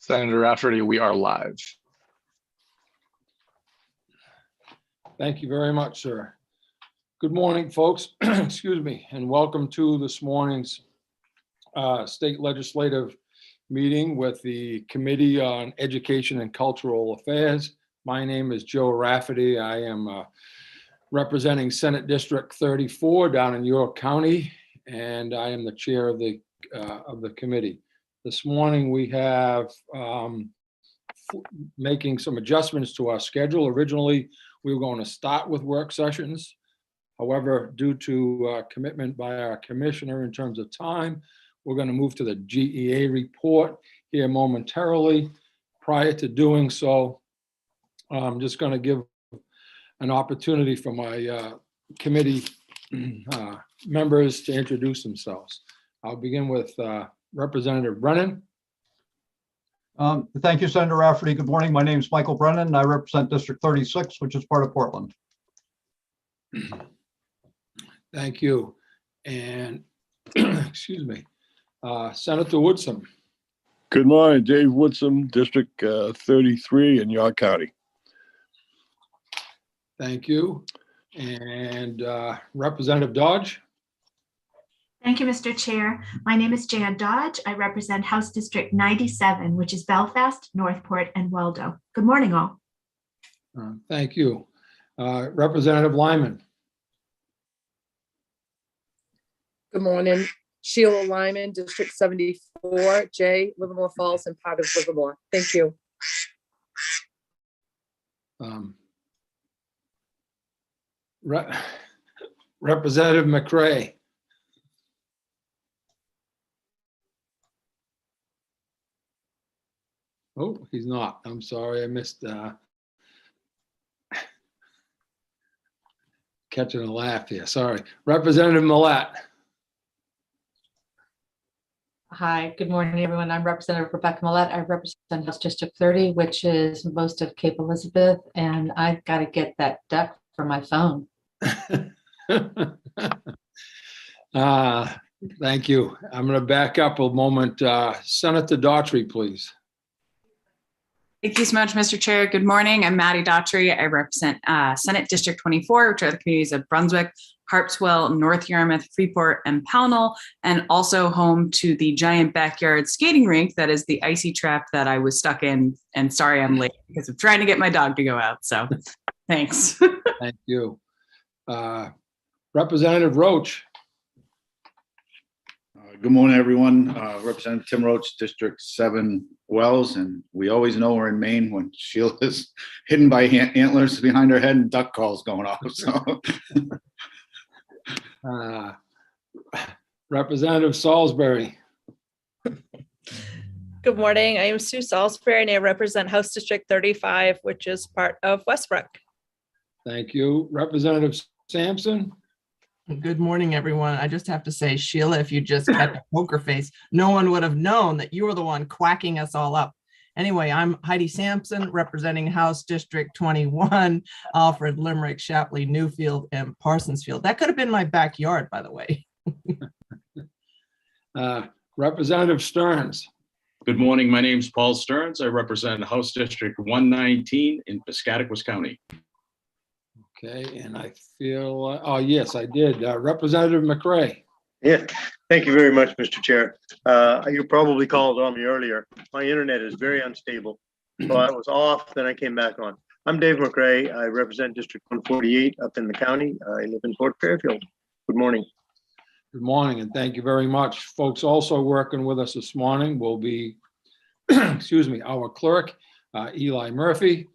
Senator Rafferty, we are live. Thank you very much, sir. Good morning, folks. Excuse me, and welcome to this morning's state legislative meeting with the Committee on Education and Cultural Affairs. My name is Joe Rafferty. I am representing Senate District 34 down in York County, and I am the chair of the committee. This morning we have making some adjustments to our schedule. Originally, we were going to start with work sessions. However, due to commitment by our commissioner in terms of time, we're going to move to the GEA report here momentarily. Prior to doing so, I'm just going to give an opportunity for my committee members to introduce themselves. I'll begin with Representative Brennan. Thank you, Senator Rafferty. Good morning. My name is Michael Brennan. I represent District 36, which is part of Portland. Thank you. And excuse me, Senator Woodson. Good morning, Dave Woodson, District 33 in York County. Thank you. And Representative Dodge. Thank you, Mr. Chair. My name is Jan Dodge. I represent House District 97, which is Belfast, Northport, and Waldo. Good morning, all. Thank you. Representative Lyman. Good morning. Sheila Lyman, District 74, J, Livermore Falls, and part of Livermore. Thank you. Representative McRae. Oh, he's not. I'm sorry, I missed catching a laugh here. Sorry. Representative Millett. Hi, good morning, everyone. I'm Representative Rebecca Millett. I represent House District 30, which is most of Cape Elizabeth, and I've got to get that duck for my phone. Thank you. I'm going to back up a moment. Senator Daughtry, please. Thank you so much, Mr. Chair. Good morning. I'm Maddie Daughtry. I represent Senate District 24, which are the communities of Brunswick, Harpswell, North Yarmouth, Freeport, and Pownell, and also home to the giant backyard skating rink that is the icy trap that I was stuck in. And sorry I'm late because I'm trying to get my dog to go out. So thanks. Thank you. Representative Roach. Good morning, everyone. Representative Tim Roach, District 7 Wells, and we always know we're in Maine when Sheila is hidden by antlers behind her head and duck calls going off. So, Representative Salisbury. Good morning. I am Sue Salisbury, and I represent House District 35, which is part of Westbrook. Thank you. Representative Sampson. Good morning, everyone. I just have to say, Sheila, if you just kept a poker face, no one would have known that you were the one quacking us all up. Anyway, I'm Heidi Sampson, representing House District 21, Alfred, Limerick, Shapley, Newfield, and Parsonsfield. That could have been my backyard, by the way. Representative Stearns. Good morning. My name is Paul Stearns. I represent House District 119 in Piscataquis County. Okay, and I feel, oh yes, I did. Representative McRae. Yeah, thank you very much, Mr. Chair. You probably called on me earlier. My internet is very unstable, so I was off, then I came back on. I'm Dave McRae. I represent District 148 up in the county. I live in Port Fairfield. Good morning. Good morning, and thank you very much. Folks also working with us this morning will be, excuse me, our clerk, Eli Murphy,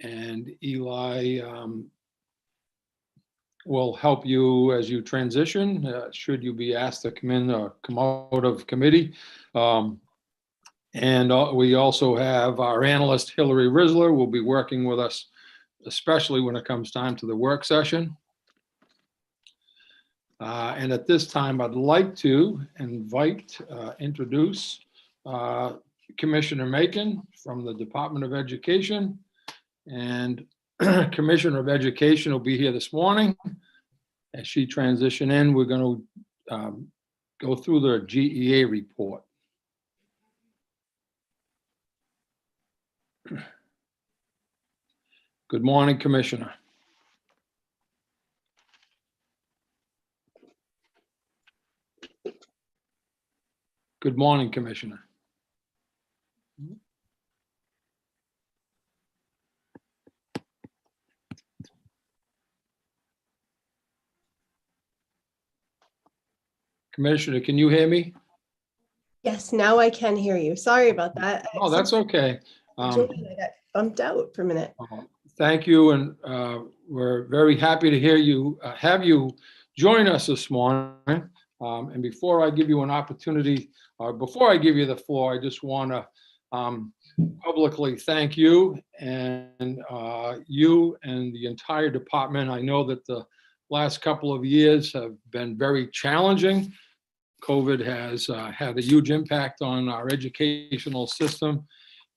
and Eli will help you as you transition, should you be asked to come in or come out of committee. And we also have our analyst, Hillary Risler, will be working with us, especially when it comes time to the work session. And at this time, I'd like to introduce Commissioner Macon from the Department of Education. And Commissioner of Education will be here this morning. As she transition in, we're going to go through the GEA report. Good morning, Commissioner. Good morning, Commissioner. Commissioner, can you hear me? Yes, now I can hear you. Sorry about that. Oh, that's okay. I got bumped out for a minute. Thank you, and we're very happy to hear you, have you join us this morning. And before I give you an opportunity, or before I give you the floor, I just want to publicly thank you and the entire department. I know that the last couple of years have been very challenging. COVID has had a huge impact on our educational system.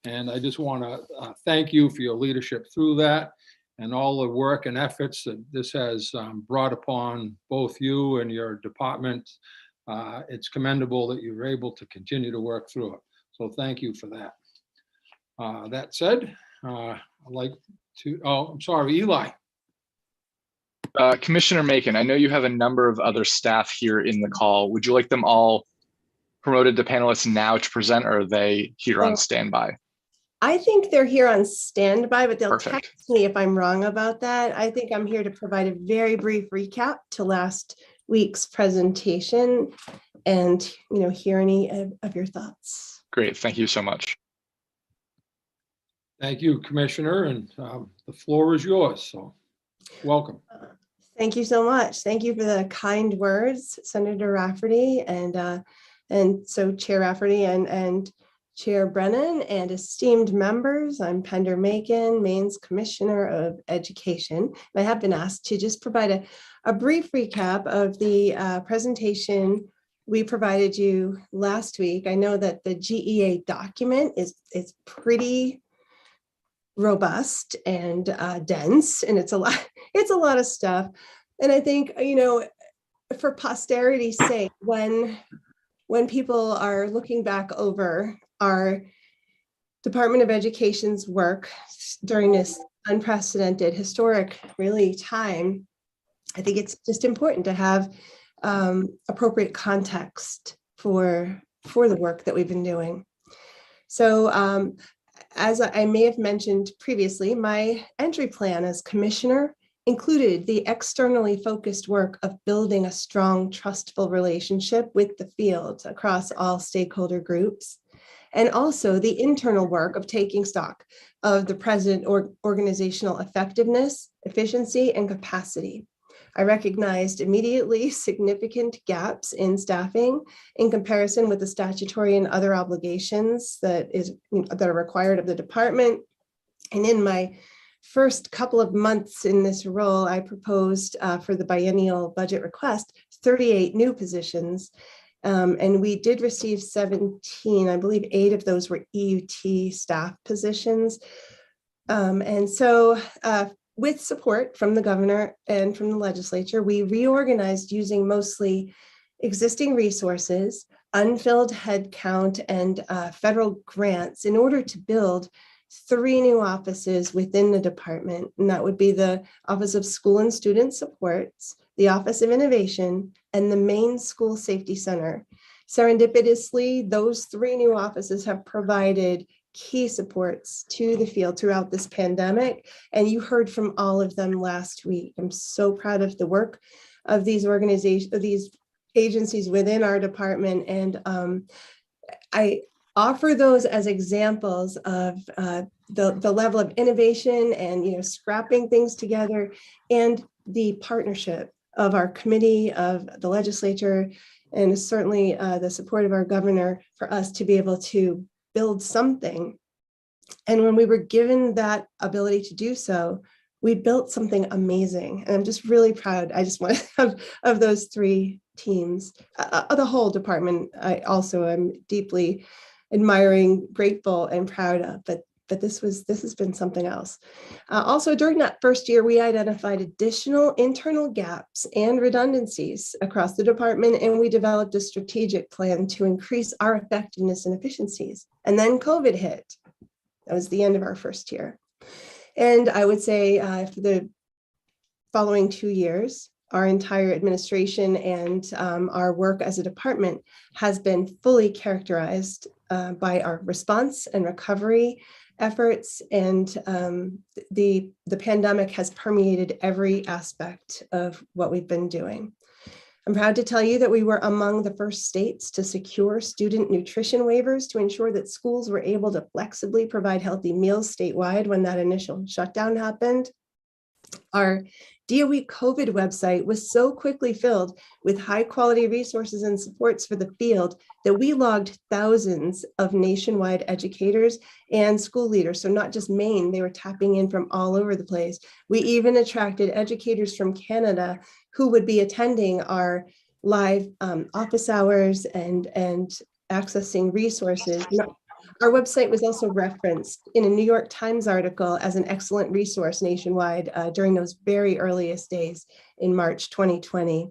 And I just want to thank you for your leadership through that and all the work and efforts that this has brought upon both you and your department. It's commendable that you're able to continue to work through it. So thank you for that. That said, I'd like to, I'm sorry, Eli. Commissioner Macon, I know you have a number of other staff here in the call. Would you like them all promoted to panelists now to present, or are they here on standby? I think they're here on standby, but they'll Perfect. text me if I'm wrong about that. I think I'm here to provide a very brief recap to last week's presentation and, hear any of your thoughts. Great. Thank you so much. Thank you, Commissioner, and the floor is yours. So welcome. Thank you so much. Thank you for the kind words, Senator Rafferty, and so Chair Rafferty and Chair Brennan and esteemed members. I'm Pender Macon, Maine's Commissioner of Education. I have been asked to just provide a brief recap of the presentation we provided you last week. I know that the GEA document is pretty robust and dense, and it's a lot of stuff. And I think, for posterity's sake, when people are looking back over our Department of Education's work during this unprecedented, historic, really time, I think it's just important to have appropriate context for the work that we've been doing. So as I may have mentioned previously, my entry plan as commissioner included the externally focused work of building a strong, trustful relationship with the field across all stakeholder groups, and also the internal work of taking stock of the present organizational effectiveness, efficiency, and capacity. I recognized immediately significant gaps in staffing in comparison with the statutory and other obligations that are required of the department. And in my first couple of months in this role, I proposed for the biennial budget request 38 new positions. And we did receive 17, I believe 8 of those were EUT staff positions. And so with support from the governor and from the legislature, we reorganized using mostly existing resources, unfilled headcount, and federal grants in order to build 3 new offices within the department. And that would be the Office of School and Student Supports, the Office of Innovation, and the Maine School Safety Center. Serendipitously, those 3 new offices have provided key supports to the field throughout this pandemic. And you heard from all of them last week. I'm so proud of the work of these organizations, of these agencies within our department. And I offer those as examples of the level of innovation and scrapping things together, and the partnership of our committee, of the legislature, and certainly the support of our governor for us to be able to build something. And when we were given that ability to do so, we built something amazing. And I'm just really proud. I just want to have of those 3 teams, the whole department. I also am deeply admiring, grateful, and proud of, but this has been something else. Also, during that first year, we identified additional internal gaps and redundancies across the department, and we developed a strategic plan to increase our effectiveness and efficiencies. And then COVID hit. That was the end of our first year. And I would say for the following 2 years, our entire administration and our work as a department has been fully characterized by our response and recovery efforts. And the pandemic has permeated every aspect of what we've been doing. I'm proud to tell you that we were among the first states to secure student nutrition waivers to ensure that schools were able to flexibly provide healthy meals statewide when that initial shutdown happened. Our DOE COVID website was so quickly filled with high quality resources and supports for the field that we logged thousands of nationwide educators and school leaders. So not just Maine, they were tapping in from all over the place. We even attracted educators from Canada who would be attending our live office hours and accessing resources. Our website was also referenced in a New York Times article as an excellent resource nationwide during those very earliest days in March 2020.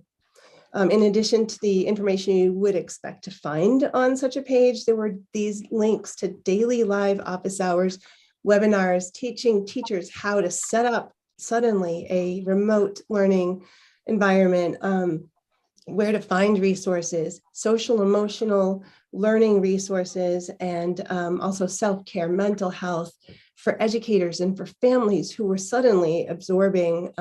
In addition to the information you would expect to find on such a page, there were these links to daily live office hours, webinars, teaching teachers how to set up suddenly a remote learning environment, where to find resources, social, emotional learning resources, and also self-care, mental health for educators and for families who were suddenly absorbing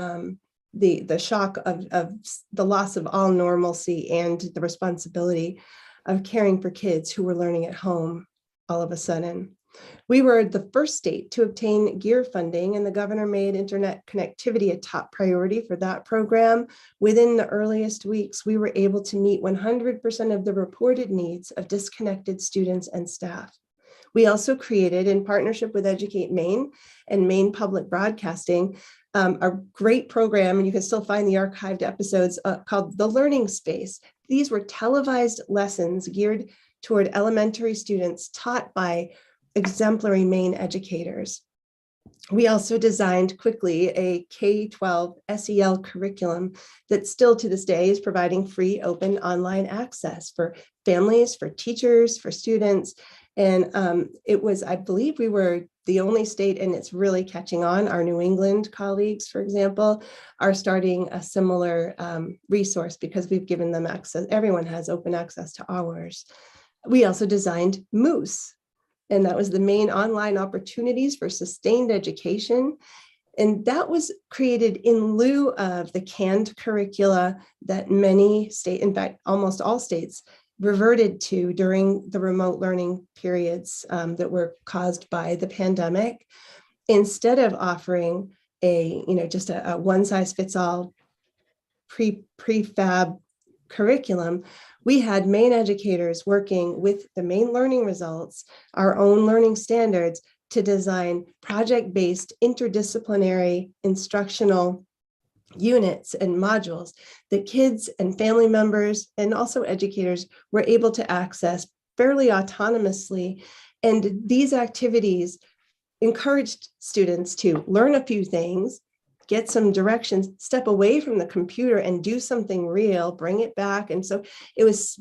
the shock of the loss of all normalcy and the responsibility of caring for kids who were learning at home all of a sudden. We were the first state to obtain GEAR funding, and the governor made internet connectivity a top priority for that program. Within the earliest weeks, we were able to meet 100% of the reported needs of disconnected students and staff. We also created, in partnership with Educate Maine and Maine Public Broadcasting, a great program, and you can still find the archived episodes called The Learning Space. These were televised lessons geared toward elementary students taught by exemplary Maine educators. We also designed quickly a K-12 SEL curriculum that still to this day is providing free open online access for families, for teachers, for students. And it was, I believe we were the only state, and it's really catching on. Our New England colleagues, for example, are starting a similar resource because we've given them access. Everyone has open access to ours. We also designed Moose, and that was the Maine online opportunities for sustained education. And that was created in lieu of the canned curricula that many states, in fact, almost all states, reverted to during the remote learning periods that were caused by the pandemic. Instead of offering just a one-size-fits-all prefab curriculum, we had Maine educators working with the Maine learning results, our own learning standards, to design project-based interdisciplinary instructional units and modules that kids and family members and also educators were able to access fairly autonomously. And these activities encouraged students to learn a few things, get some directions, step away from the computer and do something real, bring it back. And so it was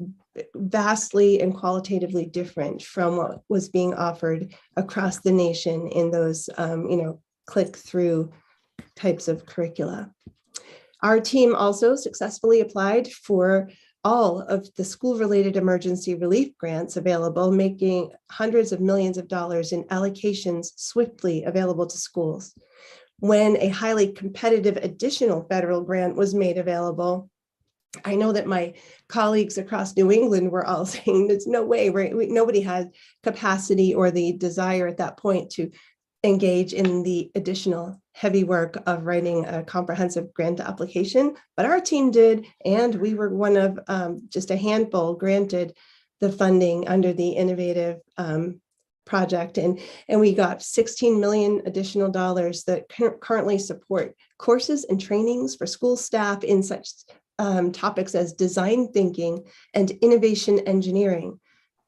vastly and qualitatively different from what was being offered across the nation in those, click-through types of curricula. Our team also successfully applied for all of the school-related emergency relief grants available, making hundreds of millions of dollars in allocations swiftly available to schools. When a highly competitive additional federal grant was made available, I know that my colleagues across New England were all saying there's no way, nobody had capacity or the desire at that point to engage in the additional heavy work of writing a comprehensive grant application, but our team did, and we were one of just a handful granted the funding under the innovative project, and we got $16 million additional dollars that currently support courses and trainings for school staff in such topics as design thinking and innovation engineering.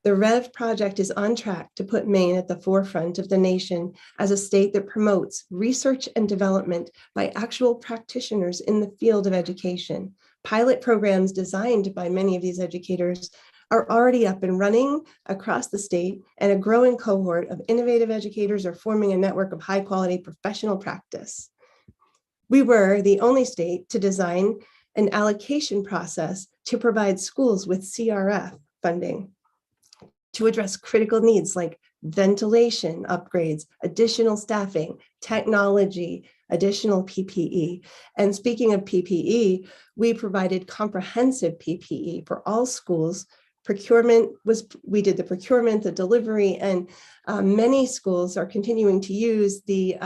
The REV project is on track to put Maine at the forefront of the nation as a state that promotes research and development by actual practitioners in the field of education. Pilot programs designed by many of these educators are already up and running across the state, and a growing cohort of innovative educators are forming a network of high-quality professional practice. We were the only state to design an allocation process to provide schools with CRF funding to address critical needs like ventilation upgrades, additional staffing, technology, additional PPE. And speaking of PPE, we provided comprehensive PPE for all schools. We did the procurement, the delivery, and many schools are continuing to use the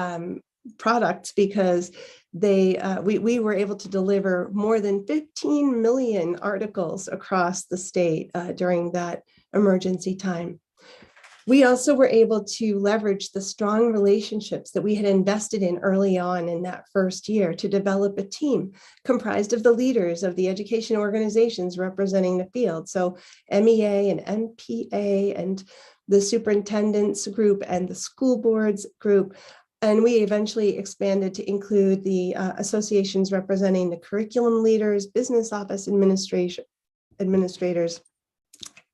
products because we were able to deliver more than 15 million articles across the state during that emergency time. We also were able to leverage the strong relationships that we had invested in early on in that first year to develop a team comprised of the leaders of the education organizations representing the field. So MEA and MPA and the superintendent's group and the school boards group. And we eventually expanded to include the associations representing the curriculum leaders, business office administrators,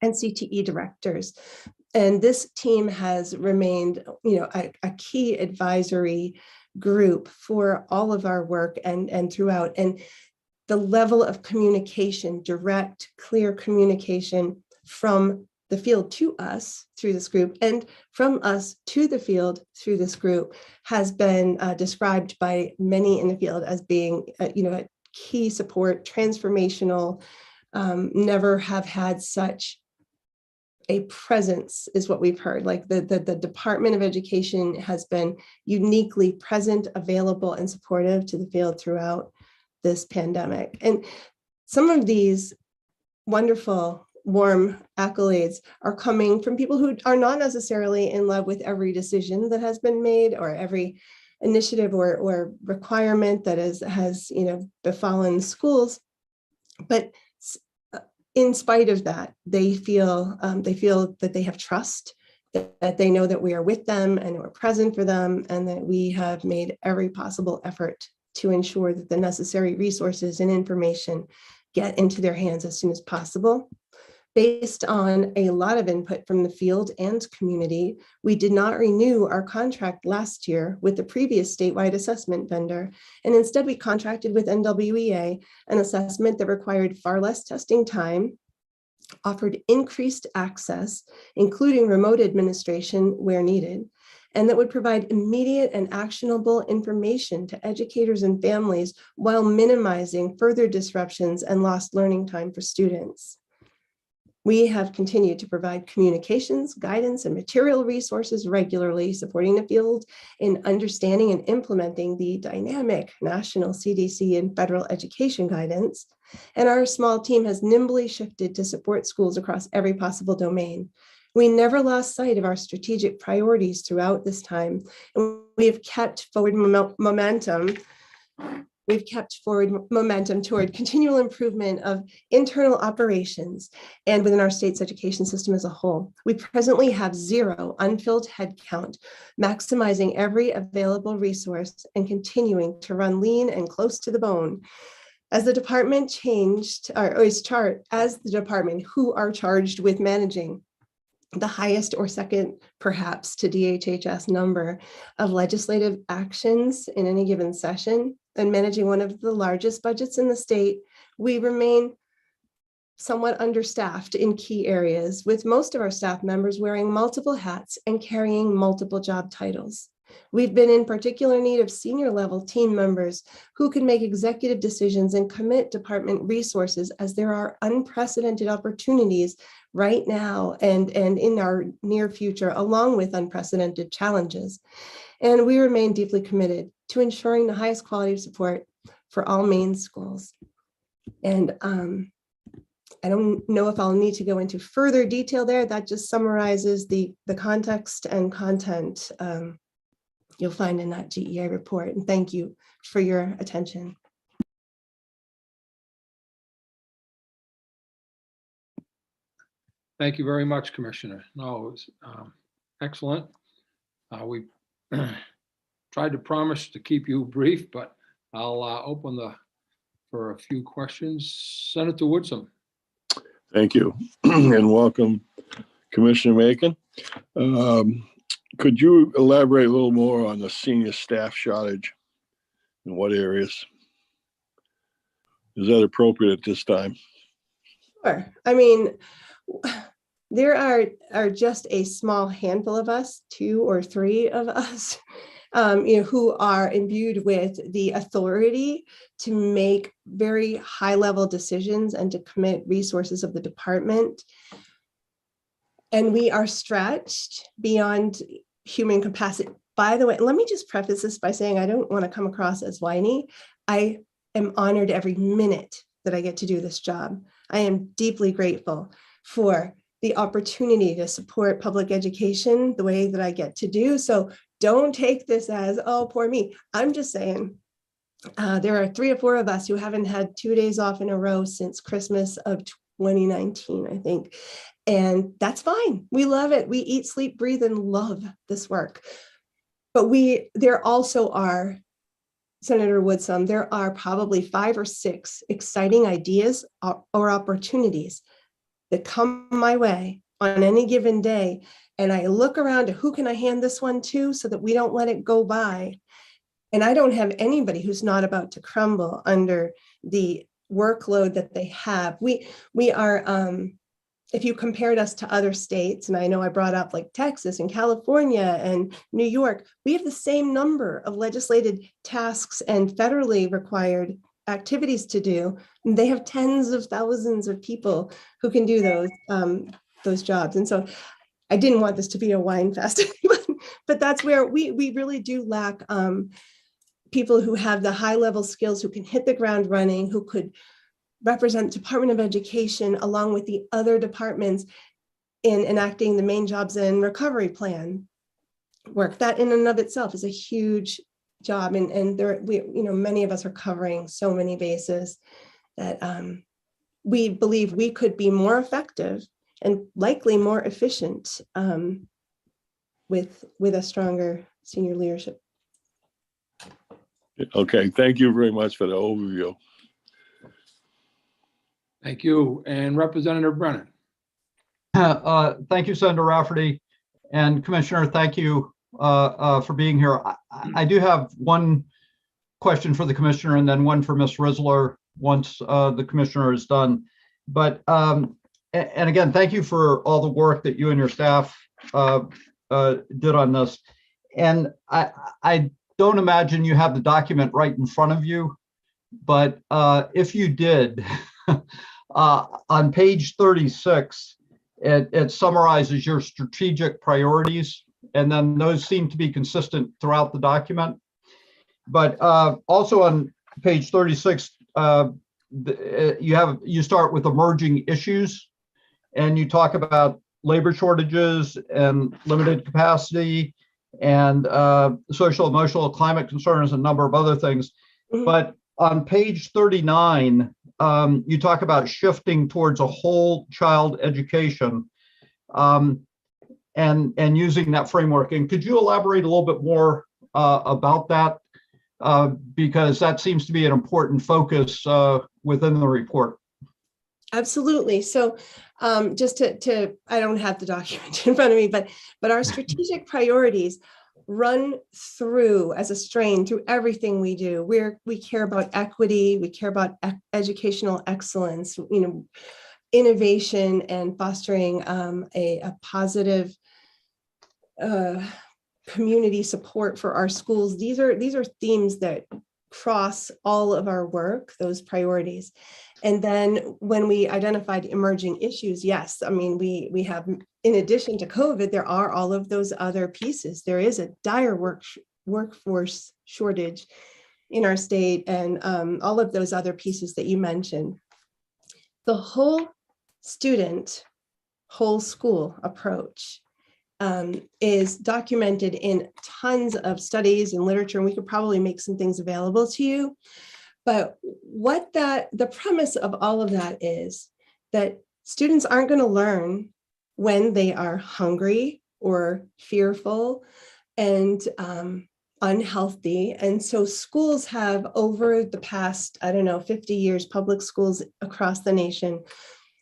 and CTE directors. And this team has remained, a key advisory group for all of our work and throughout. And the level of communication, direct, clear communication from the field to us through this group and from us to the field through this group has been described by many in the field as being, a key support, transformational, never have had such a presence is what we've heard. Like the Department of Education has been uniquely present, available, and supportive to the field throughout this pandemic. And some of these wonderful, warm accolades are coming from people who are not necessarily in love with every decision that has been made or every initiative or requirement that has befallen schools. But in spite of that, they feel that they have trust, that they know that we are with them and we're present for them, and that we have made every possible effort to ensure that the necessary resources and information get into their hands as soon as possible. Based on a lot of input from the field and community, we did not renew our contract last year with the previous statewide assessment vendor, and instead we contracted with NWEA, an assessment that required far less testing time, offered increased access, including remote administration where needed, and that would provide immediate and actionable information to educators and families while minimizing further disruptions and lost learning time for students. We have continued to provide communications, guidance, and material resources regularly, supporting the field in understanding and implementing the dynamic national CDC and federal education guidance. And our small team has nimbly shifted to support schools across every possible domain. We never lost sight of our strategic priorities throughout this time, and we have kept forward momentum. We've kept forward momentum toward continual improvement of internal operations and within our state's education system as a whole. We presently have 0 unfilled headcount, maximizing every available resource and continuing to run lean and close to the bone. As the department who are charged with managing the highest or second, perhaps, to DHHS number of legislative actions in any given session, and managing one of the largest budgets in the state, we remain somewhat understaffed in key areas, with most of our staff members wearing multiple hats and carrying multiple job titles. We've been in particular need of senior level team members who can make executive decisions and commit department resources, as there are unprecedented opportunities right now and in our near future, along with unprecedented challenges. And we remain deeply committed to ensuring the highest quality of support for all Maine schools. And I don't know if I'll need to go into further detail there. That just summarizes the context and content you'll find in that GEI report. And thank you for your attention. Thank you very much, Commissioner. No, it was excellent. We tried to promise to keep you brief, but I'll open for a few questions. Senator Woodson. Thank you and welcome, Commissioner Macon. Could you elaborate a little more on the senior staff shortage? In what areas? Is that appropriate at this time? Sure. I mean, there are just a small handful of us, 2 or 3 of us, who are imbued with the authority to make very high-level decisions and to commit resources of the department. And we are stretched beyond human capacity. By the way, let me just preface this by saying I don't want to come across as whiny. I am honored every minute that I get to do this job. I am deeply grateful for the opportunity to support public education the way that I get to do. So don't take this as, oh, poor me. I'm just saying there are 3 or 4 of us who haven't had 2 days off in a row since Christmas of 2019, I think. And that's fine. We love it. We eat, sleep, breathe, and love this work. But there also are, Senator Woodsum, there are probably 5 or 6 exciting ideas or opportunities that come my way on any given day. And I look around to who can I hand this one to so that we don't let it go by. And I don't have anybody who's not about to crumble under the workload that they have. We are, if you compared us to other states, and I know I brought up like Texas and California and New York, we have the same number of legislated tasks and federally required activities to do. And they have tens of thousands of people who can do those jobs. And so I didn't want this to be a whine fest, but that's where we really do lack people who have the high level skills, who can hit the ground running, who could represent Department of Education along with the other departments in enacting the main jobs and recovery plan work. That in and of itself is a huge job. And there, many of us are covering so many bases that we believe we could be more effective and likely more efficient with a stronger senior leadership. Okay, thank you very much for the overview. Thank you. And Representative Brennan. Thank you, Senator Rafferty. And Commissioner, thank you for being here. I do have one question for the Commissioner and then one for Ms. Risler once the Commissioner is done. But, and again, thank you for all the work that you and your staff did on this. And I don't imagine you have the document right in front of you, but if you did, on page 36, it summarizes your strategic priorities, and then those seem to be consistent throughout the document. But also on page 36, you start with emerging issues, and you talk about labor shortages and limited capacity and social, emotional, climate concerns, and a number of other things. Mm-hmm. But on page 39, you talk about shifting towards a whole child education and using that framework. And could you elaborate a little bit more about that? Because that seems to be an important focus within the report. Absolutely. So just to I don't have the document in front of me, but our strategic priorities run through as a strain through everything we do. We care about equity, we care about educational excellence, innovation, and fostering a positive community support for our schools. These are themes that cross all of our work, those priorities. And then when we identified emerging issues, yes, I mean, we have, in addition to COVID, there are all of those other pieces. There is a dire workforce shortage in our state, and all of those other pieces that you mentioned. The whole student, whole school approach is documented in tons of studies and literature, and we could probably make some things available to you. But the premise of all of that is that students aren't going to learn when they are hungry or fearful and unhealthy. And so schools have, over the past, 50 years, public schools across the nation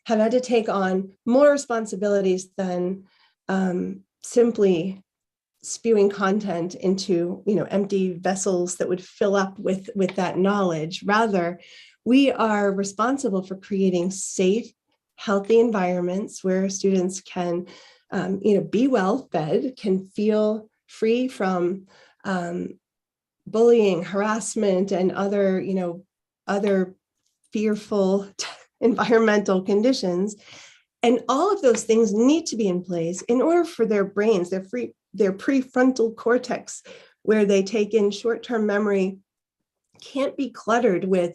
have had to take on more responsibilities than simply spewing content into empty vessels that would fill up with that knowledge. Rather, we are responsible for creating safe, healthy environments where students can be well fed, can feel free from bullying, harassment, and other fearful environmental conditions. And all of those things need to be in place in order for their brains, their prefrontal cortex, where they take in short-term memory, can't be cluttered with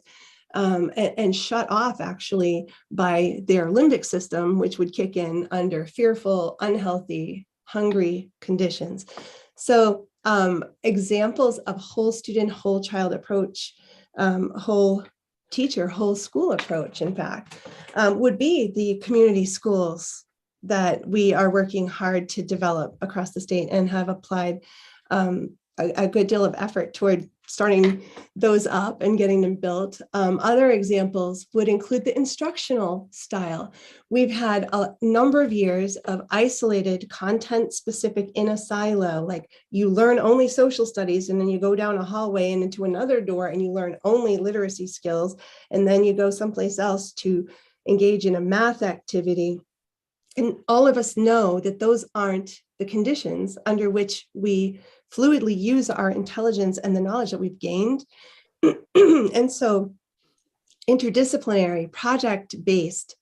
and shut off actually by their limbic system, which would kick in under fearful, unhealthy, hungry conditions. So examples of whole student, whole child approach, whole teacher, whole school approach, in fact, would be the community schools that we are working hard to develop across the state and have applied a good deal of effort toward starting those up and getting them built. Other examples would include the instructional style. We've had a number of years of isolated content specific in a silo, like you learn only social studies and then you go down a hallway and into another door and you learn only literacy skills, and then you go someplace else to engage in a math activity. And all of us know that those aren't the conditions under which we fluidly use our intelligence and the knowledge that we've gained. And so interdisciplinary, project-based,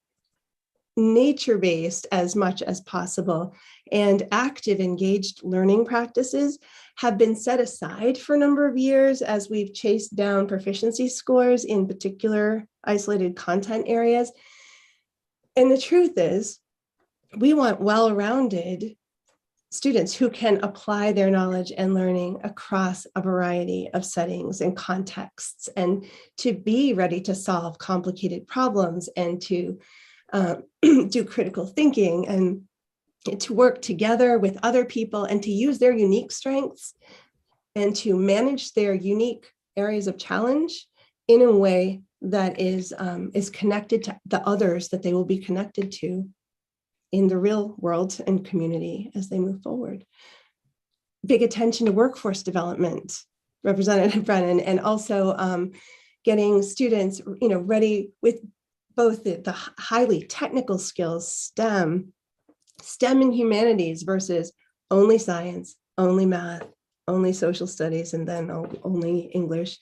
nature-based as much as possible, and active engaged learning practices have been set aside for a number of years as we've chased down proficiency scores in particular isolated content areas. And the truth is, we want well-rounded students who can apply their knowledge and learning across a variety of settings and contexts, and to be ready to solve complicated problems and to do critical thinking and to work together with other people and to use their unique strengths and to manage their unique areas of challenge in a way that is connected to the others that they will be connected to in the real world and community as they move forward. Big attention to workforce development, Representative Brennan, and also getting students, ready with both the highly technical skills, STEM and humanities versus only science, only math, only social studies, and then only English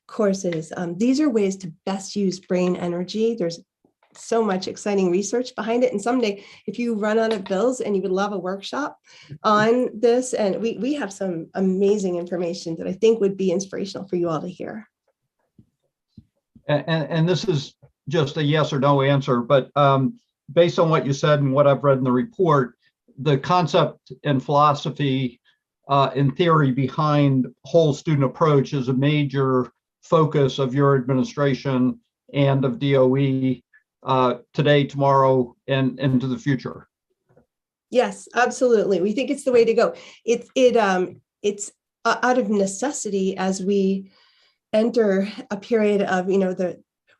courses. These are ways to best use brain energy. There's so much exciting research behind it. And someday, if you run out of bills and you would love a workshop on this, and we have some amazing information that I think would be inspirational for you all to hear. And this is just a yes or no answer, but based on what you said and what I've read in the report, the concept and philosophy in theory behind whole student approach is a major focus of your administration and of DOE today, tomorrow, and into the future. Yes, absolutely. We think it's the way to go. It's out of necessity as we enter a period of,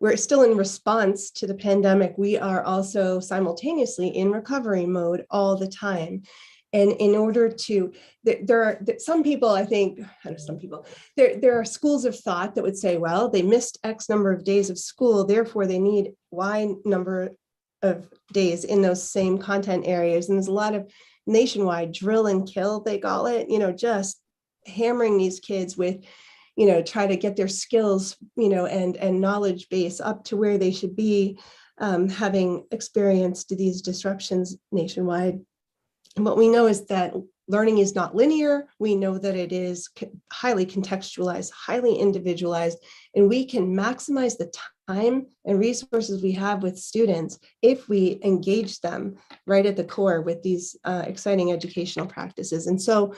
we're still in response to the pandemic. We are also simultaneously in recovery mode all the time. And in order to, there are some people, I think, there are schools of thought that would say, well, they missed X number of days of school, therefore they need Y number of days in those same content areas. And there's a lot of nationwide drill and kill, they call it, just hammering these kids with, try to get their skills, and knowledge base up to where they should be, having experienced these disruptions nationwide. And what we know is that learning is not linear. We know that it is highly contextualized, highly individualized, and we can maximize the time and resources we have with students if we engage them right at the core with these exciting educational practices. And so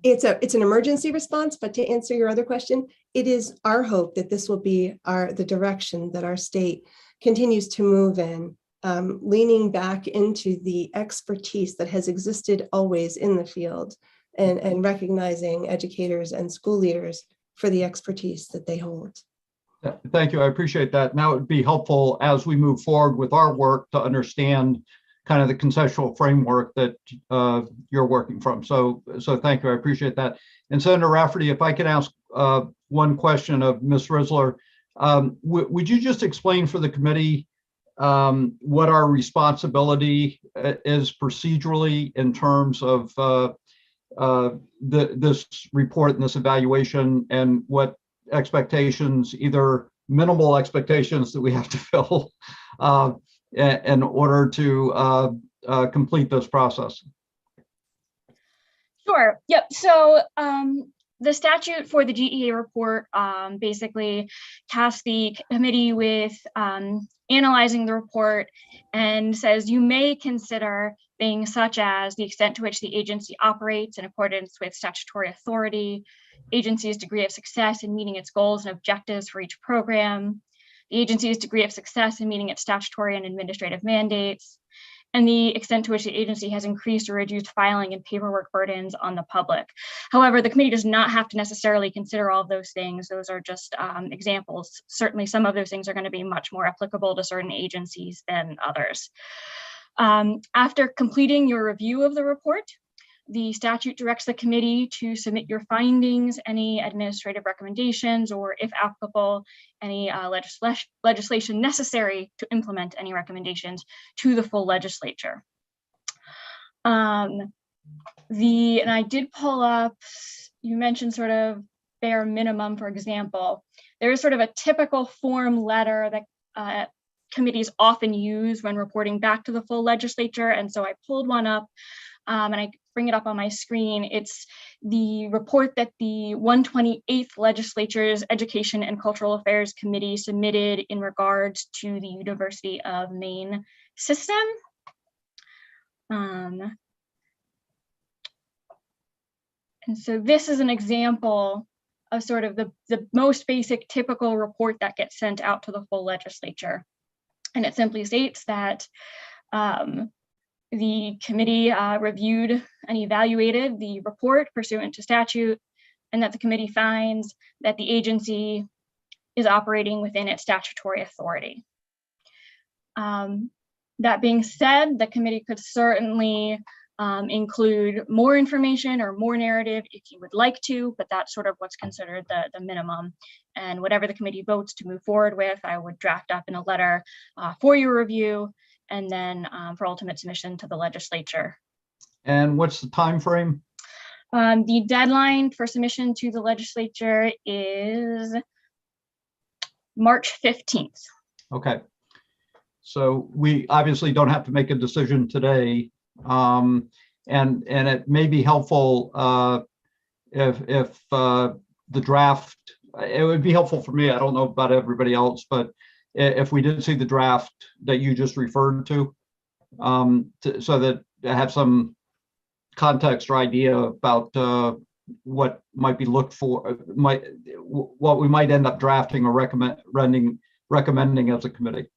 it's an emergency response, but to answer your other question, it is our hope that this will be the direction that our state continues to move in. Leaning back into the expertise that has existed always in the field and recognizing educators and school leaders for the expertise that they hold. Thank you. I appreciate that. Now it would be helpful as we move forward with our work to understand kind of the conceptual framework that you're working from. So thank you. I appreciate that. And Senator Rafferty, if I could ask one question of Ms. Risler, would you just explain for the committee what our responsibility is procedurally in terms of this report and this evaluation, and what expectations, either minimal expectations that we have to fill in order to complete this process? Sure. Yep. So the statute for the GEA report basically tasked the committee with analyzing the report and says you may consider things such as the extent to which the agency operates in accordance with statutory authority, agency's degree of success in meeting its goals and objectives for each program, the agency's degree of success in meeting its statutory and administrative mandates, and the extent to which the agency has increased or reduced filing and paperwork burdens on the public. However, the committee does not have to necessarily consider all of those things. Those are just examples. Certainly some of those things are going to be much more applicable to certain agencies than others. After completing your review of the report, the statute directs the committee to submit your findings, any administrative recommendations, or if applicable, any legislation necessary to implement any recommendations to the full legislature. And I did pull up, you mentioned sort of bare minimum, for example. There is sort of a typical form letter that committees often use when reporting back to the full legislature. And so I pulled one up and I bring it up on my screen. It's the report that the 128th Legislature's Education and Cultural Affairs Committee submitted in regards to the University of Maine system. And so this is an example of sort of the most basic typical report that gets sent out to the full legislature. And it simply states that the committee reviewed and evaluated the report pursuant to statute, and that the committee finds that the agency is operating within its statutory authority. That being said, the committee could certainly include more information or more narrative if you would like to, but that's sort of what's considered the minimum. And whatever the committee votes to move forward with, I would draft up in a letter for your review, and then for ultimate submission to the legislature. And what's the time frame? The deadline for submission to the legislature is March 15th. Okay. So we obviously don't have to make a decision today. And it may be helpful if the draft, it would be helpful for me. I don't know about everybody else, but if we did see the draft that you just referred to, so that I have some context or idea about what might be looked for, what we might end up drafting or recommending as a committee.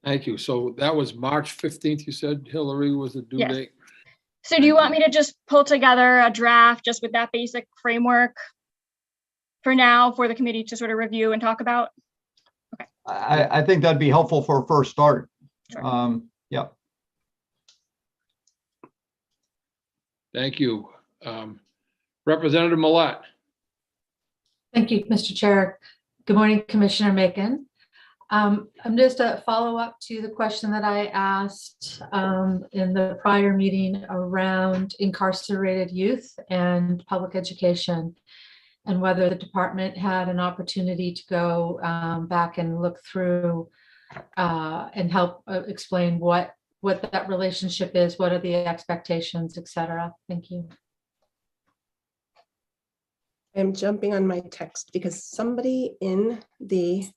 Thank you. So that was March 15th, you said, Hillary, was the due date? So do you want me to just pull together a draft just with that basic framework for now for the committee to sort of review and talk about? Okay. I think that'd be helpful for a first start. Sure. Yeah. Thank you. Representative Millette. Thank you, Mr. Chair. Good morning, Commissioner Macon. I'm just a follow-up to the question that I asked in the prior meeting around incarcerated youth and public education, and whether the department had an opportunity to go back and look through and help explain what that relationship is, what are the expectations, et cetera. Thank you. I'm jumping on my text because somebody in the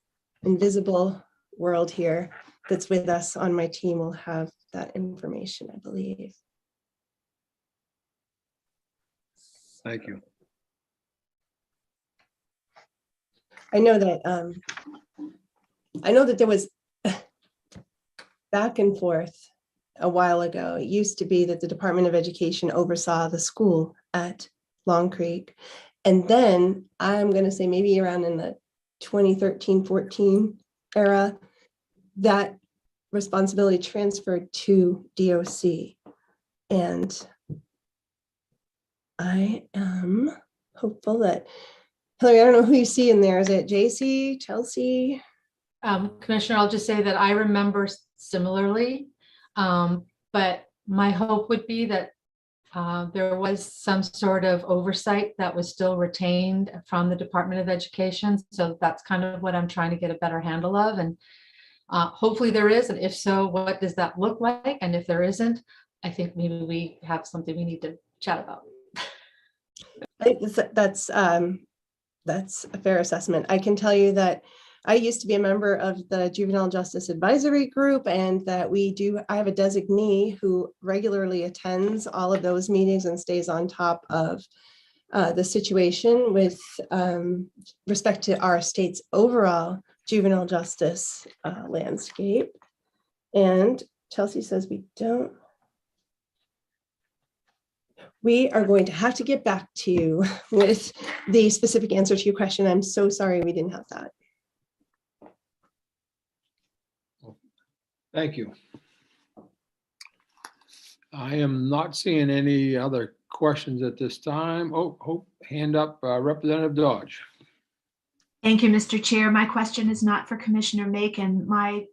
invisible world here that's with us on my team will have that information, I believe. Thank you. I know that there was back and forth a while ago. It used to be that the Department of Education oversaw the school at Long Creek. And then I'm going to say maybe around in the 2013-14 era, that responsibility transferred to DOC. And I am hopeful that, Hillary, I don't know who you see in there. Is it JC, Chelsea? Commissioner, I'll just say that I remember similarly, but my hope would be that there was some sort of oversight that was still retained from the Department of Education. So that's kind of what I'm trying to get a better handle of. And hopefully there is. And if so, what does that look like? And if there isn't, I think maybe we have something we need to chat about. I think that's a fair assessment. I can tell you that I used to be a member of the Juvenile Justice Advisory Group, and that I have a designee who regularly attends all of those meetings and stays on top of the situation with respect to our state's overall juvenile justice landscape. And Chelsea says we don't. We are going to have to get back to you with the specific answer to your question. I'm so sorry we didn't have that. Thank you. I am not seeing any other questions at this time. Oh, hand up, Representative Dodge. Thank you, Mr. Chair. My question is not for Commissioner Macon. My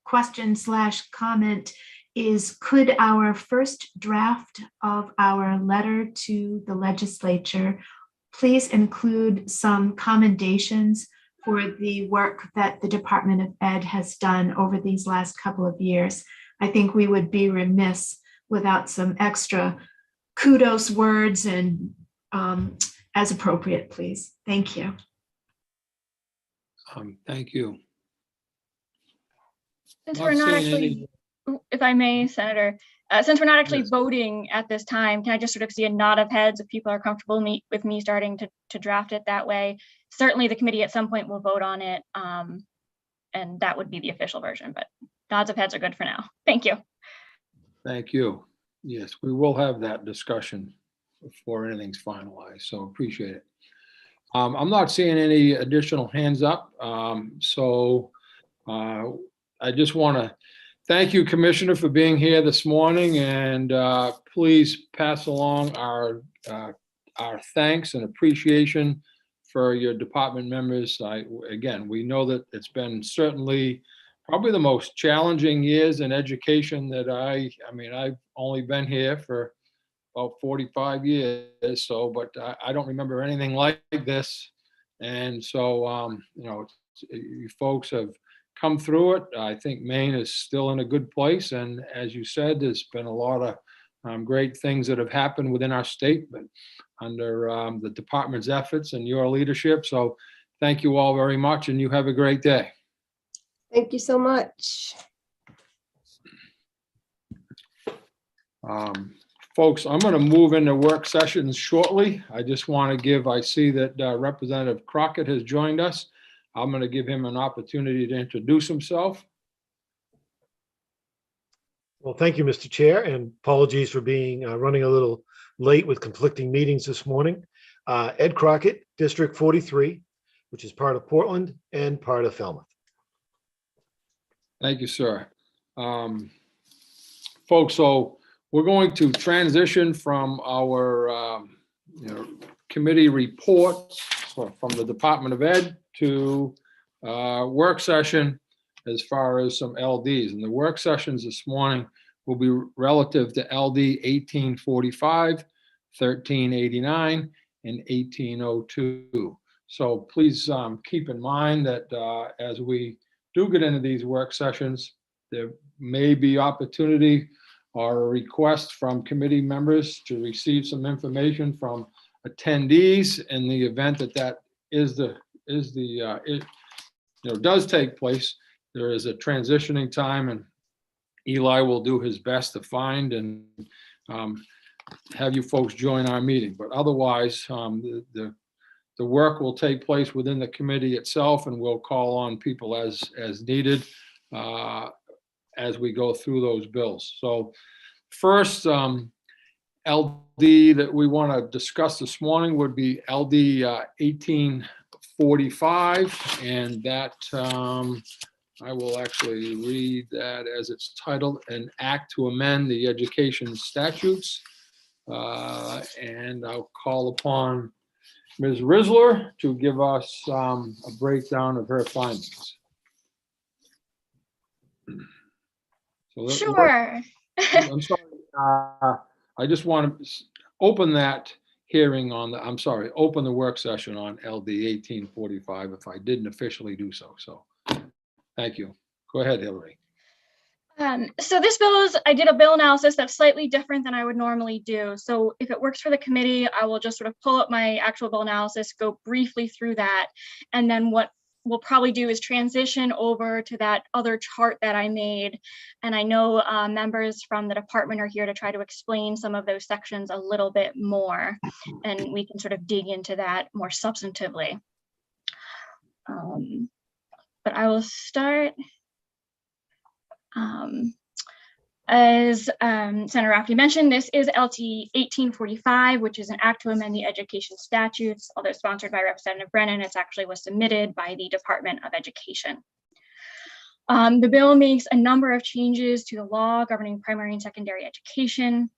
question/comment is, could our first draft of our letter to the legislature please include some commendations for the work that the Department of Ed has done over these last couple of years? I think we would be remiss without some extra kudos words and as appropriate, please. Thank you. Thank you. Since we're not actually, if I may, Senator, since we're not actually voting at this time, can I just sort of see a nod of heads if people are comfortable with me starting to draft it that way? Certainly the committee at some point will vote on it, and that would be the official version, but nods of heads are good for now. Thank you. Thank you. Yes, we will have that discussion before anything's finalized, so appreciate it. I'm not seeing any additional hands up, so I just want to thank you, Commissioner, for being here this morning, and please pass along our thanks and appreciation for your department members. Again, we know that it's been certainly probably the most challenging years in education that I've only been here for about 45 years, so, but I don't remember anything like this. And so, you folks have come through it. I think Maine is still in a good place. And as you said, there's been a lot of great things that have happened within our state, but under the department's efforts and your leadership. So thank you all very much, and you have a great day. Thank you so much. Folks, I'm going to move into work sessions shortly. I just want to I see that Representative Crockett has joined us. I'm going to give him an opportunity to introduce himself. Well, thank you, Mr. Chair, and apologies for being running a little late with conflicting meetings this morning. Ed Crockett, District 43, which is part of Portland and part of Falmouth. Thank you, sir. Folks, so we're going to transition from our committee reports from the Department of Ed to work session as far as some LDs. And the work sessions this morning will be relative to LD 1845, 1389, and 1802. So please keep in mind that as we do get into these work sessions, there may be opportunity or a request from committee members to receive some information from attendees in the event that does take place. There is a transitioning time, and Eli will do his best to find and have you folks join our meeting. But otherwise, the work will take place within the committee itself, and we'll call on people as needed as we go through those bills. So first, LD that we want to discuss this morning would be LD 1845, and that I will actually read that as it's titled, an act to amend the education statutes. And I'll call upon Ms. Risler to give us a breakdown of her findings. So Sure. I'm sorry. I just want to open that hearing on the, open the work session on LD 1845 if I didn't officially do so. So thank you. Go ahead, Hillary. So this bill is, I did a bill analysis that's slightly different than I would normally do. So if it works for the committee, I will just sort of pull up my actual bill analysis, go briefly through that. And then what we'll probably do is transition over to that other chart that I made. And I know members from the department are here to try to explain some of those sections a little bit more. And we can sort of dig into that more substantively. But I will start. As Senator Rafferty mentioned, this is LT 1845, which is an act to amend the education statutes. Although sponsored by Representative Brennan, it actually was submitted by the Department of Education. The bill makes a number of changes to the law governing primary and secondary education.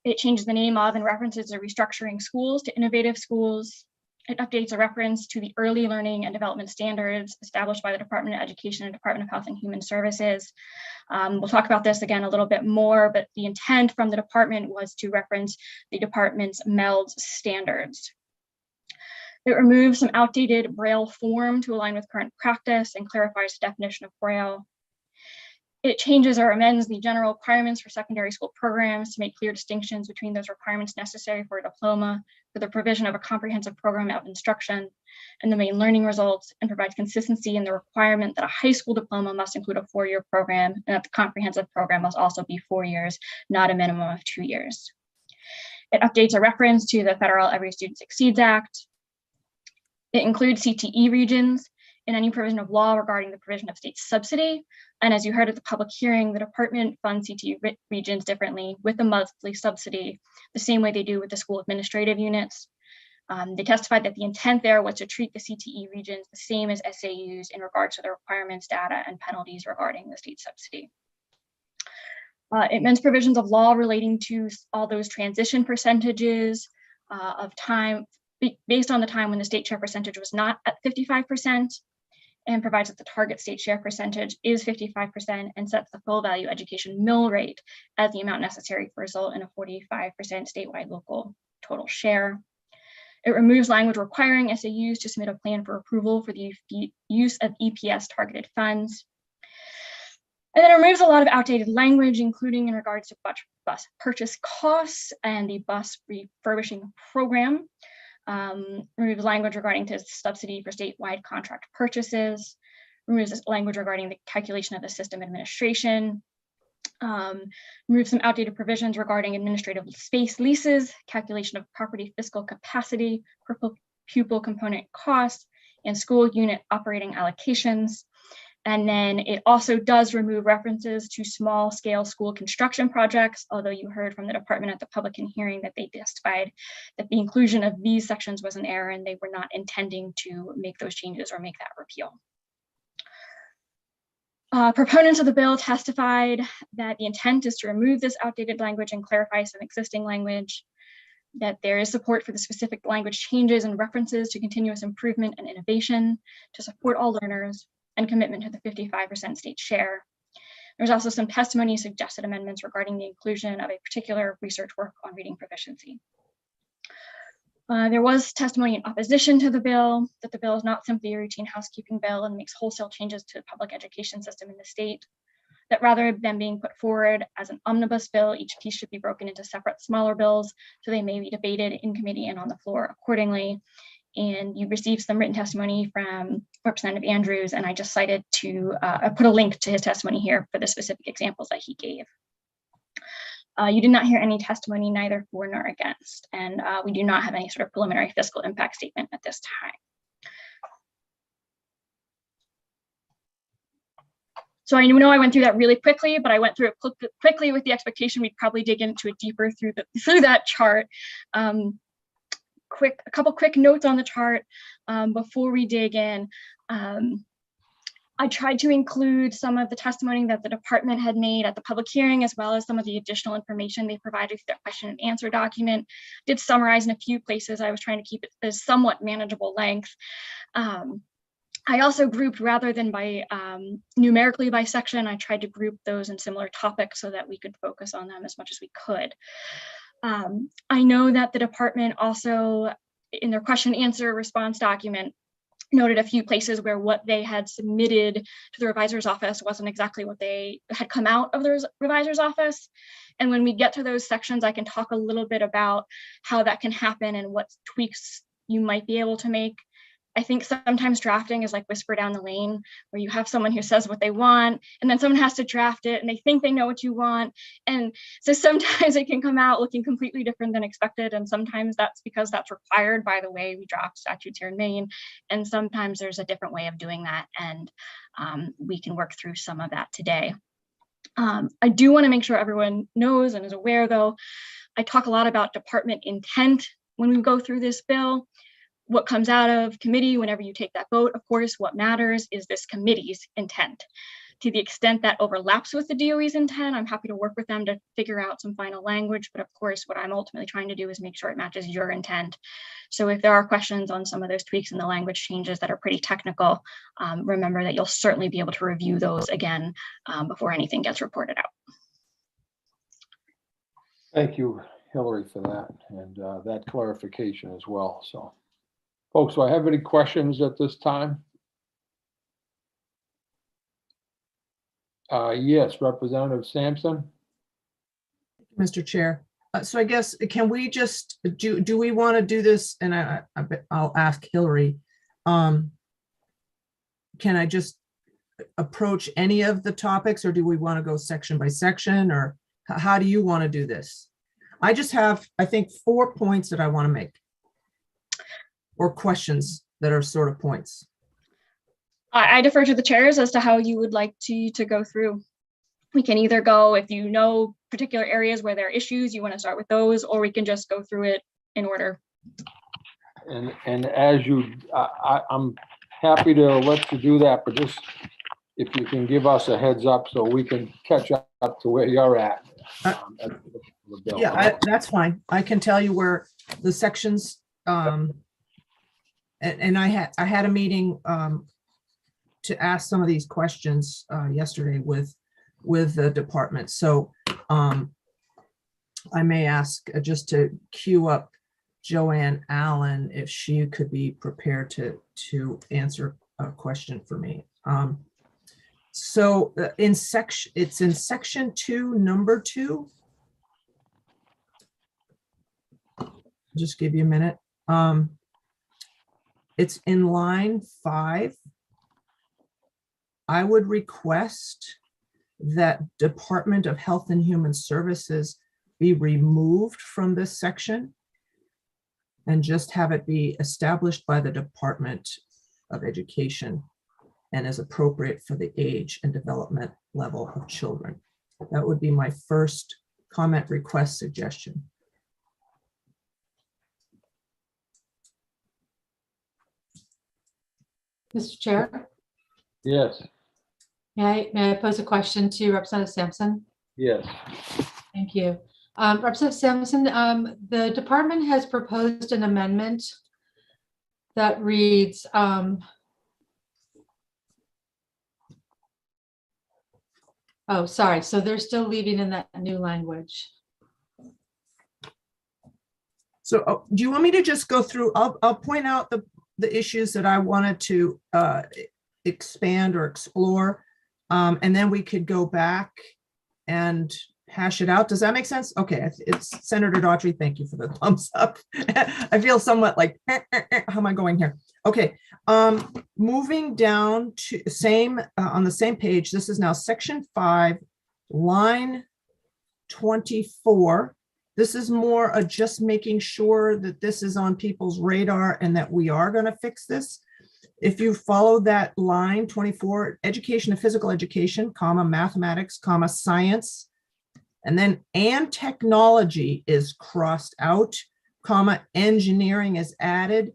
It changes the name of and references the restructuring schools to innovative schools. It updates a reference to the early learning and development standards established by the Department of Education and Department of Health and Human Services. We'll talk about this again a little bit more, but the intent from the department was to reference the department's MELD standards. It removes some outdated Braille form to align with current practice and clarifies the definition of Braille. It changes or amends the general requirements for secondary school programs to make clear distinctions between those requirements necessary for a diploma, for the provision of a comprehensive program of instruction, and the main learning results, and provides consistency in the requirement that a high school diploma must include a 4-year program, and that the comprehensive program must also be 4 years, not a minimum of 2 years. It updates a reference to the federal Every Student Succeeds Act. It includes CTE regions in any provision of law regarding the provision of state subsidy. And as you heard at the public hearing, the department funds CTE regions differently with a monthly subsidy, the same way they do with the school administrative units. They testified that the intent there was to treat the CTE regions the same as SAUs in regards to the requirements, data, and penalties regarding the state subsidy. It amends provisions of law relating to all those transition percentages of time based on the time when the state share percentage was not at 55%, and provides that the target state share percentage is 55% and sets the full value education mill rate as the amount necessary to result in a 45% statewide local total share. It removes language requiring SAUs to submit a plan for approval for the use of EPS targeted funds. And then it removes a lot of outdated language, including in regards to bus purchase costs and the bus refurbishing program. Removes language regarding to subsidy for statewide contract purchases, removes language regarding the calculation of the system administration, removes some outdated provisions regarding administrative space leases, calculation of property fiscal capacity, pupil component costs, and school unit operating allocations. And then it also does remove references to small scale school construction projects, although you heard from the department at the public hearing that they testified that the inclusion of these sections was an error and they were not intending to make those changes or make that repeal. Proponents of the bill testified that the intent is to remove this outdated language and clarify some existing language, that there is support for the specific language changes and references to continuous improvement and innovation to support all learners, and commitment to the 55% state share. There's also some testimony suggested amendments regarding the inclusion of a particular research work on reading proficiency. There was testimony in opposition to the bill, that the bill is not simply a routine housekeeping bill and makes wholesale changes to the public education system in the state, that rather than being put forward as an omnibus bill, each piece should be broken into separate smaller bills so they may be debated in committee and on the floor accordingly. And you received some written testimony from Representative Andrews, and I just cited to put a link to his testimony here for the specific examples that he gave. You did not hear any testimony neither for nor against, and we do not have any sort of preliminary fiscal impact statement at this time. So I know I went through that really quickly, but I went through it quickly with the expectation we'd probably dig into it deeper through that chart. A couple quick notes on the chart before we dig in. I tried to include some of the testimony that the department had made at the public hearing, as well as some of the additional information they provided through their question and answer document. Did summarize in a few places. I was trying to keep it as somewhat manageable length. I also grouped, rather than by numerically by section, I tried to group those in similar topics so that we could focus on them as much as we could. I know that the department also, in their question answer response document, noted a few places where what they had submitted to the revisor's office wasn't exactly what they had come out of the revisor's office. And when we get to those sections, I can talk a little bit about how that can happen and what tweaks you might be able to make. I think sometimes drafting is like whisper down the lane, where you have someone who says what they want, and then someone has to draft it and they think they know what you want. And so sometimes it can come out looking completely different than expected. And sometimes that's because that's required by the way we draft statutes here in Maine. And sometimes there's a different way of doing that. And we can work through some of that today. I do want to make sure everyone knows and is aware, though, I talk a lot about department intent when we go through this bill. What comes out of committee whenever you take that vote, of course, what matters is this committee's intent. To the extent that overlaps with the DOE's intent, I'm happy to work with them to figure out some final language. But of course, what I'm ultimately trying to do is make sure it matches your intent. So if there are questions on some of those tweaks and the language changes that are pretty technical, remember that you'll certainly be able to review those again before anything gets reported out. Thank you, Hillary, for that and that clarification as well. So, folks, do I have any questions at this time? Yes, Representative Sampson. Mr. Chair. So I guess, can we just, do we want to do this? And I'll ask Hillary, can I just approach any of the topics, or do we want to go section by section, or how do you want to do this? I just have, I think, 4 points that I want to make, or questions that are sort of points. I defer to the chairs as to how you would like to go through. We can either go, if you know particular areas where there are issues, you want to start with those, or we can just go through it in order. And as you, I'm happy to let you do that, but just if you can give us a heads up so we can catch up to where you're at. Yeah, that's fine. I can tell you where the sections, and I had a meeting to ask some of these questions yesterday with the department. So I may ask just to queue up Joanne Allen if she could be prepared to answer a question for me. So it's in section 2, number 2. Just give you a minute. It's in line 5. I would request that Department of Health and Human Services be removed from this section and just have it be established by the Department of Education and is appropriate for the age and development level of children. That would be my first comment, request, suggestion. Mr. Chair? Yes. May I pose a question to Representative Sampson? Yes. Thank you. Representative Sampson, the department has proposed an amendment that reads, oh, sorry. So they're still leaving in that new language. So do you want me to just go through? I'll point out the issues that I wanted to expand or explore, and then we could go back and hash it out. Does that make sense? Okay, it's Senator Daughtry. Thank you for the thumbs up. I feel somewhat like, how am I going here? Okay, moving down to on the same page. This is now section 5, line 24. This is more just making sure that this is on people's radar and that we are going to fix this. If you follow that line 24, education and physical education, comma, mathematics, comma, science, and then and technology is crossed out, comma, engineering is added,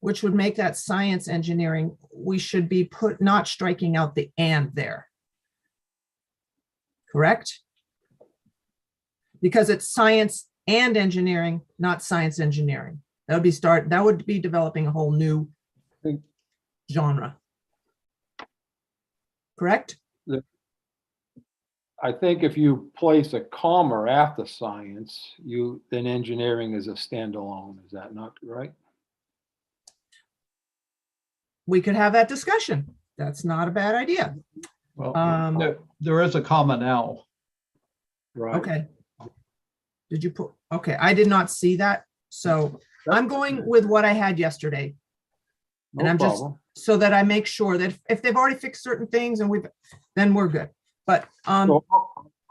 which would make that science engineering. We should be not striking out the and there. Correct? Because it's science and engineering, not science engineering. That would be developing a whole new genre. Correct? I think if you place a comma after science, then engineering is a standalone. Is that not right? We could have that discussion. That's not a bad idea. Well, there is a comma now. Right. Okay. Did you put, okay, I did not see that. So I'm going with what I had yesterday. No And I'm problem. just, so that I make sure that if they've already fixed certain things and then we're good. But So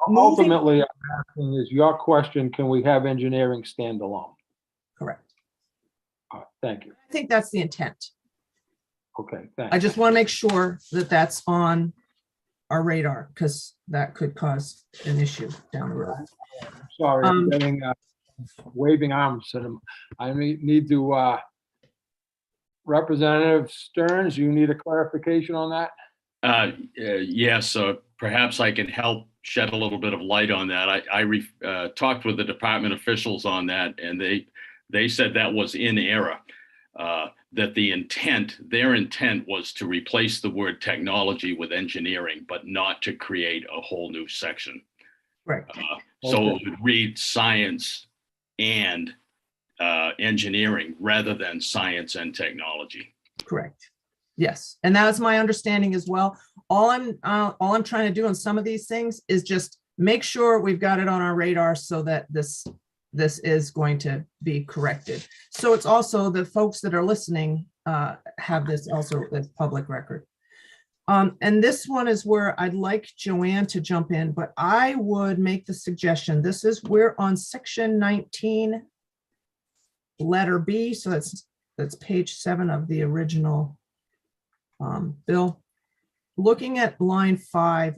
ultimately, I'm asking is your question, can we have engineering standalone? Correct. Thank you. I think that's the intent. Okay, thanks. I just want to make sure that that's on our radar because that could cause an issue down the road. Sorry, I'm getting waving arms at him. I need to, Representative Stearns, you need a clarification on that? Yes, perhaps I can help shed a little bit of light on that. I talked with the department officials on that, and they said that was in error. That their intent was to replace the word technology with engineering, but not to create a whole new section. Right. So it would read science and engineering rather than science and technology. Correct. Yes, and that's my understanding as well. All I'm trying to do on some of these things is just make sure we've got it on our radar so that this is going to be corrected. So it's also the folks that are listening have this also as public record. And this one is where I'd like Joanne to jump in, but I would make the suggestion. We're on section 19, letter B. So that's page 7 of the original bill. Looking at line 5,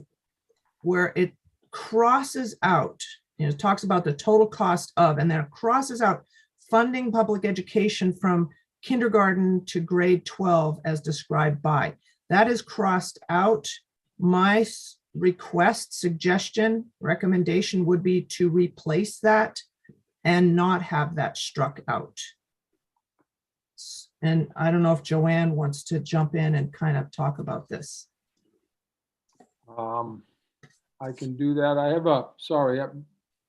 where it crosses out, it talks about the total cost of, and then it crosses out funding public education from kindergarten to grade 12 as described by. That is crossed out. My request, suggestion, recommendation would be to replace that and not have that struck out. And I don't know if Joanne wants to jump in and kind of talk about this. I can do that.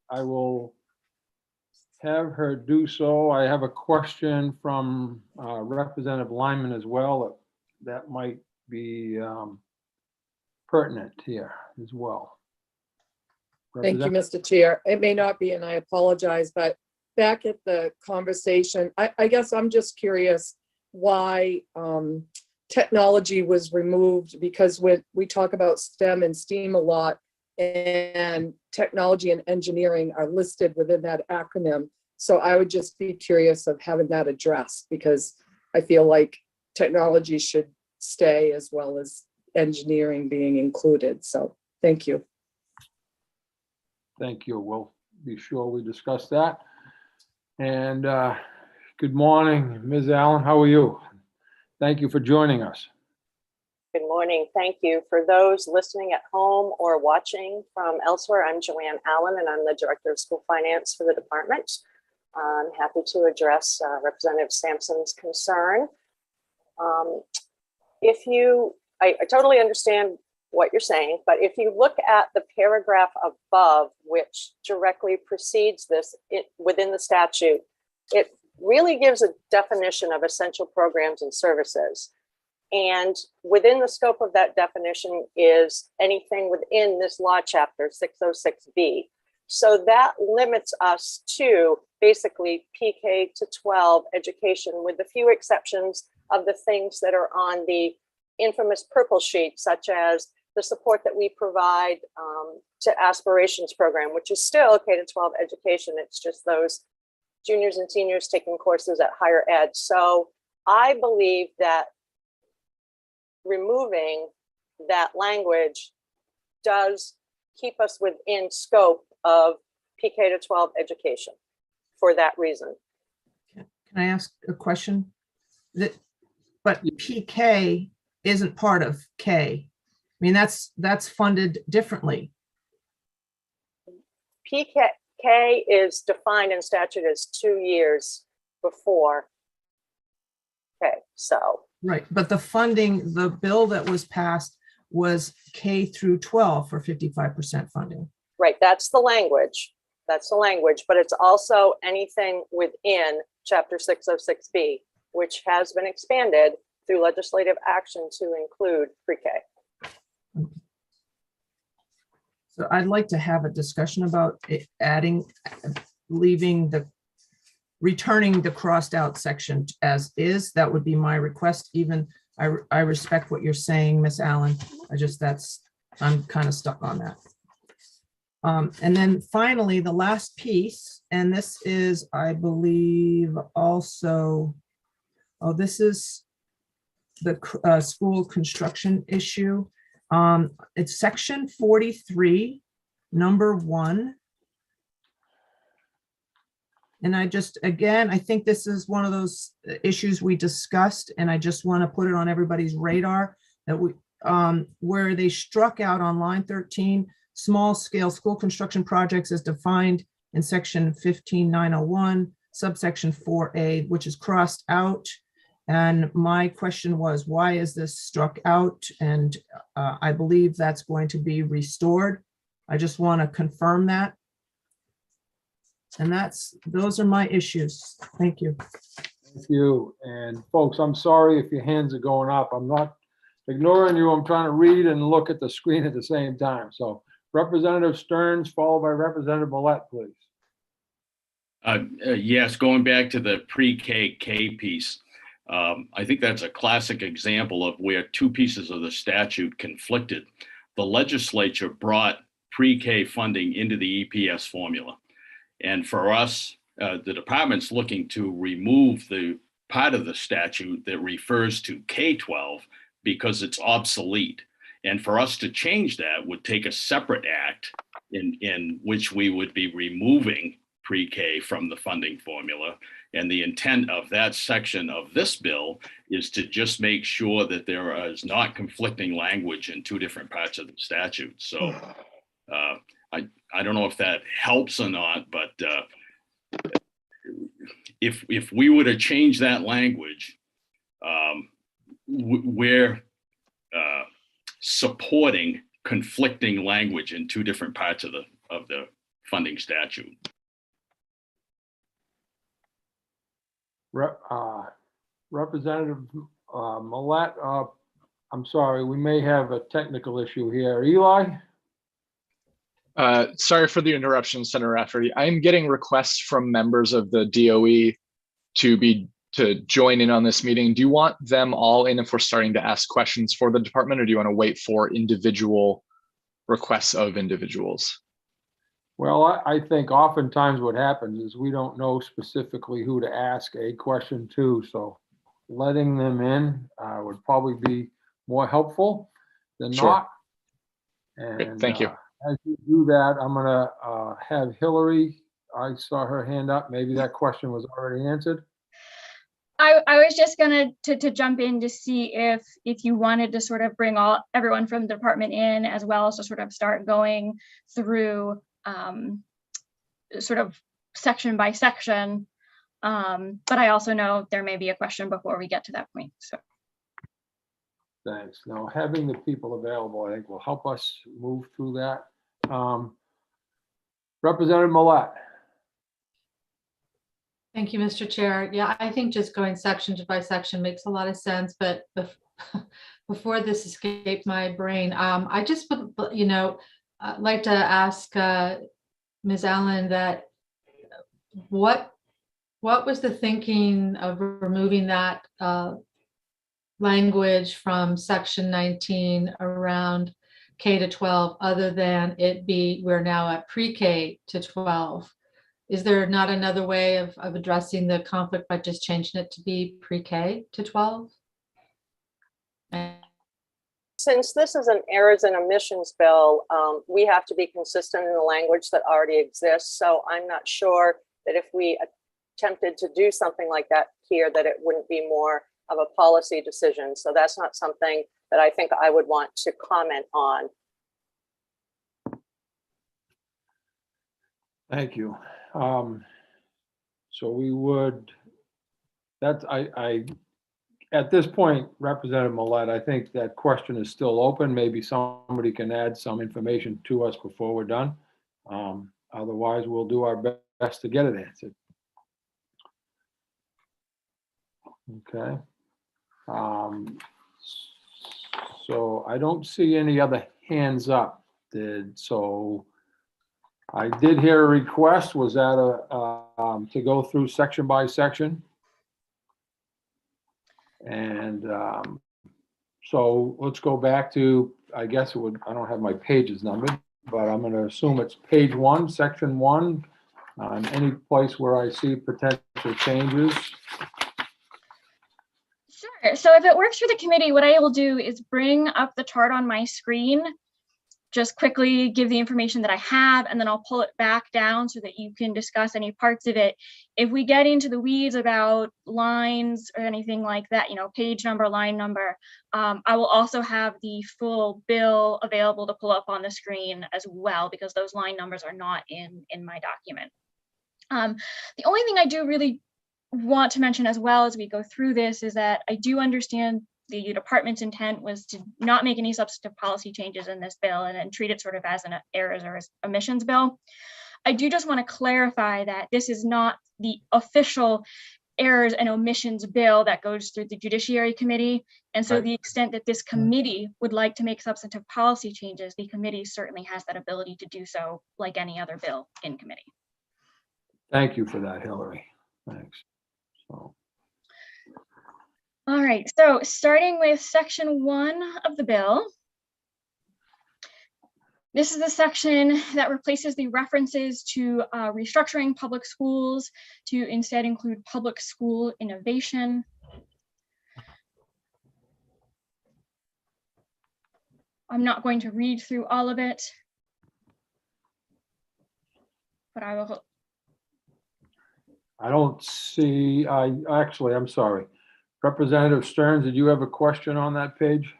I will have her do so. I have a question from Representative Lyman as well that might be pertinent here as well. Thank you, Mr. Chair. It may not be, and I apologize, but back at the conversation, I guess I'm just curious why technology was removed, because we talk about STEM and STEAM a lot, and technology and engineering are listed within that acronym. So I would just be curious of having that addressed, because I feel like technology should stay as well as engineering being included. So thank you. Thank you. We'll be sure we discuss that. And good morning, Ms. Allen. How are you? Thank you for joining us. Good morning. Thank you. For those listening at home or watching from elsewhere, I'm Joanne Allen, and I'm the Director of School Finance for the department. I'm happy to address Representative Sampson's concern. I totally understand what you're saying, but if you look at the paragraph above, which directly precedes this within the statute, it really gives a definition of essential programs and services. And within the scope of that definition is anything within this law chapter 606B. So that limits us to basically PK to 12 education, with a few exceptions of the things that are on the infamous purple sheet, such as the support that we provide to aspirations program, which is still K to 12 education. It's just those juniors and seniors taking courses at higher ed. So I believe that removing that language does keep us within scope of PK to 12 education for that reason. Can I ask a question? But PK isn't part of K. I mean, that's funded differently. PK is defined in statute as 2 years before. Okay, so. Right, but the funding, the bill that was passed was K through 12 for 55% funding. Right, that's the language. That's the language, but it's also anything within Chapter 606B, which has been expanded through legislative action to include pre-K. So I'd like to have a discussion about it, returning the crossed out section as is. That would be my request. Even I respect what you're saying, Miss Allen. I'm kind of stuck on that. And then finally, the last piece, and this is, I believe, also, this is the school construction issue. It's section 43, number 1. And I think this is one of those issues we discussed, and I just want to put it on everybody's radar that where they struck out on line 13, small scale school construction projects as defined in section 15901, subsection 4A, which is crossed out. And my question was, why is this struck out? And I believe that's going to be restored. I just want to confirm that. And those are my issues. Thank you. Thank you. And folks, I'm sorry if your hands are going up. I'm not ignoring you. I'm trying to read and look at the screen at the same time. So Representative Stearns, followed by Representative Millette, please. Yes, going back to the pre-K piece, I think that's a classic example of where two pieces of the statute conflicted. The legislature brought pre-K funding into the EPS formula. And for us, the department's looking to remove the part of the statute that refers to K-12 because it's obsolete. And for us to change that would take a separate act in which we would be removing pre-K from the funding formula. And the intent of that section of this bill is to just make sure that there is not conflicting language in two different parts of the statute. So I don't know if that helps or not, but if we were to change that language, we're supporting conflicting language in two different parts of the funding statute. Representative Millette, I'm sorry, we may have a technical issue here. Eli? Sorry for the interruption, Senator Rafferty. I'm getting requests from members of the DOE to join in on this meeting. Do you want them all in if we're starting to ask questions for the department, or do you want to wait for individual requests of individuals? Well, I think oftentimes what happens is we don't know specifically who to ask a question to, so letting them in would probably be more helpful than not. And thank you. As you do that, I'm gonna have Hillary. I saw her hand up. Maybe that question was already answered. I was just gonna to jump in to see if you wanted to sort of bring everyone from the department in, as well as to sort of start going through sort of section by section. But I also know there may be a question before we get to that point. So. Thanks. Now, having the people available, I think, will help us move through that. Representative Millette. Thank you, Mr. Chair. Yeah, I think just going section by section makes a lot of sense, but before this escaped my brain, I just would, like to ask Ms. Allen that what was the thinking of removing that language from section 19 around K to 12, other than we're now at pre-K to 12? Is there not another way of addressing the conflict by just changing it to be pre-K to 12? since this is an errors and omissions bill, we have to be consistent in the language that already exists. So I'm not sure that if we attempted to do something like that here, that it wouldn't be more of a policy decision. So that's not something that I think I would want to comment on. Thank you. So we would, that's, at this point, Representative Millet, I think that question is still open. Maybe somebody can add some information to us before we're done. Otherwise, we'll do our best to get it answered. Okay. So I don't see any other hands up. So I did hear a request. Was that to go through section by section? And so let's go back to, I guess it would, I don't have my pages numbered, but I'm going to assume it's page 1, section 1, any place where I see potential changes. Sure. So if it works for the committee, what I will do is bring up the chart on my screen, just quickly give the information that I have, and then I'll pull it back down so that you can discuss any parts of it. If we get into the weeds about lines or anything like that, you know, page number, line number, I will also have the full bill available to pull up on the screen as well, because those line numbers are not in my document. The only thing I do really want to mention as well as we go through this is that I do understand the department's intent was to not make any substantive policy changes in this bill and treat it sort of as an errors or omissions bill. I do just want to clarify that this is not the official errors and omissions bill that goes through the Judiciary Committee. And so the extent that this committee would like to make substantive policy changes, the committee certainly has that ability to do so like any other bill in committee. Thank you for that, Hillary. Thanks. So. All right, so starting with section 1 of the bill. This is the section that replaces the references to restructuring public schools to instead include public school innovation. I'm not going to read through all of it, but I will. I don't see, actually, I'm sorry. Representative Stearns, did you have a question on that page?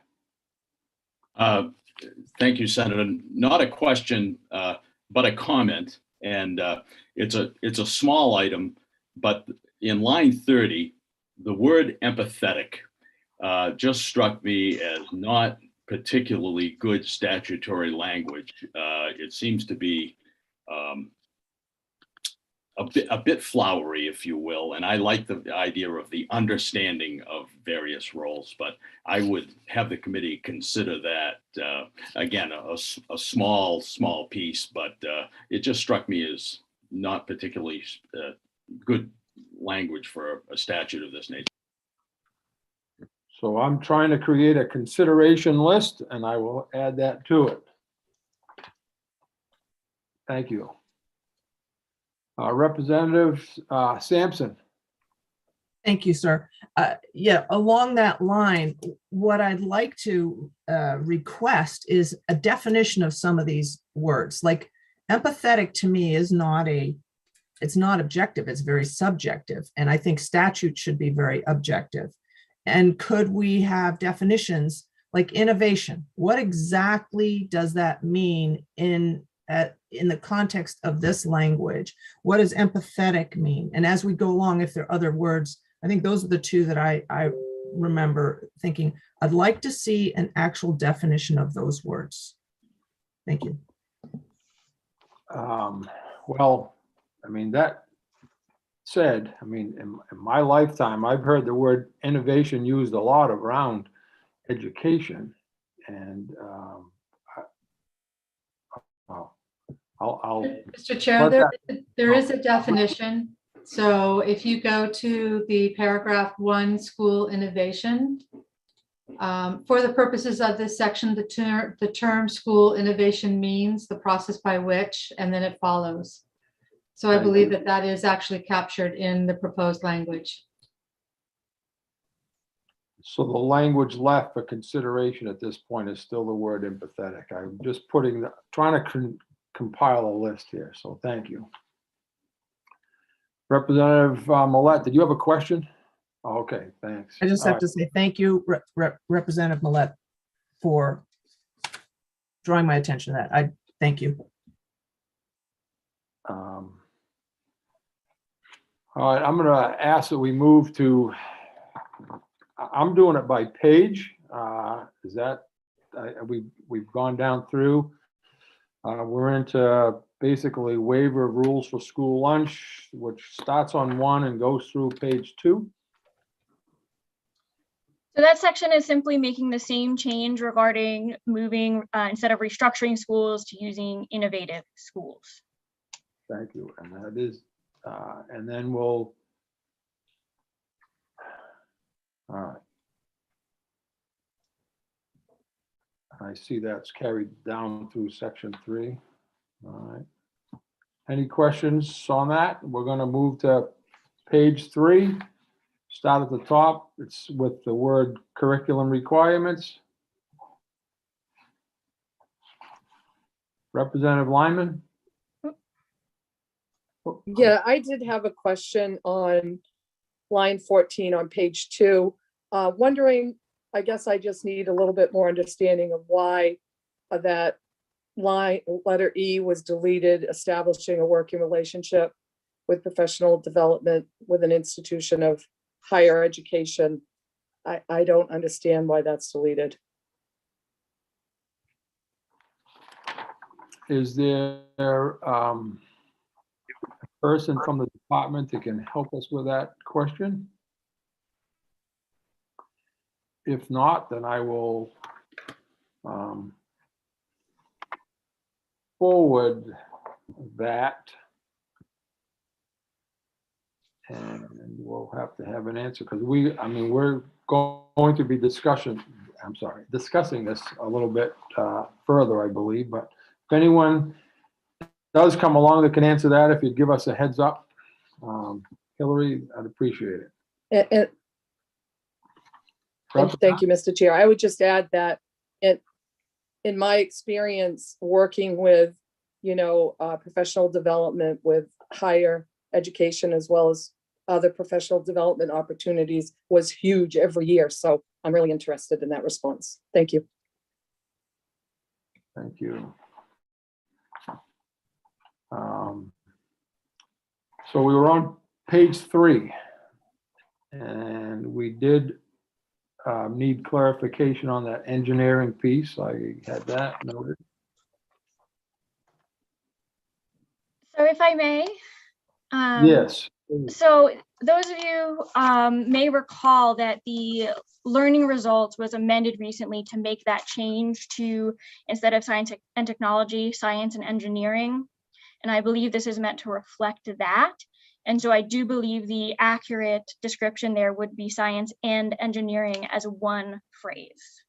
Thank you, Senator. Not a question, but a comment. And it's a small item, but in line 30, the word empathetic just struck me as not particularly good statutory language. It seems to be a bit flowery, if you will, and I like the idea of the understanding of various roles, but I would have the committee consider that, again, a small piece, but it just struck me as not particularly good language for a statute of this nature. So I'm trying to create a consideration list, and I will add that to it. Thank you. Representative Sampson. Thank you, sir. Yeah, along that line, what I'd like to request is a definition of some of these words. Like empathetic to me is it's not objective, it's very subjective. And I think statute should be very objective. And could we have definitions like innovation? What exactly does that mean in the context of this language? What does empathetic mean? And as we go along, if there are other words, I think those are the two that I remember thinking, I'd like to see an actual definition of those words. Thank you. Well, I mean, that said, I mean, in my lifetime, I've heard the word innovation used a lot around education, and Mr. Chair, there is a definition. So if you go to the paragraph 1, school innovation, for the purposes of this section, the term school innovation means the process by which, and then it follows. So I believe that is actually captured in the proposed language. So the language left for consideration at this point is still the word empathetic. I'm just trying to compile a list here, so thank you. Representative Millet, did you have a question? Oh, okay, thanks. I just have to say thank you, Representative Millet, for drawing my attention to that. I thank you. All right, I'm going to ask that we move to, I'm doing it by page. Is that, we've gone down through. We're into basically waiver of rules for school lunch, which starts on 1 and goes through page 2. So that section is simply making the same change regarding moving, instead of restructuring schools, to using innovative schools. Thank you. And that is, and then we'll, all right. I see that's carried down through section 3. All right. Any questions on that? We're going to move to page 3. Start at the top. It's with the word curriculum requirements. Representative Lyman. Yeah, I did have a question on line 14 on page 2. Wondering, I guess I just need a little bit more understanding of why that line, letter E, was deleted, establishing a working relationship with professional development with an institution of higher education. I don't understand why that's deleted. Is there a person from the department that can help us with that question? If not, then I will forward that, and we'll have to have an answer, because we're going to be discussing this a little bit further, I believe. But if anyone does come along that can answer that, if you'd give us a heads up, Hillary, I'd appreciate it. Thank you, Mr. Chair. I would just add that in my experience working with, professional development with higher education as well as other professional development opportunities was huge every year. So I'm really interested in that response. Thank you. Thank you. So we were on page 3, and we did need clarification on that engineering piece. I had that noted. So if I may. Yes. So those of you may recall that the learning results was amended recently to make that change to, instead of science and technology, science and engineering. And I believe this is meant to reflect that. And so I do believe the accurate description there would be science and engineering as one phrase.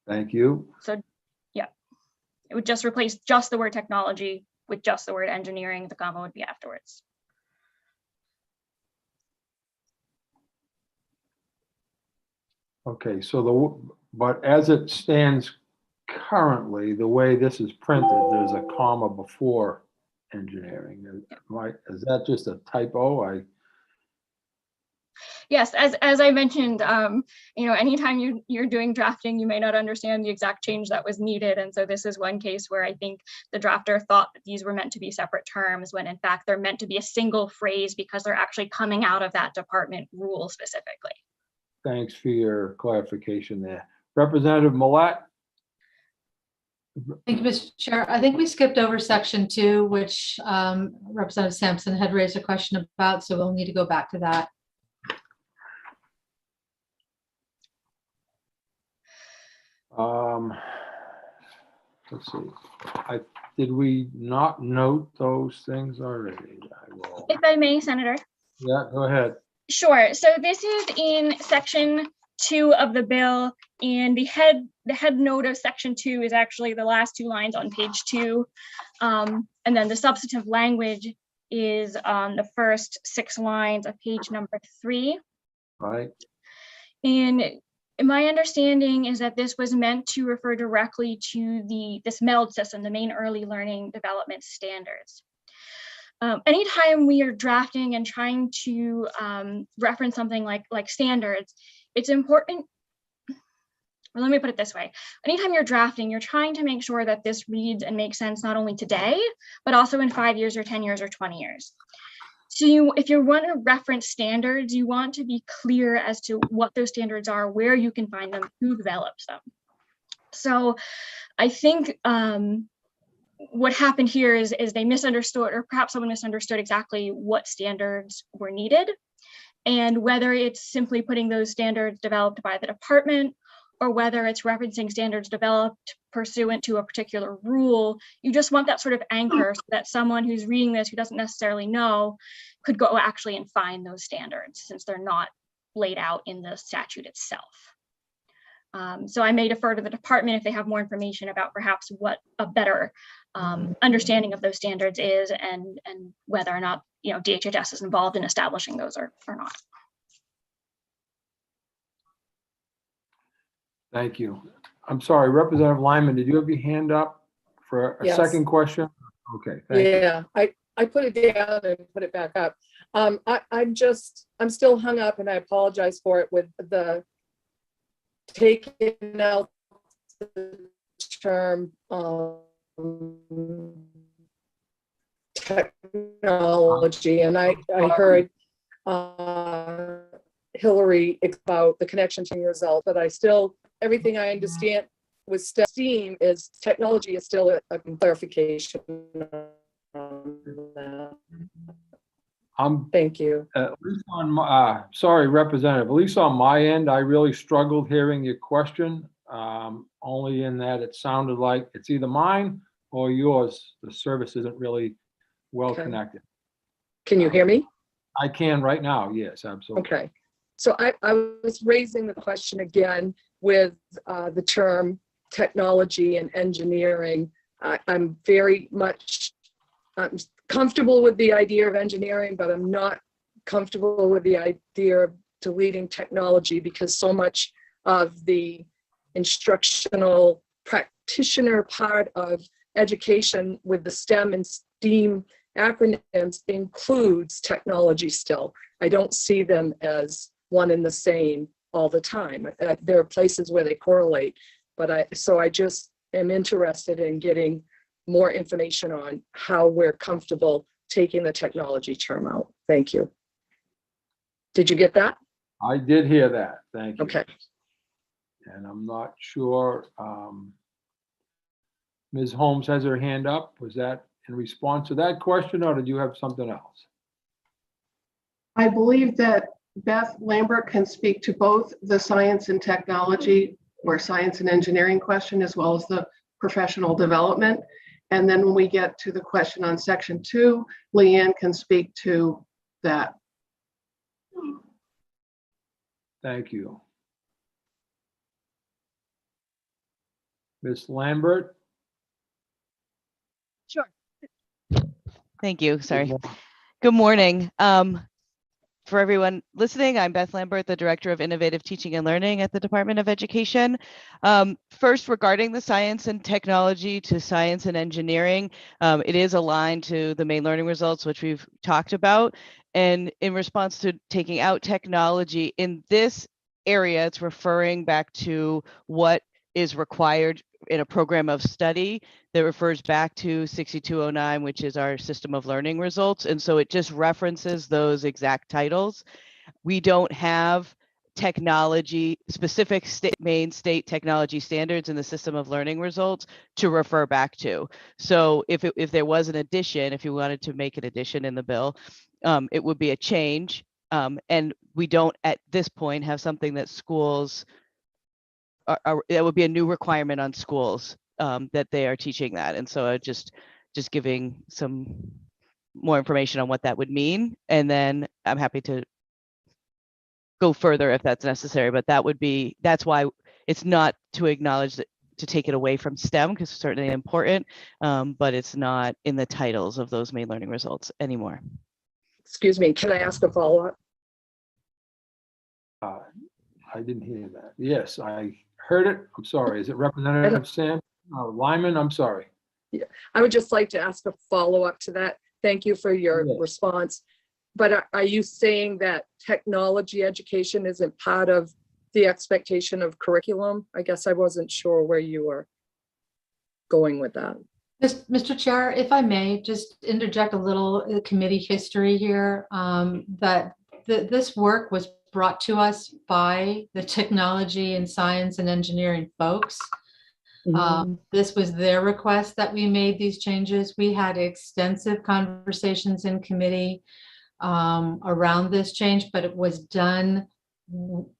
Thank you. So, yeah, it would just replace just the word technology with just the word engineering. The comma would be afterwards. Okay, so but as it stands currently, the way this is printed, there's a comma before engineering. Is that just a typo? Yes, as I mentioned, anytime you're doing drafting, you may not understand the exact change that was needed. And so this is one case where I think the drafter thought that these were meant to be separate terms, when in fact they're meant to be a single phrase because they're actually coming out of that department rule specifically. Thanks for your clarification there. Representative Millet. Thank you, Mr. Chair. I think we skipped over section 2, which Representative Sampson had raised a question about, so we'll need to go back to that. Let's see. Did we not note those things already? If I may, Senator. Yeah, go ahead. Sure. So this is in section 2 of the bill, and the head note of section 2 is actually the last 2 lines on page 2, and then the substantive language is on the first 6 lines of page number 3. Right. And my understanding is that this was meant to refer directly to this MELD system, the main early learning development standards. Anytime we are drafting and trying to reference something like standards, it's important. Well, let me put it this way. Anytime you're drafting, you're trying to make sure that this reads and makes sense not only today, but also in 5 years or 10 years or 20 years. So if you want to reference standards, you want to be clear as to what those standards are, where you can find them, who develops them. So I think what happened here is they misunderstood, or perhaps someone misunderstood exactly what standards were needed, and whether it's simply putting those standards developed by the department, or whether it's referencing standards developed pursuant to a particular rule. You just want that sort of anchor so that someone who's reading this who doesn't necessarily know could go actually and find those standards, since they're not laid out in the statute itself. So I may defer to the department if they have more information about perhaps what a better understanding of those standards is, and whether or not DHHS is involved in establishing those or not. Thank you. I'm sorry, Representative Lyman, did you have your hand up for a Yes. second question? Okay, thank you. Yeah, I put it down and put it back up. I'm still hung up, and I apologize for it, with the taking out the term technology, and I heard Hillary about the connection to result, but I still, everything I understand with STEAM is technology is still a clarification on that. Thank you. At least on sorry, Representative, at least on my end, I really struggled hearing your question, only in that it sounded like it's either mine or yours. The service isn't really well connected. Can you hear me? I can right now, yes, absolutely. Okay. So I was raising the question again with the term technology and engineering. I'm very much comfortable with the idea of engineering, but I'm not comfortable with the idea of deleting technology, because so much of the instructional practitioner part of education with the STEM and STEAM acronyms includes technology still. I don't see them as one and the same all the time. There are places where they correlate, but I just am interested in getting more information on how we're comfortable taking the technology term out. Thank you. Did you get that? I did hear that. Thank you. Okay. And I'm not sure. Ms. Holmes has her hand up. Was that in response to that question, or did you have something else? I believe that Beth Lambert can speak to both the science and technology or science and engineering question, as well as the professional development. And then when we get to the question on section 2, Leanne can speak to that. Thank you. Ms. Lambert? Sure. Thank you. Sorry. Good morning. For everyone listening, I'm Beth Lambert, the Director of Innovative Teaching and Learning at the Department of Education. First, regarding the science and technology to science and engineering, it is aligned to the main learning results, which we've talked about. And in response to taking out technology in this area, it's referring back to what is required in a program of study that refers back to 6209, which is our system of learning results. And so it just references those exact titles. We don't have technology, specific main state technology standards in the system of learning results to refer back to. So if there was an addition, if you wanted to make an addition in the bill, it would be a change. And we don't at this point have something that schools that would be a new requirement on schools that they are teaching that. And so just giving some more information on what that would mean. And then I'm happy to go further if that's necessary, but that's why it's not to acknowledge that to take it away from STEM, because it's certainly important, but it's not in the titles of those main learning results anymore. Excuse me, can I ask a follow-up? I didn't hear that. Yes, I heard it. I'm sorry. Is it Representative Sam Lyman? I'm sorry. Yeah, I would just like to ask a follow-up to that. Thank you for your response. But are you saying that technology education isn't part of the expectation of curriculum? I guess I wasn't sure where you were going with that. Mr. Chair, if I may just interject a little committee history here, that this work was brought to us by the technology and science and engineering folks. This was their request that we made these changes. We had extensive conversations in committee around this change, but it was done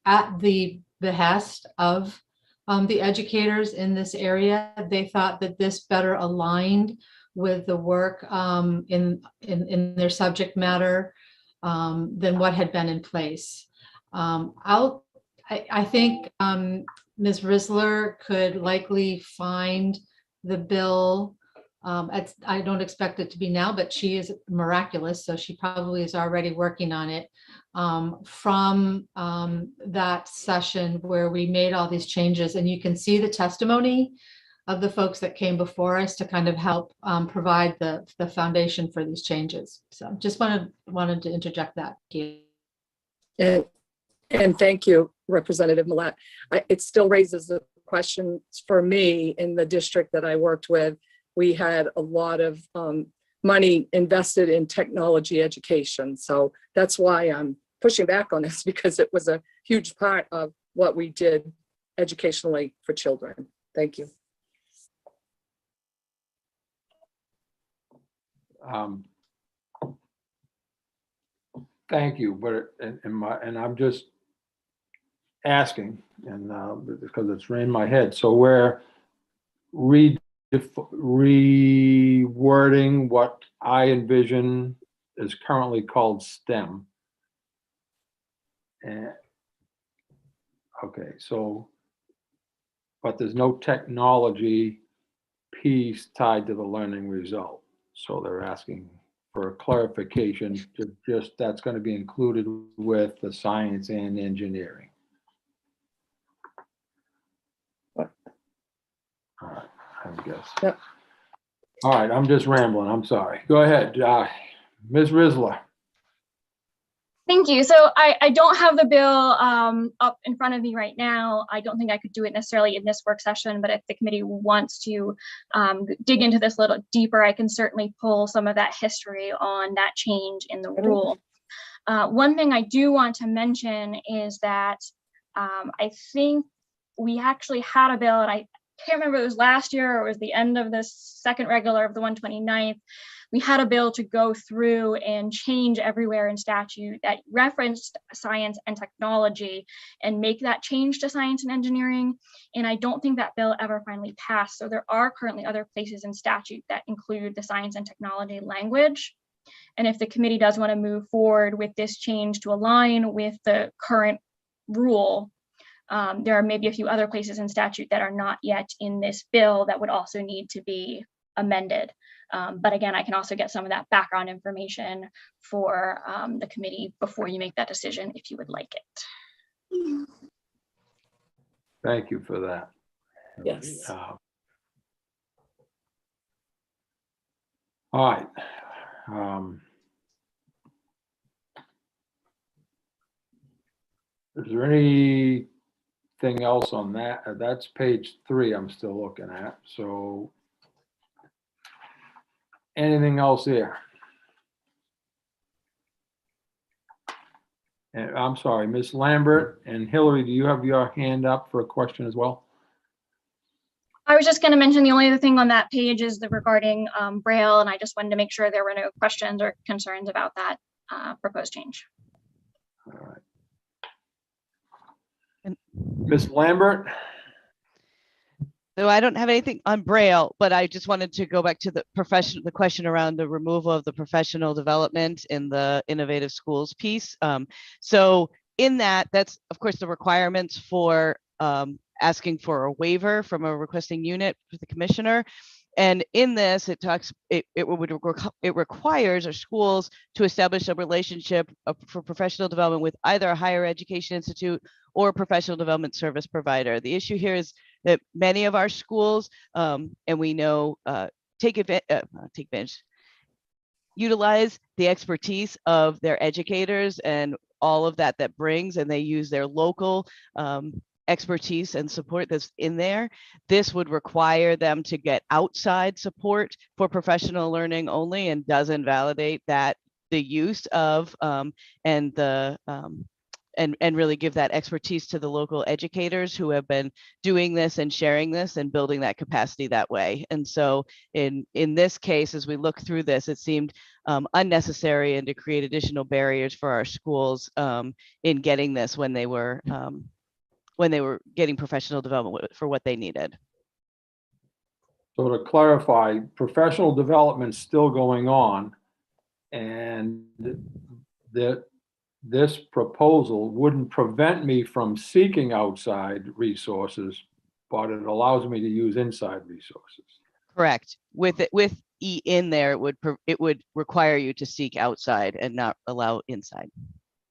at the behest of the educators in this area. They thought that this better aligned with the work in their subject matter than what had been in place. I think Ms. Risler could likely find the bill. I don't expect it to be now, but she is miraculous, so she probably is already working on it from that session where we made all these changes. And you can see the testimony of the folks that came before us to kind of help provide the foundation for these changes. So just wanted to interject that here. And thank you, Representative Millett. It still raises the question for me in the district that I worked with. We had a lot of money invested in technology education. So that's why I'm pushing back on this, because it was a huge part of what we did educationally for children. Thank you. Thank you, but and I'm just asking, and because it's in my head. So we're rewording what I envision is currently called STEM. And okay, so, but there's no technology piece tied to the learning result. So they're asking for a clarification to just that's going to be included with the science and engineering. All right, I guess. Yep. All right, I'm just rambling. I'm sorry. Go ahead, Ms. Risler. Thank you. So I don't have the bill up in front of me right now. I don't think I could do it necessarily in this work session, but if the committee wants to dig into this a little deeper, I can certainly pull some of that history on that change in the rule. One thing I do want to mention is that I think we actually had a bill, and I can't remember if it was last year or it was the end of the second regular of the 129th. We had a bill to go through and change everywhere in statute that referenced science and technology and make that change to science and engineering. And I don't think that bill ever finally passed. So there are currently other places in statute that include the science and technology language. And if the committee does want to move forward with this change to align with the current rule, there are maybe a few other places in statute that are not yet in this bill that would also need to be amended. But again, I can also get some of that background information for the committee before you make that decision if you would like it. Thank you for that. Yes. All right. Is there anything else on that? That's page 3 I'm still looking at. So anything else there? And I'm sorry, Ms. Lambert and Hillary, do you have your hand up for a question as well? I was just going to mention the only other thing on that page is the regarding Braille, and I just wanted to make sure there were no questions or concerns about that proposed change. All right. Ms. Lambert? So I don't have anything on Braille, but I just wanted to go back to the question around the removal of the professional development in the innovative schools piece. So in that, that's of course the requirements for asking for a waiver from a requesting unit for the commissioner. And in this, it requires our schools to establish a relationship for professional development with either a higher education institute or professional development service provider. The issue here is that many of our schools, and we know, utilize the expertise of their educators and all of that brings, and they use their local expertise and support that's in there. This would require them to get outside support for professional learning only, and does invalidate that the use of and really give that expertise to the local educators who have been doing this and sharing this and building that capacity that way. And so in this case, as we look through this, it seemed unnecessary and to create additional barriers for our schools in getting this when they were getting professional development for what they needed. So to clarify, professional development's still going on, and that this proposal wouldn't prevent me from seeking outside resources, but it allows me to use inside resources. Correct. With E in there, it would require you to seek outside and not allow inside.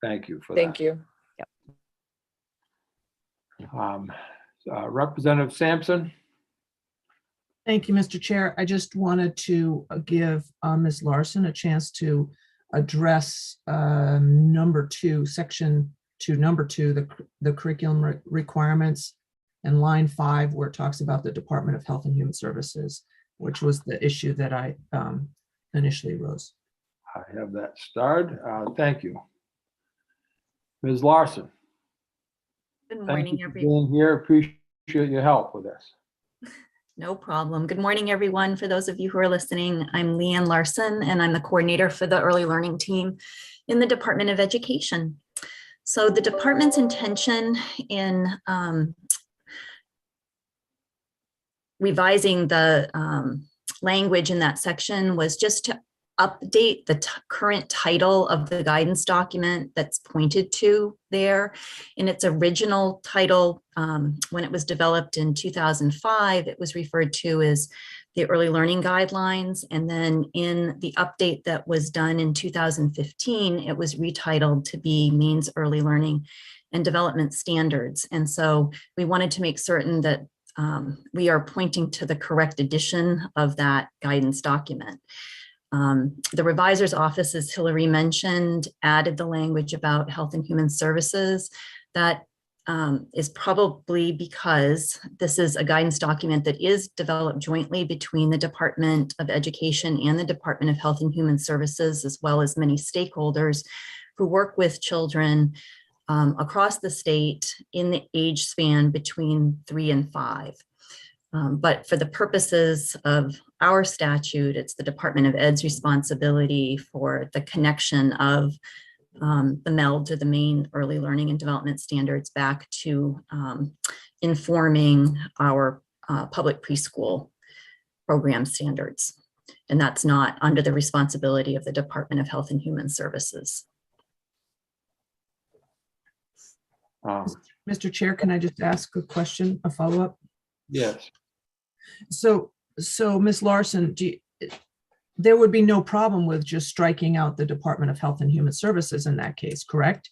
Thank you for that. Thank you. Representative Sampson. Thank you, Mr. Chair. I just wanted to give Ms. Larson a chance to address number 2, section 2, number 2, the curriculum requirements, and line 5, where it talks about the Department of Health and Human Services, which was the issue that I initially rose. I have that starred. Thank you. Ms. Larson. Good Thank morning, you for everyone. being here. Appreciate your help with this. No problem. Good morning, everyone. For those of you who are listening, I'm Leanne Larson, and I'm the coordinator for the early learning team in the Department of Education. So the department's intention in revising the language in that section was just to update the current title of the guidance document that's pointed to there. In its original title, when it was developed in 2005, it was referred to as the Early Learning Guidelines. And then in the update that was done in 2015, it was retitled to be Maine's Early Learning and Development Standards. And so we wanted to make certain that we are pointing to the correct edition of that guidance document. The revisor's office, as Hillary mentioned, added the language about health and human services. That is probably because this is a guidance document that is developed jointly between the Department of Education and the Department of Health and Human Services, as well as many stakeholders who work with children across the state in the age span between 3 and 5. But for the purposes of our statute, it's the Department of Ed's responsibility for the connection of the MELD, or the Maine Early Learning and Development Standards, back to informing our public preschool program standards. And that's not under the responsibility of the Department of Health and Human Services. Mr. Chair, can I just ask a question, a follow-up? Yes. So Ms. Larson, there would be no problem with just striking out the Department of Health and Human Services in that case, correct?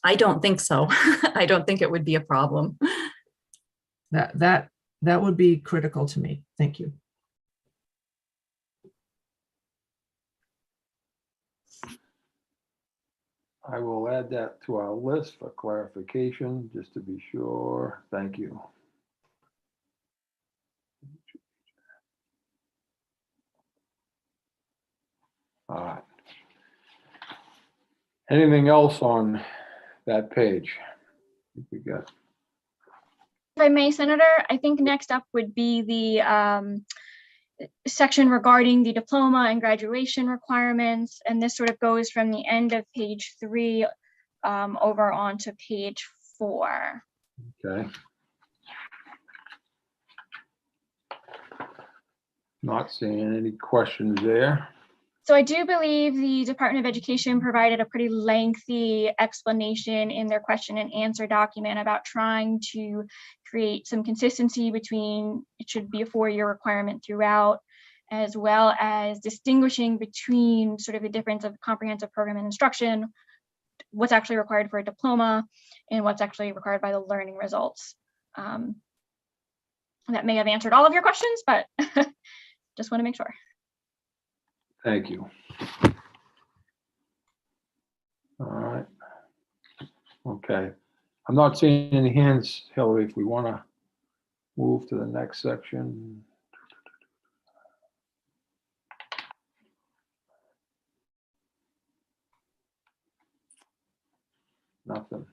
I don't think so. I don't think it would be a problem. That would be critical to me. Thank you. I will add that to our list for clarification, just to be sure. Thank you. All right. Anything else on that page? We got. If I may, Senator, I think next up would be the section regarding the diploma and graduation requirements. And this sort of goes from the end of page 3 over onto page 4. Okay. Not seeing any questions there. So I do believe the Department of Education provided a pretty lengthy explanation in their question and answer document about trying to create some consistency between, it should be a 4-year requirement throughout, as well as distinguishing between sort of the difference of comprehensive program and instruction, what's actually required for a diploma, and what's actually required by the learning results. That may have answered all of your questions, but just want to make sure. Thank you. All right. Okay. I'm not seeing any hands, Hillary, if we want to move to the next section. Nothing.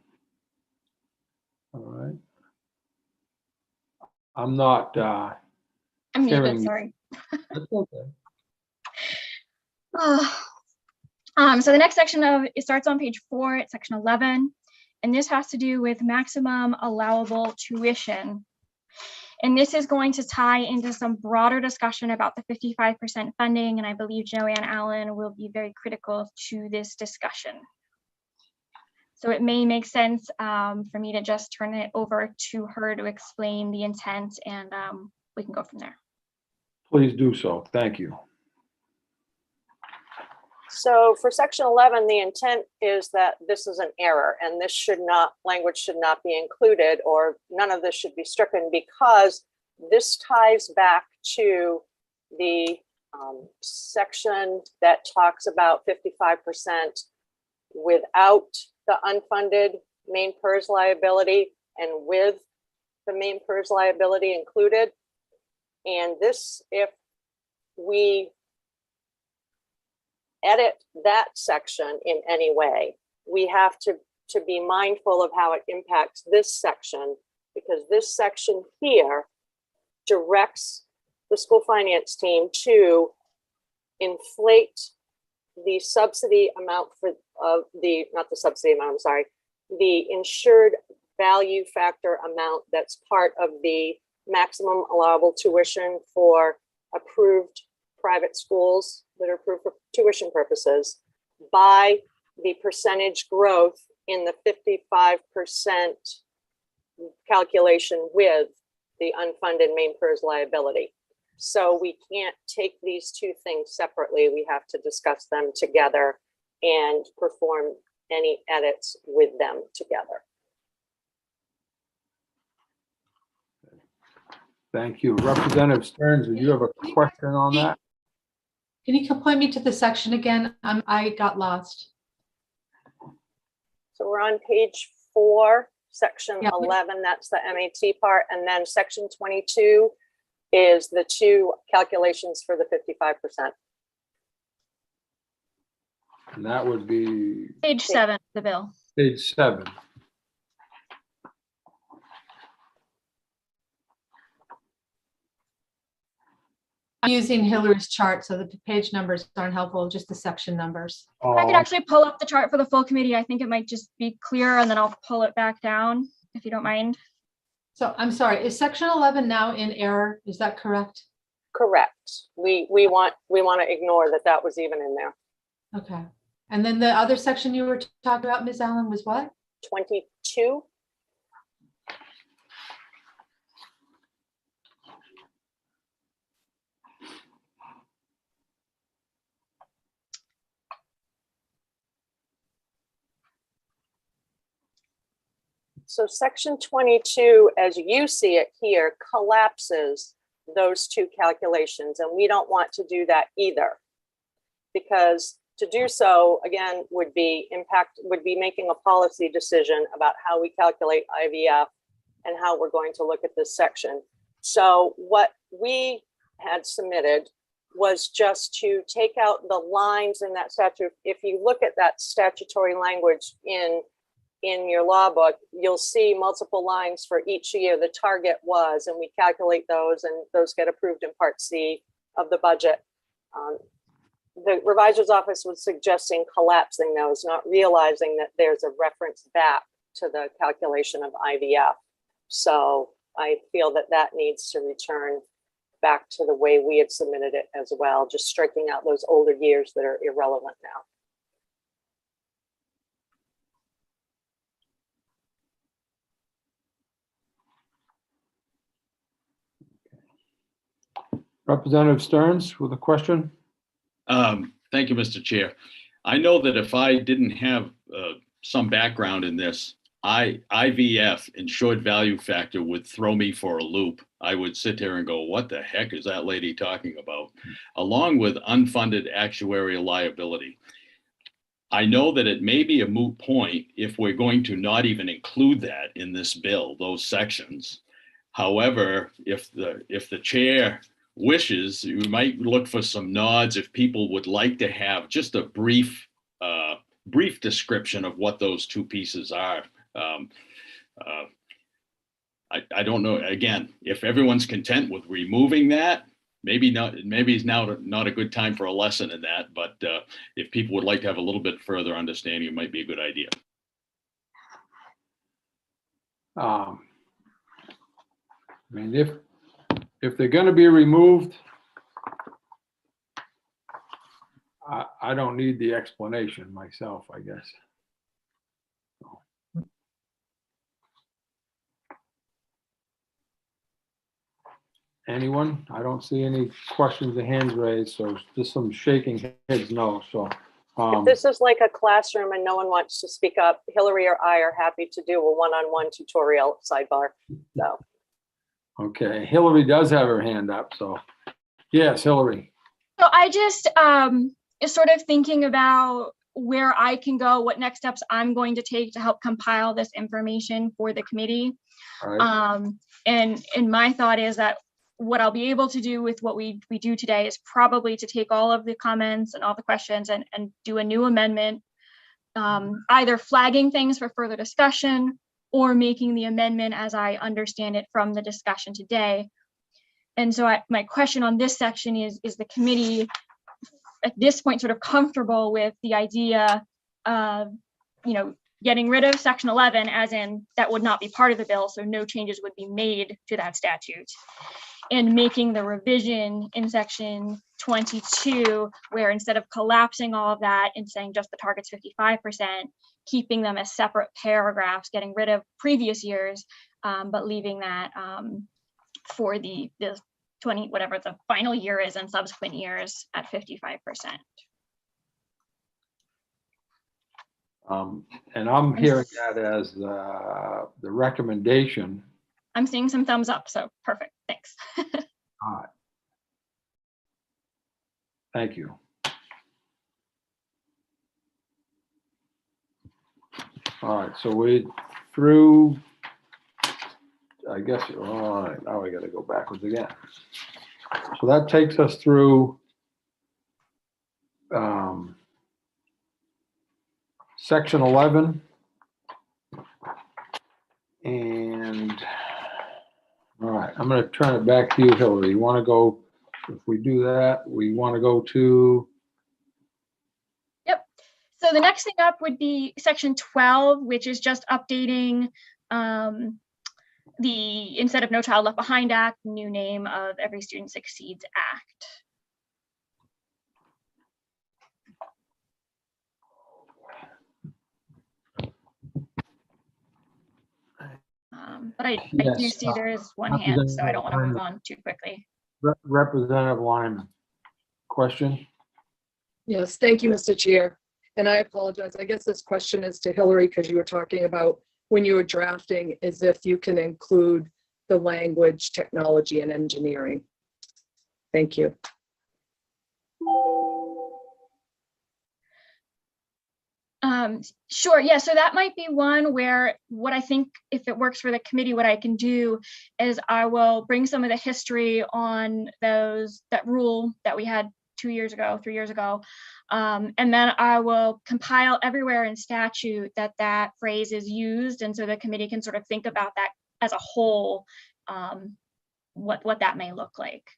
All right. I'm not I'm muted, hearing. sorry. That's okay. So the next section it starts on page 4 at section 11, and this has to do with maximum allowable tuition. And this is going to tie into some broader discussion about the 55% funding, and I believe Joanne Allen will be very critical to this discussion. So it may make sense for me to just turn it over to her to explain the intent, and we can go from there. Please do so. Thank you. So for section 11, the intent is that this is an error and this language should not be included, or none of this should be stricken, because this ties back to the section that talks about 55% without the unfunded main PERS liability and with the main PERS liability included. And this, if we edit that section in any way, we have to be mindful of how it impacts this section, because this section here directs the school finance team to inflate the subsidy amount the insured value factor amount that's part of the maximum allowable tuition for approved private schools that are approved for tuition purposes by the percentage growth in the 55% calculation with the unfunded main PERS liability. So we can't take these two things separately. We have to discuss them together and perform any edits with them together. Thank you. Representative Stearns, do you have a question on that? Can you point me to the section again? I got lost. So we're on page 4, section 11, that's the MAT part. And then section 22 is the 2 calculations for the 55%. And that would be page 7 of the bill. Page 7. I'm using Hillary's chart, so the page numbers aren't helpful, just the section numbers. I could actually pull up the chart for the full committee. I think it might just be clearer, and then I'll pull it back down if you don't mind. So I'm sorry, is section 11 now in error? Is that correct? Correct. We want to ignore that was even in there. Okay. And then the other section you were talking about, Ms. Allen, was what? 22. So section 22, as you see it here, collapses those 2 calculations, and we don't want to do that either, because to do so, again, would be making a policy decision about how we calculate IVF and how we're going to look at this section. So what we had submitted was just to take out the lines in that statute. If you look at that statutory language in your law book, you'll see multiple lines for each year the target was, and we calculate those, and those get approved in Part C of the budget. The revisor's office was suggesting collapsing those, not realizing that there's a reference back to the calculation of IVF. So I feel that needs to return back to the way we had submitted it as well, just striking out those older years that are irrelevant now. Representative Stearns with a question. Thank you, Mr. Chair. I know that if I didn't have some background in this, IVF, insured value factor, would throw me for a loop. I would sit there and go, what the heck is that lady talking about? Along with unfunded actuarial liability. I know that it may be a moot point if we're going to not even include that in this bill, those sections. However, if the chair wishes, you might look for some nods if people would like to have just a brief description of what those two pieces are. I don't know, again, if everyone's content with removing that, maybe it's now not a good time for a lesson in that, but if people would like to have a little bit further understanding, it might be a good idea. I mean, if they're going to be removed, I don't need the explanation myself, I guess. Anyone? I don't see any questions or hands raised, so just some shaking heads no. So if this is like a classroom and no one wants to speak up, Hillary or I are happy to do a one-on-one tutorial sidebar. So. Okay, Hillary does have her hand up, so yes, Hillary. So I just is sort of thinking about where I can go, what next steps I'm going to take to help compile this information for the committee. Right. And my thought is that what I'll be able to do with what we do today is probably to take all of the comments and all the questions and do a new amendment, either flagging things for further discussion or making the amendment as I understand it from the discussion today. And so my question on this section is the committee at this point sort of comfortable with the idea of, getting rid of section 11, as in that would not be part of the bill, so no changes would be made to that statute, and making the revision in section 22, where instead of collapsing all of that and saying just the target's 55%, keeping them as separate paragraphs, getting rid of previous years, but leaving that for the 20, whatever the final year is and subsequent years at 55%. And I'm hearing that as the recommendation. I'm seeing some thumbs up, so perfect, thanks. All right. Thank you. All right, so we through, I guess, all right, now we got to go backwards again. So that takes us through section 11. And all right, I'm going to turn it back to you, Hillary. You want to go, if we do that, we want to go to. Yep. So the next thing up would be section 12, which is just updating the, instead of No Child Left Behind Act, new name of Every Student Succeeds Act. But I do see there is one hand, so I don't want to move on too quickly. Representative Lyman, question? Yes, thank you, Mr. Chair. And I apologize. I guess this question is to Hillary, because you were talking about when you were drafting, is if you can include the language, technology, and engineering. Thank you. Sure, yeah, so that might be one where what I think, if it works for the committee, what I can do is I will bring some of the history on that rule that we had 2 years ago, 3 years ago, and then I will compile everywhere in statute that phrase is used, and so the committee can sort of think about that as a whole, what that may look like.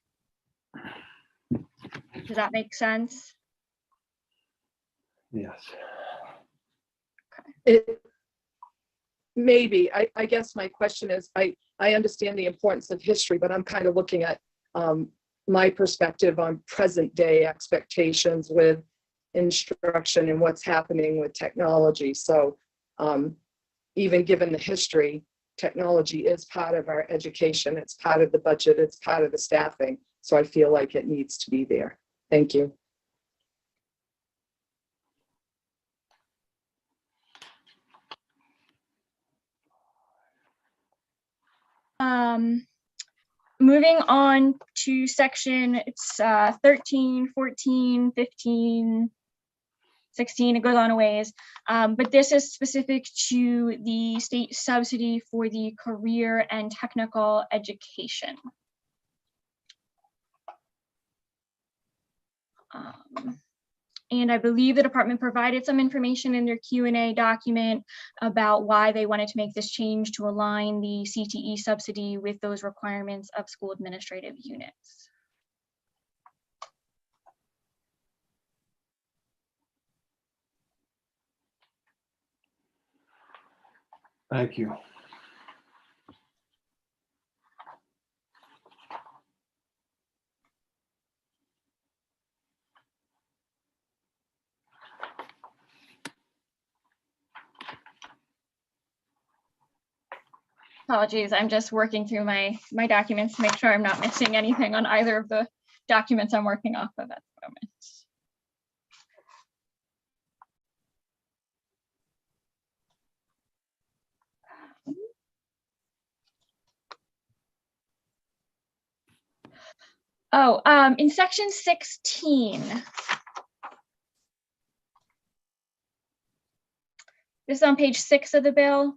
Does that make sense? Yes. It maybe. I guess my question is, I understand the importance of history, but I'm kind of looking at my perspective on present day expectations with instruction and what's happening with technology. So even given the history, technology is part of our education. It's part of the budget. It's part of the staffing. So I feel like it needs to be there. Thank you. Moving on to section, it's 13, 14, 15, 16, it goes on a ways. But this is specific to the state subsidy for the career and technical education. And I believe the department provided some information in their Q&A document about why they wanted to make this change to align the CTE subsidy with those requirements of school administrative units. Thank you. Apologies, I'm just working through my documents to make sure I'm not missing anything on either of the documents I'm working off of at the moment. Oh, in section 16, this is on page 6 of the bill.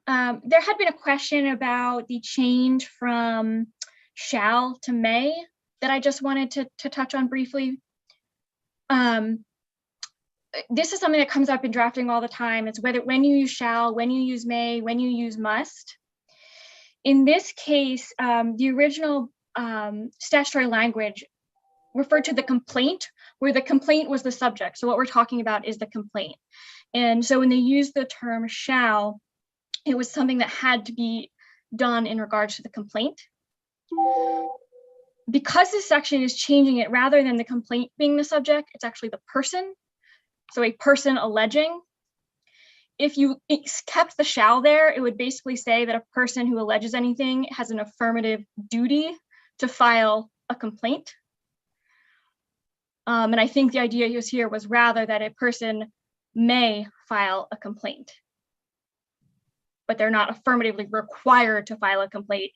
There had been a question about the change from shall to may that I just wanted to touch on briefly. This is something that comes up in drafting all the time. It's when you use shall, when you use may, when you use must. In this case, the original statutory language referred to the complaint, where the complaint was the subject. So what we're talking about is the complaint. And so when they use the term shall, it was something that had to be done in regards to the complaint. Because this section is changing it, rather than the complaint being the subject, it's actually the person. So a person alleging. If you kept the shall there, it would basically say that a person who alleges anything has an affirmative duty to file a complaint. And I think the idea here was rather that a person may file a complaint, but they're not affirmatively required to file a complaint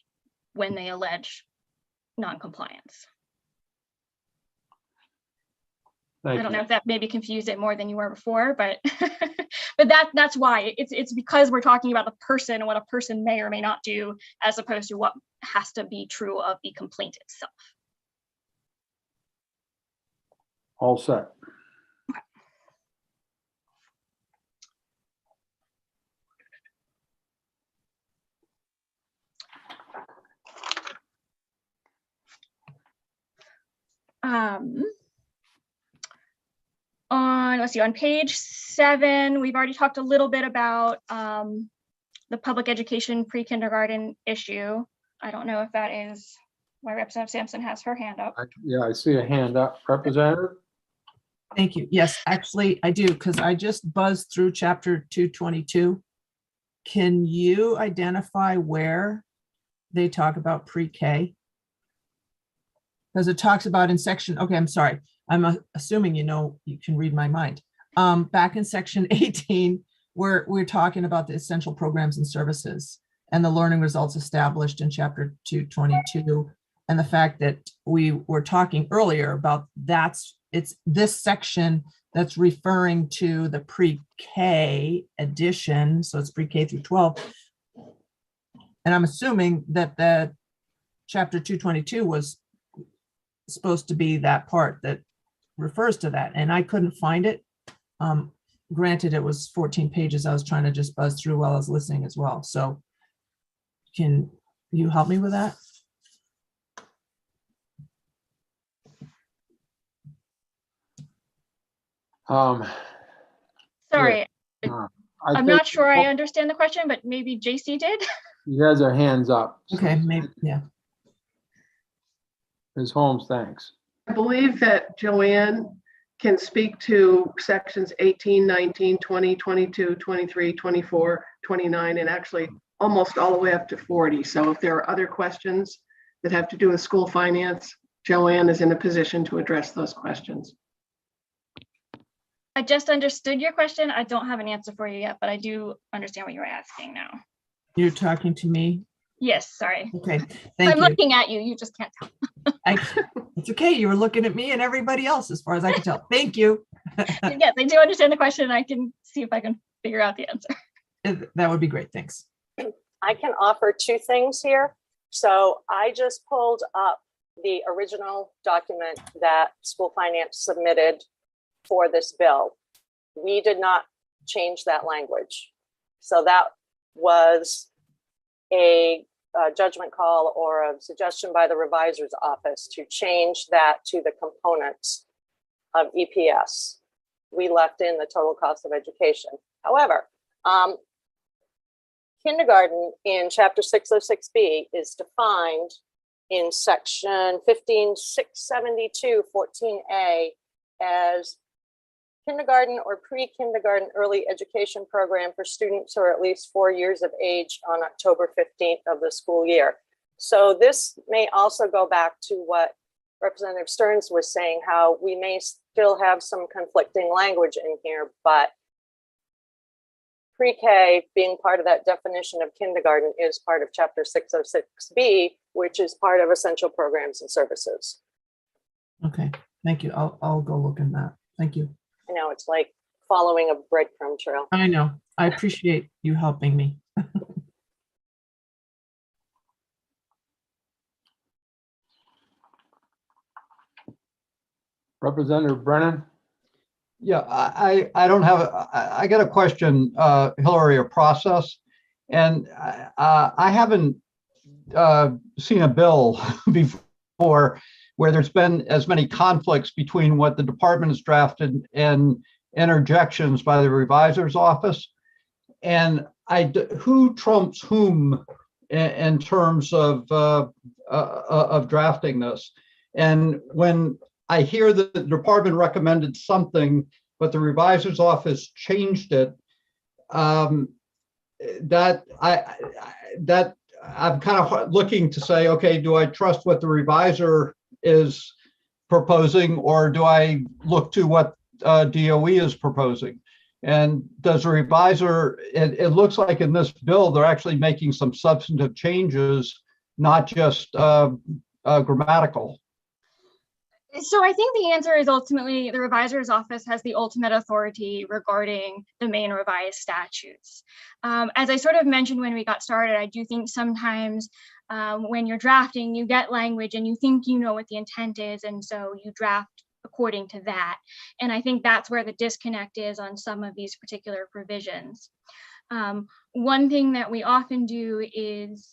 when they allege non-compliance. I don't know if that maybe confused it more than you were before, but but that's why it's because we're talking about a person and what a person may or may not do, as opposed to what has to be true of the complaint itself. All set. On page 7, we've already talked a little bit about the public education pre-kindergarten issue. I don't know if that is why Representative Sampson has her hand up. Yeah, I see a hand up. Representative? Thank you. Yes, actually, I do, because I just buzzed through chapter 222. Can you identify where they talk about pre-K? Because it talks about in section, okay, I'm sorry. I'm assuming you can read my mind. Back in section 18, we're talking about the essential programs and services and the learning results established in chapter 222, and the fact that we were talking earlier about it's this section that's referring to the pre-K edition, so it's pre-K through 12. And I'm assuming that the chapter 222 was supposed to be that part that refers to that, and I couldn't find it. Granted, it was 14 pages. I was trying to just buzz through while I was listening as well. So can you help me with that? Sorry, yeah. I'm not sure I understand the question, but maybe JC did. You guys are hands up. Okay, maybe, yeah. Ms. Holmes, thanks. I believe that Joanne can speak to sections 18, 19, 20, 22, 23, 24, 29, and actually almost all the way up to 40. So if there are other questions that have to do with school finance, Joanne is in a position to address those questions. I just understood your question. I don't have an answer for you yet, but I do understand what you were asking now. You're talking to me? Yes, sorry. Okay, thank I'm you. looking at you. You just can't tell. It's okay. You were looking at me and everybody else as far as I can tell. Thank you. Yes, I do understand the question, and I can see if I can figure out the answer. That would be great. Thanks. I can offer two things here. So I just pulled up the original document that school finance submitted for this bill. We did not change that language. So that was a judgment call or a suggestion by the revisor's office to change that to the components of EPS. We left in the total cost of education. However, kindergarten in chapter 606B is defined in section 15672 14A as kindergarten or pre-kindergarten early education program for students who are at least 4 years of age on October 15th of the school year. So this may also go back to what Representative Stearns was saying, how we may still have some conflicting language in here, but pre-K being part of that definition of kindergarten is part of chapter 606B, which is part of essential programs and services. Okay, thank you. I'll go look in that. Thank you. I know it's like following a breadcrumb trail. I know. I appreciate you helping me. Representative Brennan? Yeah, I don't have, I got a question, Hillary, a process. And I haven't seen a bill before where there's been as many conflicts between what the department has drafted and interjections by the revisor's office. And who trumps whom in terms of drafting this? And when I hear that the department recommended something, but the revisor's office changed it, that I'm kind of looking to say, okay, do I trust what the revisor is proposing, or do I look to what DOE is proposing? And does the revisor, it looks like in this bill, they're actually making some substantive changes, not just grammatical. So I think the answer is ultimately the revisor's office has the ultimate authority regarding the main revised statutes. As I sort of mentioned when we got started, I do think sometimes when you're drafting, you get language and you think you know what the intent is, and so you draft according to that. And I think that's where the disconnect is on some of these particular provisions. One thing that we often do is,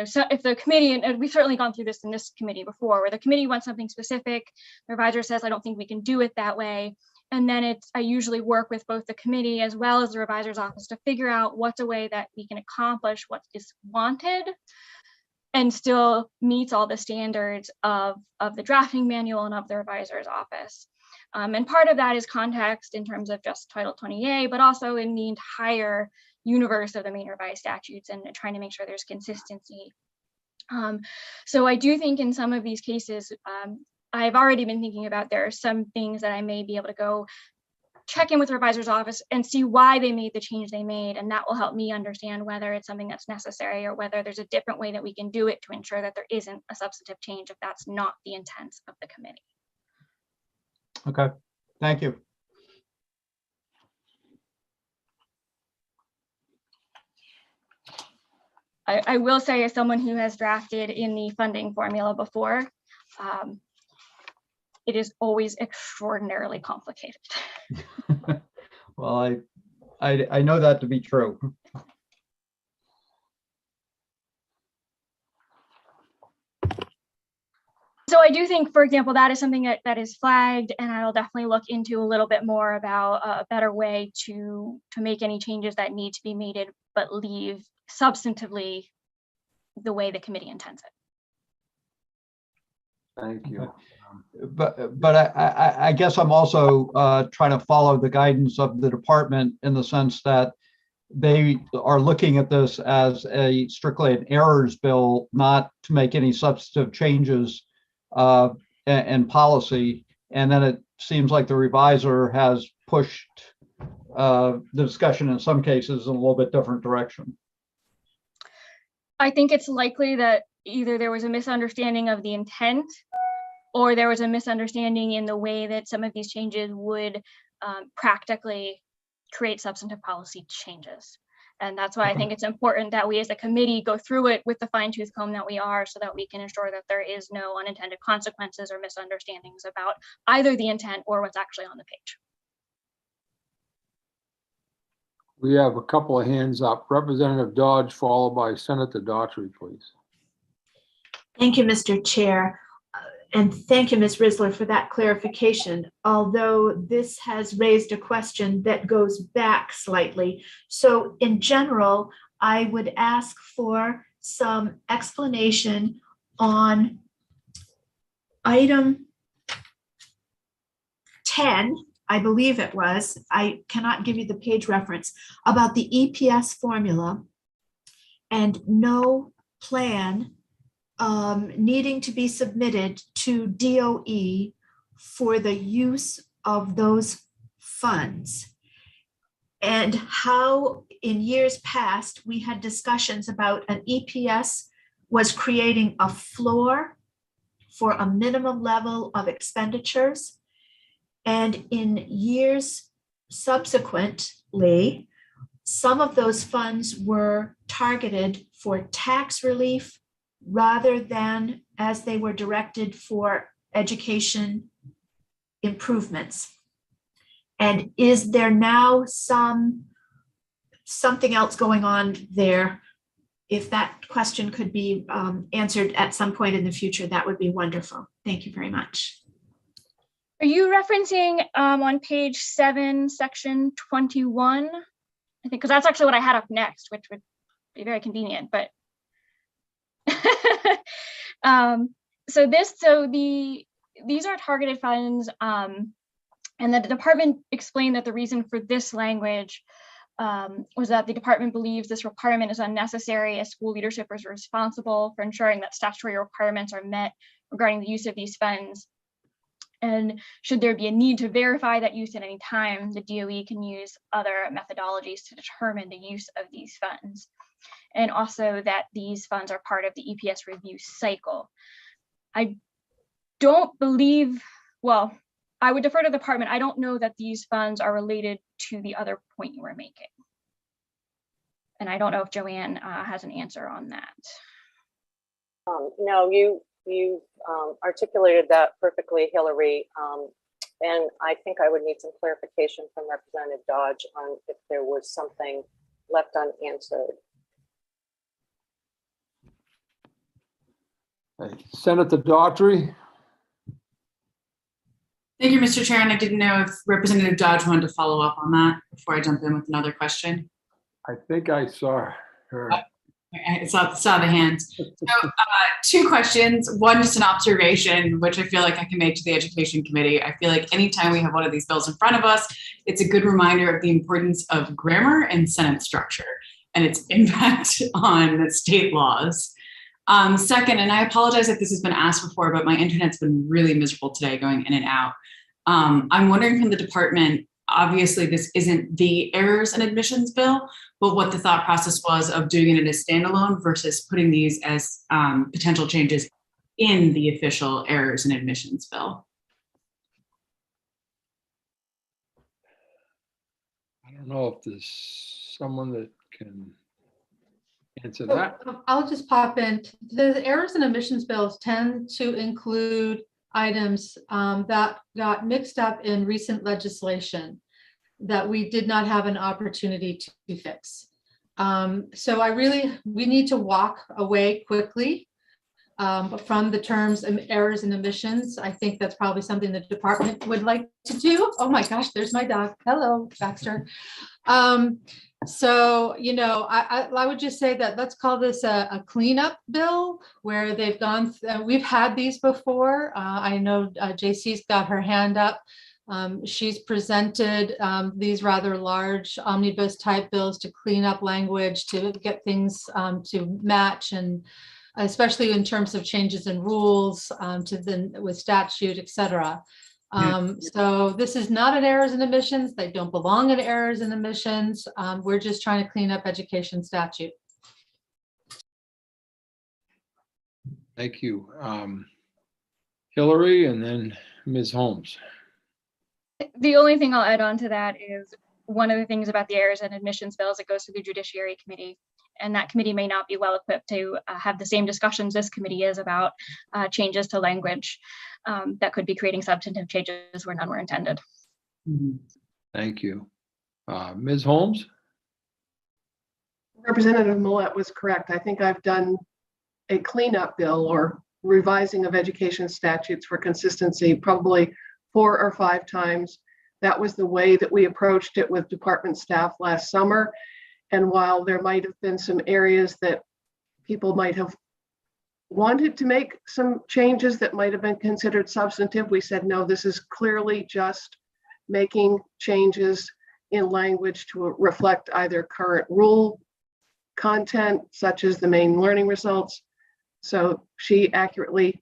so if the committee, and we've certainly gone through this in this committee before, where the committee wants something specific, the revisor says, I don't think we can do it that way. And then I usually work with both the committee as well as the revisor's office to figure out what's a way that we can accomplish what is wanted and still meets all the standards of the drafting manual and of the revisor's office. And part of that is context in terms of just Title 20A, but also in the entire universe of the main revised statutes and trying to make sure there's consistency. So I do think in some of these cases, I've already been thinking about there are some things that I may be able to go check in with the revisor's office and see why they made the change they made. And that will help me understand whether it's something that's necessary or whether there's a different way that we can do it to ensure that there isn't a substantive change if that's not the intent of the committee. Okay, thank you. I will say, as someone who has drafted in the funding formula before, it is always extraordinarily complicated. Well, I know that to be true. So I do think, for example, that is something that is flagged, and I'll definitely look into a little bit more about a better way to make any changes that need to be made, but leave substantively the way the committee intends it. Thank you. But I guess I'm also trying to follow the guidance of the department in the sense that they are looking at this as a strictly an errors bill, not to make any substantive changes in policy. And then it seems like the reviser has pushed the discussion in some cases in a little bit different direction. I think it's likely that either there was a misunderstanding of the intent or there was a misunderstanding in the way that some of these changes would practically create substantive policy changes. And that's why I think it's important that we as a committee go through it with the fine tooth comb that we are, so that we can ensure that there is no unintended consequences or misunderstandings about either the intent or what's actually on the page. We have a couple of hands up. Representative Dodge, followed by Senator Daughtry, please. Thank you, Mr. Chair. And thank you, Ms. Risler, for that clarification, although this has raised a question that goes back slightly. So in general, I would ask for some explanation on item 10, I believe it was, I cannot give you the page reference, about the EPS formula and no plan needing to be submitted to DOE for the use of those funds. And how in years past, we had discussions about an EPS was creating a floor for a minimum level of expenditures. And in years subsequently, some of those funds were targeted for tax relief rather than as they were directed for education improvements. And is there now something else going on there? If that question could be answered at some point in the future, that would be wonderful. Thank you very much. Are you referencing on page 7, section 21? I think, because that's actually what I had up next, which would be very convenient, but these are targeted funds, and the department explained that the reason for this language was that the department believes this requirement is unnecessary, as school leadership is responsible for ensuring that statutory requirements are met regarding the use of these funds. And should there be a need to verify that use at any time, the DOE can use other methodologies to determine the use of these funds. And also that these funds are part of the EPS review cycle. I don't believe, well, I would defer to the department. I don't know that these funds are related to the other point you were making. And I don't know if Joanne has an answer on that. No, you articulated that perfectly, Hillary. And I think I would need some clarification from Representative Dodge on if there was something left unanswered. Senator Daughtry. Thank you, Mr. Chair. And I didn't know if Representative Dodge wanted to follow up on that before I jump in with another question. I think I saw her. I saw the hands. So, 2 questions. One, just an observation, which I feel like I can make to the Education Committee. I feel like anytime we have one of these bills in front of us, it's a good reminder of the importance of grammar and sentence structure and its impact on state laws. Second, and I apologize if this has been asked before, but my internet's been really miserable today going in and out. I'm wondering from the department, obviously this isn't the errors and admissions bill, but what the thought process was of doing it as standalone versus putting these as potential changes in the official errors and admissions bill. I don't know if there's someone that can answer that. I'll just pop in. The errors and omissions bills tend to include items that got mixed up in recent legislation that we did not have an opportunity to fix. So we need to walk away quickly from the terms of errors and omissions. I think that's probably something the department would like to do. Oh my gosh, there's my dog. Hello, Baxter. So, you know, I would just say that let's call this a cleanup bill where they've gone, we've had these before. I know JC's got her hand up. She's presented these rather large omnibus type bills to clean up language, to get things to match, and especially in terms of changes in rules with statute, et cetera. So this is not an errors and omissions. They don't belong in errors and omissions. We're just trying to clean up education statute. Thank you. Hillary and then Ms. Holmes. The only thing I'll add on to that is one of the things about the errors and admissions bill is it goes through the Judiciary Committee, and that committee may not be well equipped to have the same discussions this committee is about changes to language that could be creating substantive changes where none were intended. Thank you. Ms. Holmes? Representative Millette was correct. I think I've done a cleanup bill or revising of education statutes for consistency probably 4 or 5 times. That was the way that we approached it with department staff last summer. And while there might have been some areas that people might have wanted to make some changes that might have been considered substantive, we said, no, this is clearly just making changes in language to reflect either current rule content, such as the main learning results. So she accurately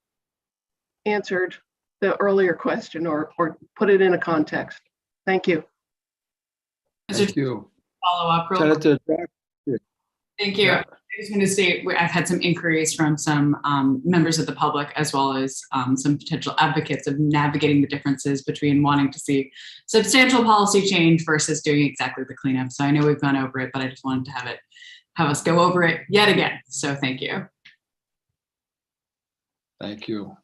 answered the earlier question or put it in a context. Thank you. Thank you. Follow up real quick. Senator. Thank you. I just want to state I've had some inquiries from some members of the public as well as some potential advocates of navigating the differences between wanting to see substantial policy change versus doing exactly the cleanup. So I know we've gone over it, but I just wanted to have us go over it yet again. So thank you. Thank you.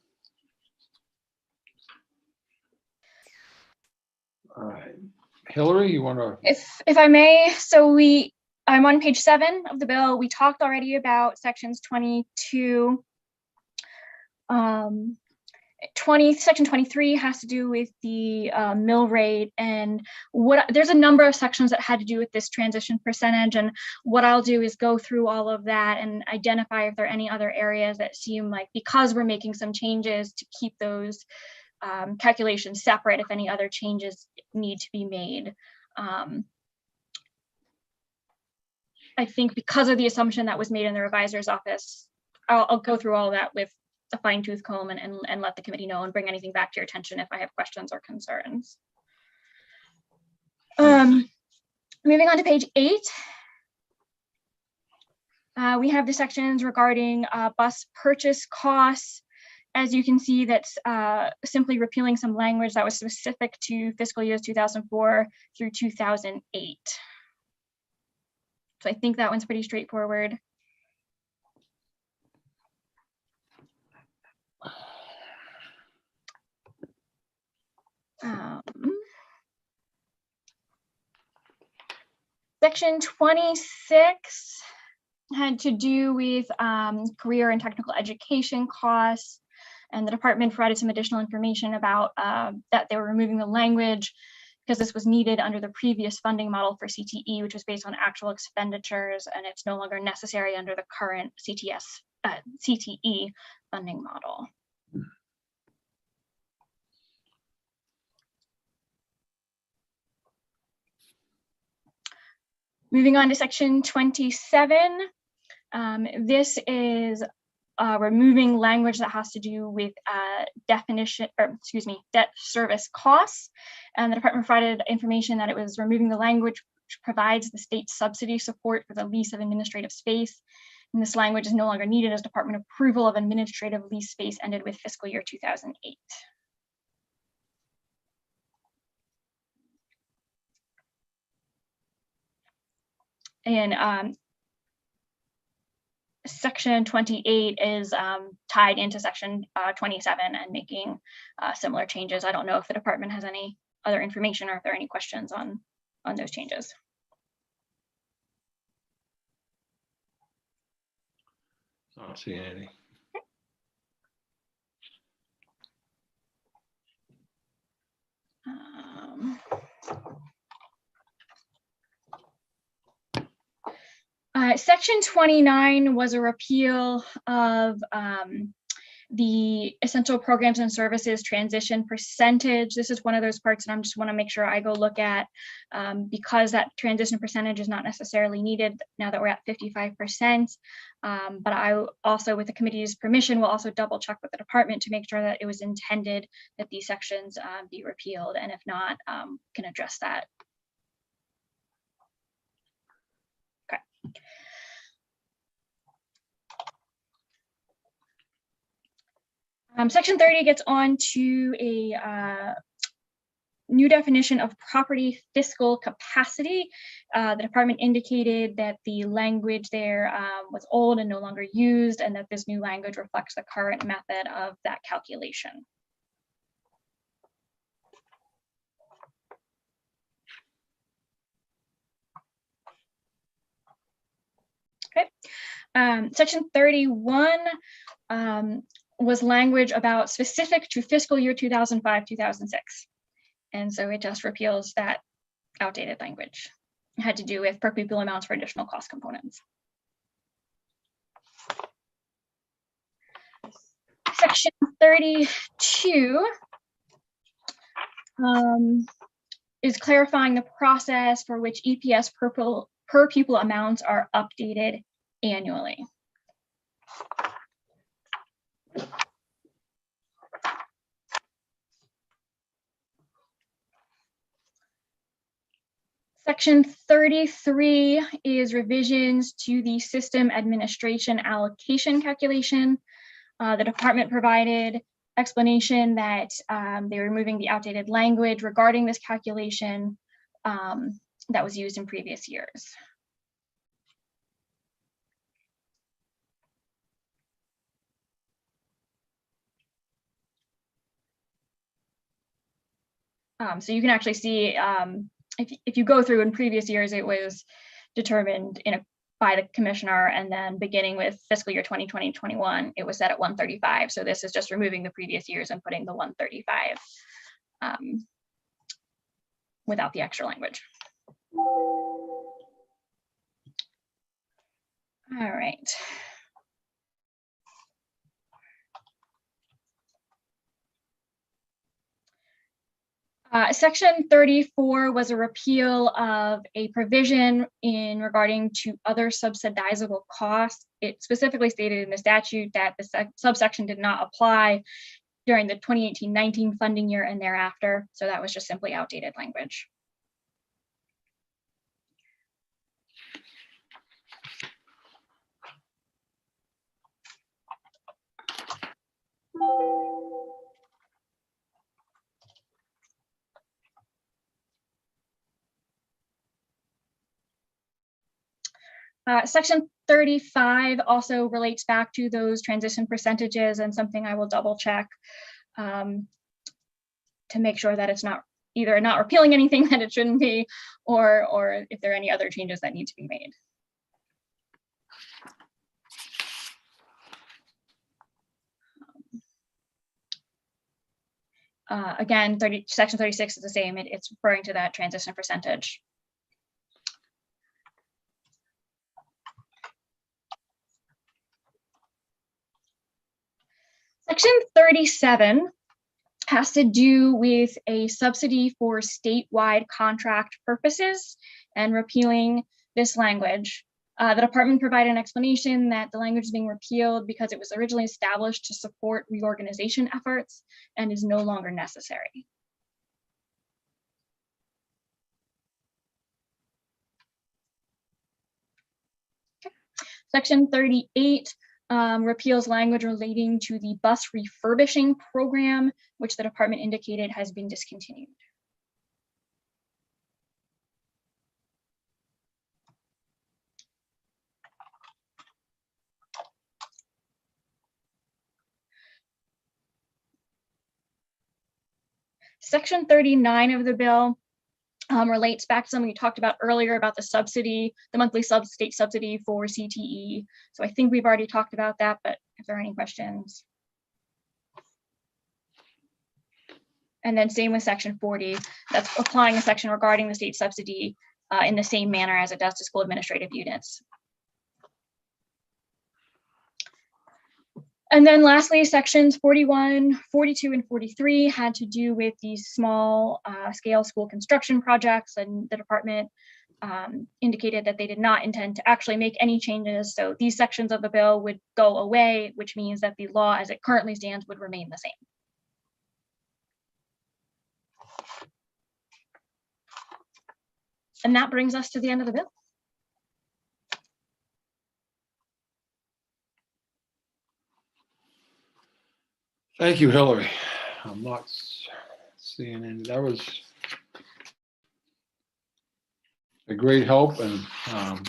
All right. Hillary, you want to? If I may, so I'm on page 7 of the bill. We talked already about sections 22. Section 23 has to do with the mill rate, and there's a number of sections that had to do with this transition percentage. And what I'll do is go through all of that and identify if there are any other areas that seem like, because we're making some changes to keep those calculations separate, if any other changes need to be made. I think because of the assumption that was made in the revisor's office, I'll go through all that with a fine tooth comb and let the committee know and bring anything back to your attention if I have questions or concerns. Moving on to page 8. We have the sections regarding bus purchase costs. As you can see, that's simply repealing some language that was specific to fiscal years 2004 through 2008. So I think that one's pretty straightforward. Section 26 had to do with career and technical education costs, and the department provided some additional information about that they were removing the language because this was needed under the previous funding model for CTE, which was based on actual expenditures, and it's no longer necessary under the current CTE funding model. Moving on to section 27. This is removing language that has to do with debt service costs. And the department provided information that it was removing the language which provides the state subsidy support for the lease of administrative space. And this language is no longer needed as department approval of administrative lease space ended with fiscal year 2008. And section 28 is tied into section 27 and making similar changes. I don't know if the department has any other information or if there are any questions on those changes. I don't see any. Section 29 was a repeal of the essential programs and services transition percentage. This is one of those parts that I just want to make sure I go look at because that transition percentage is not necessarily needed now that we're at 55%. But I also, with the committee's permission, will also double check with the department to make sure that it was intended that these sections be repealed. And if not, can address that. Okay. Section 30 gets on to a new definition of property fiscal capacity. The department indicated that the language there was old and no longer used, and that this new language reflects the current method of that calculation. Okay. Section 31 was language about specific to fiscal year 2005-2006. And so it just repeals that outdated language. It had to do with per pupil amounts for additional cost components. Section 32 is clarifying the process for which EPS per pupil amounts are updated annually. Section 33 is revisions to the system administration allocation calculation. The department provided explanation that they were removing the outdated language regarding this calculation that was used in previous years. So you can actually see if you go through in previous years, it was determined by the commissioner, and then beginning with fiscal year 2020-21, it was set at 135. So this is just removing the previous years and putting the 135 without the extra language. All right. Section 34 was a repeal of a provision in regarding to other subsidizable costs. It specifically stated in the statute that the subsection did not apply during the 2018-19 funding year and thereafter. So that was just simply outdated language. Section 35 also relates back to those transition percentages, and something I will double check to make sure that it's not either not repealing anything that it shouldn't be, or if there are any other changes that need to be made. Again, Section 36 is the same. It's referring to that transition percentage. Section 37 has to do with a subsidy for statewide contract purposes and repealing this language. The department provided an explanation that the language is being repealed because it was originally established to support reorganization efforts and is no longer necessary. Okay. Section 38 repeals language relating to the bus refurbishing program, which the department indicated has been discontinued. Section 39 of the bill relates back to something we talked about earlier about the subsidy, the monthly state subsidy for CTE. So I think we've already talked about that, but if there are any questions. And then same with section 40, that's applying a section regarding the state subsidy in the same manner as it does to school administrative units. And then lastly, sections 41, 42, and 43 had to do with these small scale school construction projects, and the department indicated that they did not intend to actually make any changes. So these sections of the bill would go away, which means that the law as it currently stands would remain the same. And that brings us to the end of the bill. Thank you, Hillary. I'm not seeing any. That was a great help, and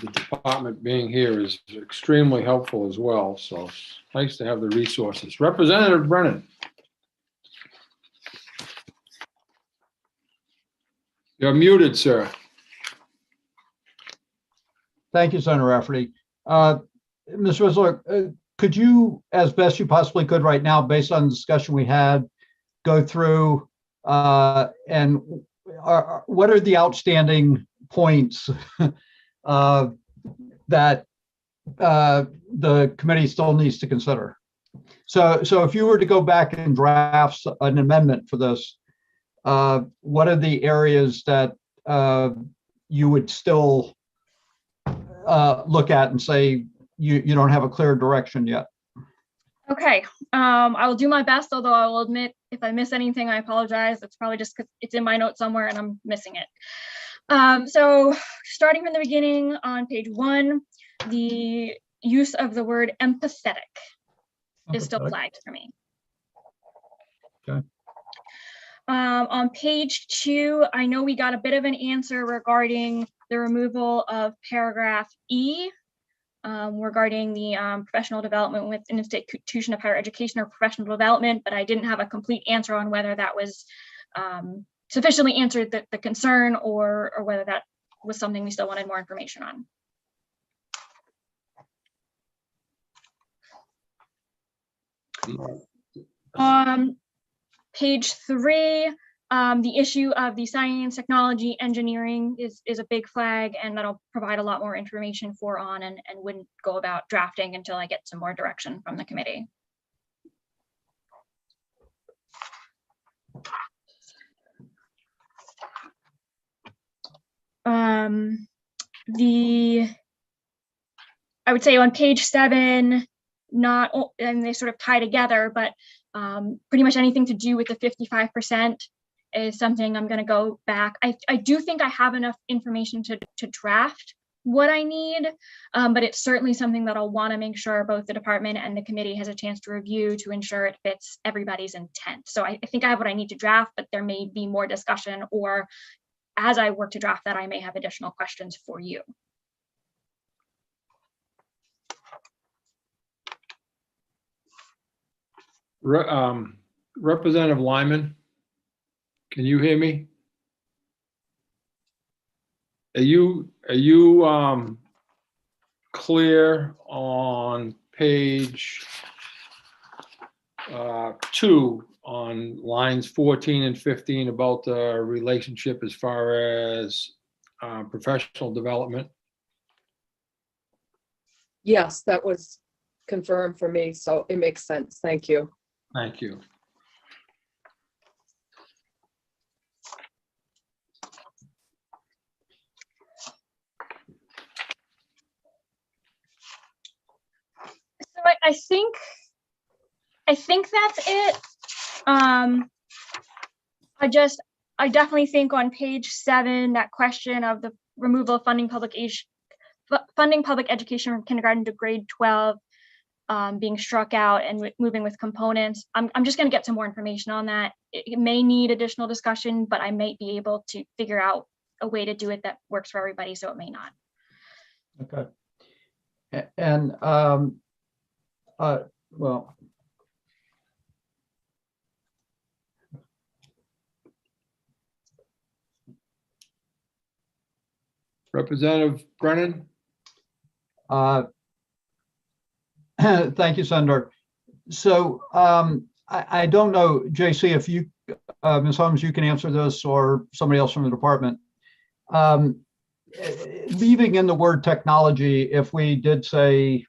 the department being here is extremely helpful as well. So it's nice to have the resources. Representative Brennan. You're muted, sir. Thank you, Senator Rafferty. Ms. Whistler, could you, as best you possibly could right now, based on the discussion we had, go through and what are the outstanding points that the committee still needs to consider? So if you were to go back and draft an amendment for this, what are the areas that you would still look at and say you don't have a clear direction yet? Okay, I will do my best, although I will admit if I miss anything, I apologize. It's probably just because it's in my notes somewhere and I'm missing it. So starting from the beginning on page 1, the use of the word empathetic is still flagged for me. Okay. On page 2, I know we got a bit of an answer regarding the removal of paragraph E regarding the professional development with an institution of higher education or professional development, but I didn't have a complete answer on whether that was sufficiently answered the concern or whether that was something we still wanted more information on. Page 3, the issue of the science, technology, engineering is a big flag, and that'll provide a lot more information and wouldn't go about drafting until I get some more direction from the committee. I would say on page 7, and they sort of tie together, but pretty much anything to do with the 55% is something I'm going to go back. I do think I have enough information to draft what I need, but it's certainly something that I'll want to make sure both the department and the committee has a chance to review to ensure it fits everybody's intent. So I think I have what I need to draft, but there may be more discussion, or as I work to draft that, I may have additional questions for you. Representative Lyman, can you hear me? Are you clear on page 2 on lines 14 and 15 about the relationship as far as professional development? Yes, that was confirmed for me, so it makes sense. Thank you. Thank you. So I think that's it. I definitely think on page 7, that question of the removal of funding public education from kindergarten to grade 12 being struck out and moving with components. I'm just going to get some more information on that. It may need additional discussion, but I might be able to figure out a way to do it that works for everybody, so it may not. Okay. And well, Representative Brennan. Thank you, Senator. So I don't know, JC, if you, Ms. Holmes, you can answer this, or somebody else from the department. Leaving in the word technology, if we did say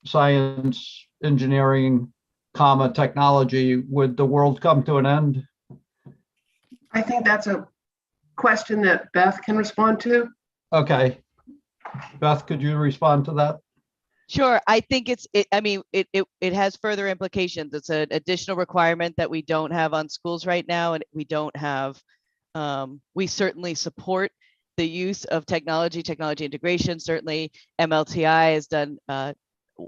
science, engineering, comma, technology, would the world come to an end? I think that's a question that Beth can respond to. Okay. Beth, could you respond to that? Sure. I think it has further implications. It's an additional requirement that we don't have on schools right now, and we don't have, we certainly support the use of technology integration. Certainly MLTI has done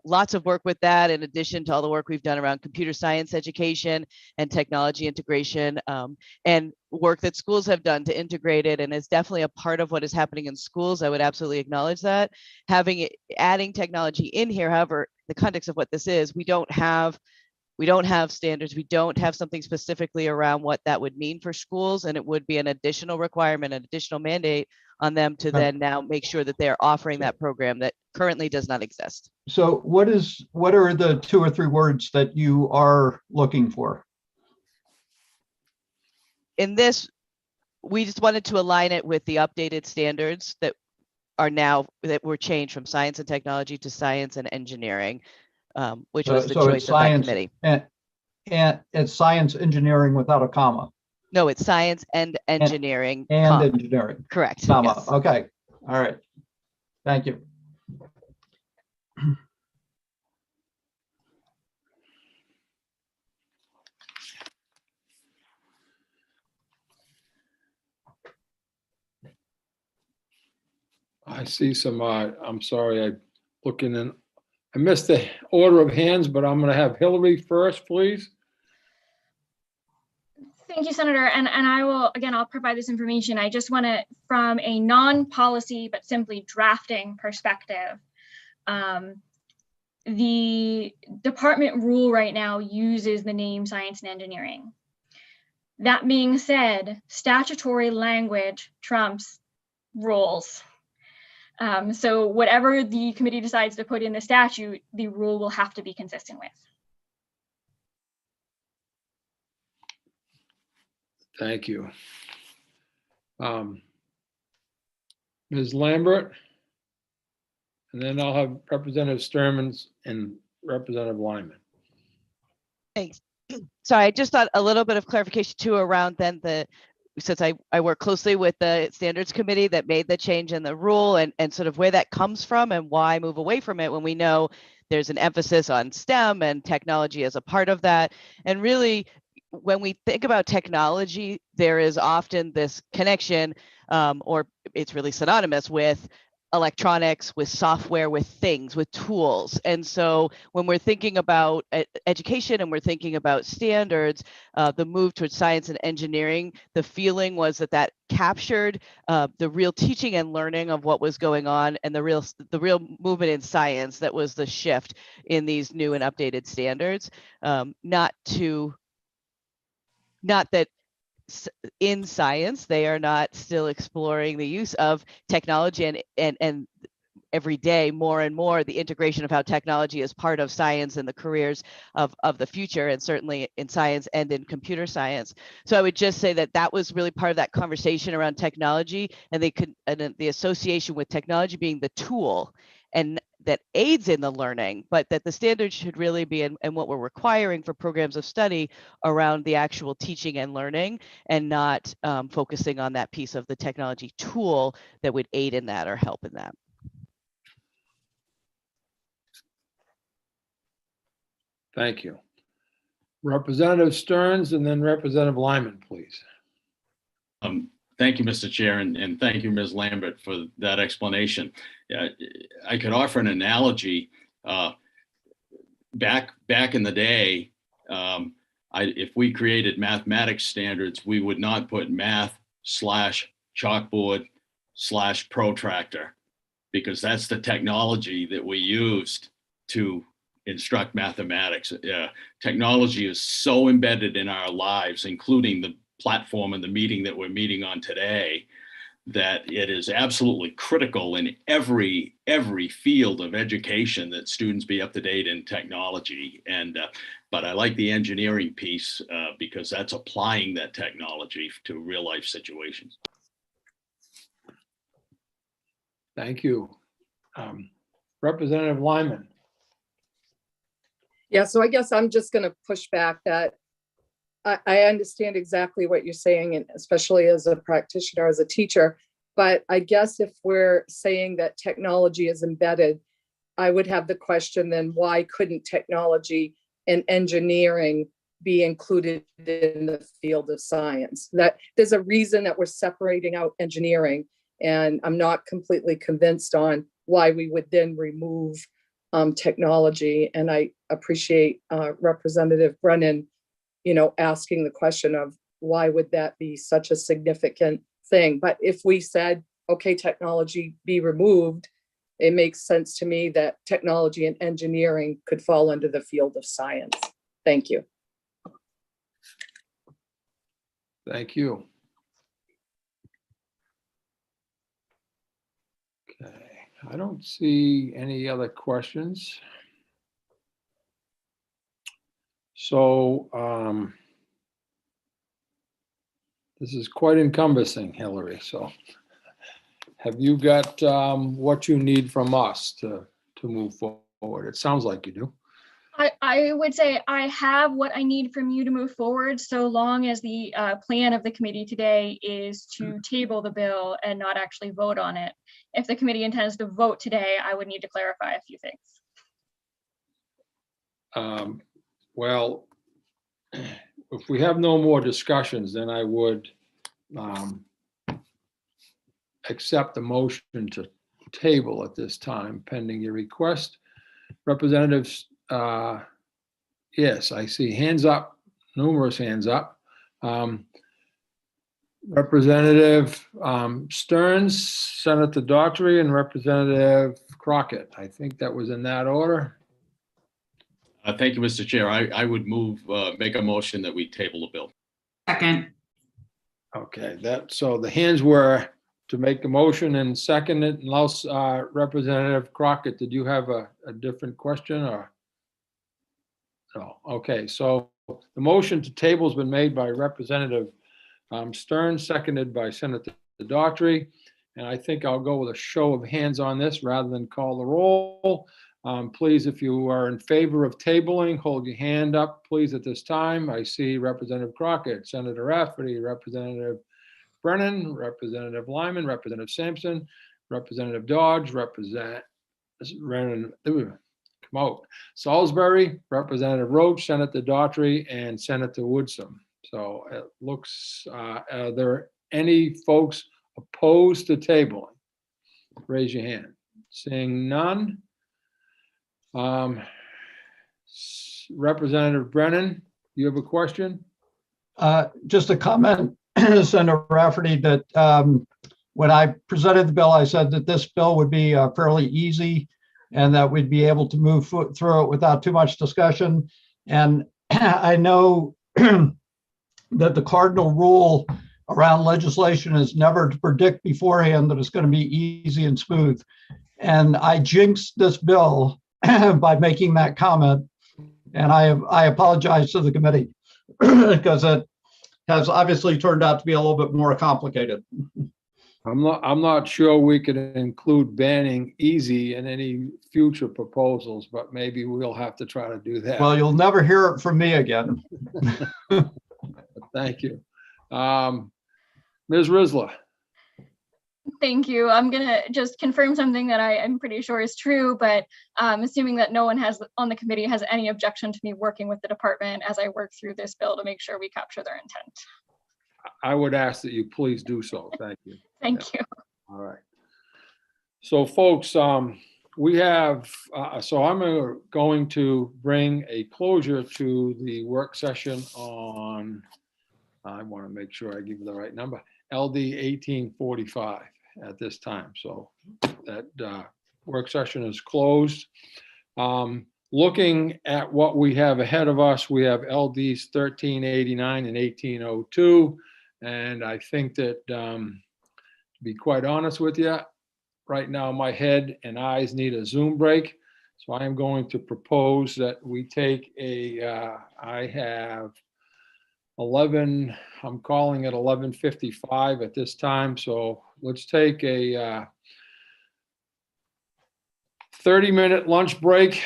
lots of work with that, in addition to all the work we've done around computer science education and technology integration, and work that schools have done to integrate it, and is definitely a part of what is happening in schools. I would absolutely acknowledge that. Adding technology in here, however, the context of what this is, we don't have standards. We don't have something specifically around what that would mean for schools, and it would be an additional requirement, an additional mandate on them to then now make sure that they're offering that program that currently does not exist. So what are the 2 or 3 words that you are looking for? In this, we just wanted to align it with the updated standards that were changed from science and technology to science and engineering, which was the choice of that committee. And it's science engineering without a comma. No, it's science and engineering. And engineering. Correct. Comma. Yes. Okay. All right. Thank you. I see some, I'm sorry, I missed the order of hands, but I'm going to have Hillary first, please. Thank you, Senator. And I will, again, I'll provide this information. I just want to, from a non-policy, but simply drafting perspective, the department rule right now uses the name science and engineering. That being said, statutory language trumps rules. So whatever the committee decides to put in the statute, the rule will have to be consistent with. Thank you. Ms. Lambert, and then I'll have Representative Sturman and Representative Lyman. Thanks. Sorry, I just thought a little bit of clarification too around then since I work closely with the standards committee that made the change in the rule, and sort of where that comes from and why move away from it when we know there's an emphasis on STEM and technology as a part of that. And really, when we think about technology, there is often this connection, or it's really synonymous with electronics, with software, with things, with tools. And so when we're thinking about education and we're thinking about standards, the move towards science and engineering, the feeling was that captured the real teaching and learning of what was going on, and the real movement in science that was the shift in these new and updated standards. Not that in science they are not still exploring the use of technology and every day more and more the integration of how technology is part of science and the careers of the future, and certainly in science and in computer science. So I would just say that was really part of that conversation around technology, and the association with technology being the tool and that aids in the learning, but that the standards should really be and what we're requiring for programs of study around the actual teaching and learning, and not focusing on that piece of the technology tool that would aid in that or help in that. Thank you. Representative Stearns and then Representative Lyman, please. Thank you, Mr. Chair, and thank you, Ms. Lambert, for that explanation. I could offer an analogy. Back in the day, if we created mathematics standards, we would not put math/chalkboard/protractor, because that's the technology that we used to instruct mathematics. Technology is so embedded in our lives, including the platform and the meeting that we're meeting on today, that it is absolutely critical in every field of education that students be up to date in technology. And but I like the engineering piece because that's applying that technology to real life situations. Thank you. Representative Lyman. Yeah, so I guess I'm just going to push back that I understand exactly what you're saying, and especially as a practitioner, as a teacher. But I guess if we're saying that technology is embedded, I would have the question then, why couldn't technology and engineering be included in the field of science? That there's a reason that we're separating out engineering, and I'm not completely convinced on why we would then remove technology. And I appreciate Representative Brennan, asking the question of why would that be such a significant thing? But if we said, okay, technology be removed, it makes sense to me that technology and engineering could fall under the field of science. Thank you. Thank you. Okay, I don't see any other questions. So this is quite encompassing, Hillary. So have you got what you need from us to move forward? It sounds like you do. I would say I have what I need from you to move forward, so long as the plan of the committee today is to table the bill and not actually vote on it. If the committee intends to vote today, I would need to clarify a few things. Well, if we have no more discussions, then I would accept the motion to table at this time pending your request. Representatives, yes, I see hands up, numerous hands up. Representative Stearns, Senator Daughtry, and Representative Crockett. I think that was in that order. Thank you, Mr. Chair. I would make a motion that we table the bill. Second. Okay, so the hands were to make the motion and second it. Unless Representative Crockett, did you have a different question or? No. Okay, so the motion to table has been made by Representative Stearns, seconded by Senator Daughtry. And I think I'll go with a show of hands on this rather than call the roll. Please, if you are in favor of tabling, hold your hand up, please, at this time. I see Representative Crockett, Senator Rafferty, Representative Brennan, Representative Lyman, Representative Sampson, Representative Dodge, Representative Salisbury, Representative Roach, Senator Daughtry, and Senator Woodson. So it looks, are there any folks opposed to tabling? Raise your hand. Seeing none. Representative Brennan, you have a question? Just a comment, Senator Rafferty, that when I presented the bill, I said that this bill would be fairly easy and that we'd be able to move through it without too much discussion. And I know that the cardinal rule around legislation is never to predict beforehand that it's going to be easy and smooth. And I jinxed this bill by making that comment. And I apologize to the committee because it has obviously turned out to be a little bit more complicated. I'm not sure we could include banning easy in any future proposals, but maybe we'll have to try to do that. Well, you'll never hear it from me again. Thank you. Ms. Rizla. Thank you. I'm going to just confirm something that I'm pretty sure is true, but assuming that no one on the committee has any objection to me working with the department as I work through this bill to make sure we capture their intent. I would ask that you please do so. Thank you. Thank you. All right. So folks, we have, so I'm going to bring a closure to the work session on, I want to make sure I give you the right number, LD 1845 at this time. So that work session is closed. Looking at what we have ahead of us, we have LDs 1389 and 1802. And I think that, to be quite honest with you, right now my head and eyes need a Zoom break. So I am going to propose that we take I have 11, I'm calling it 11:55 at this time. So let's take a 30-minute lunch break.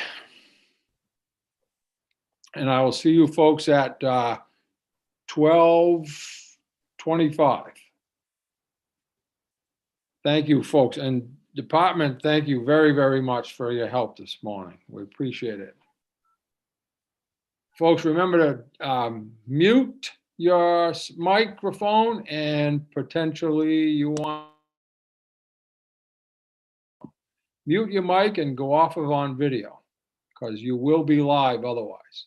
And I will see you folks at 12:25. Thank you, folks. And department, thank you very, very much for your help this morning. We appreciate it. Folks, remember to mute your microphone, and potentially you want mute your mic and go off of on video, because you will be live otherwise.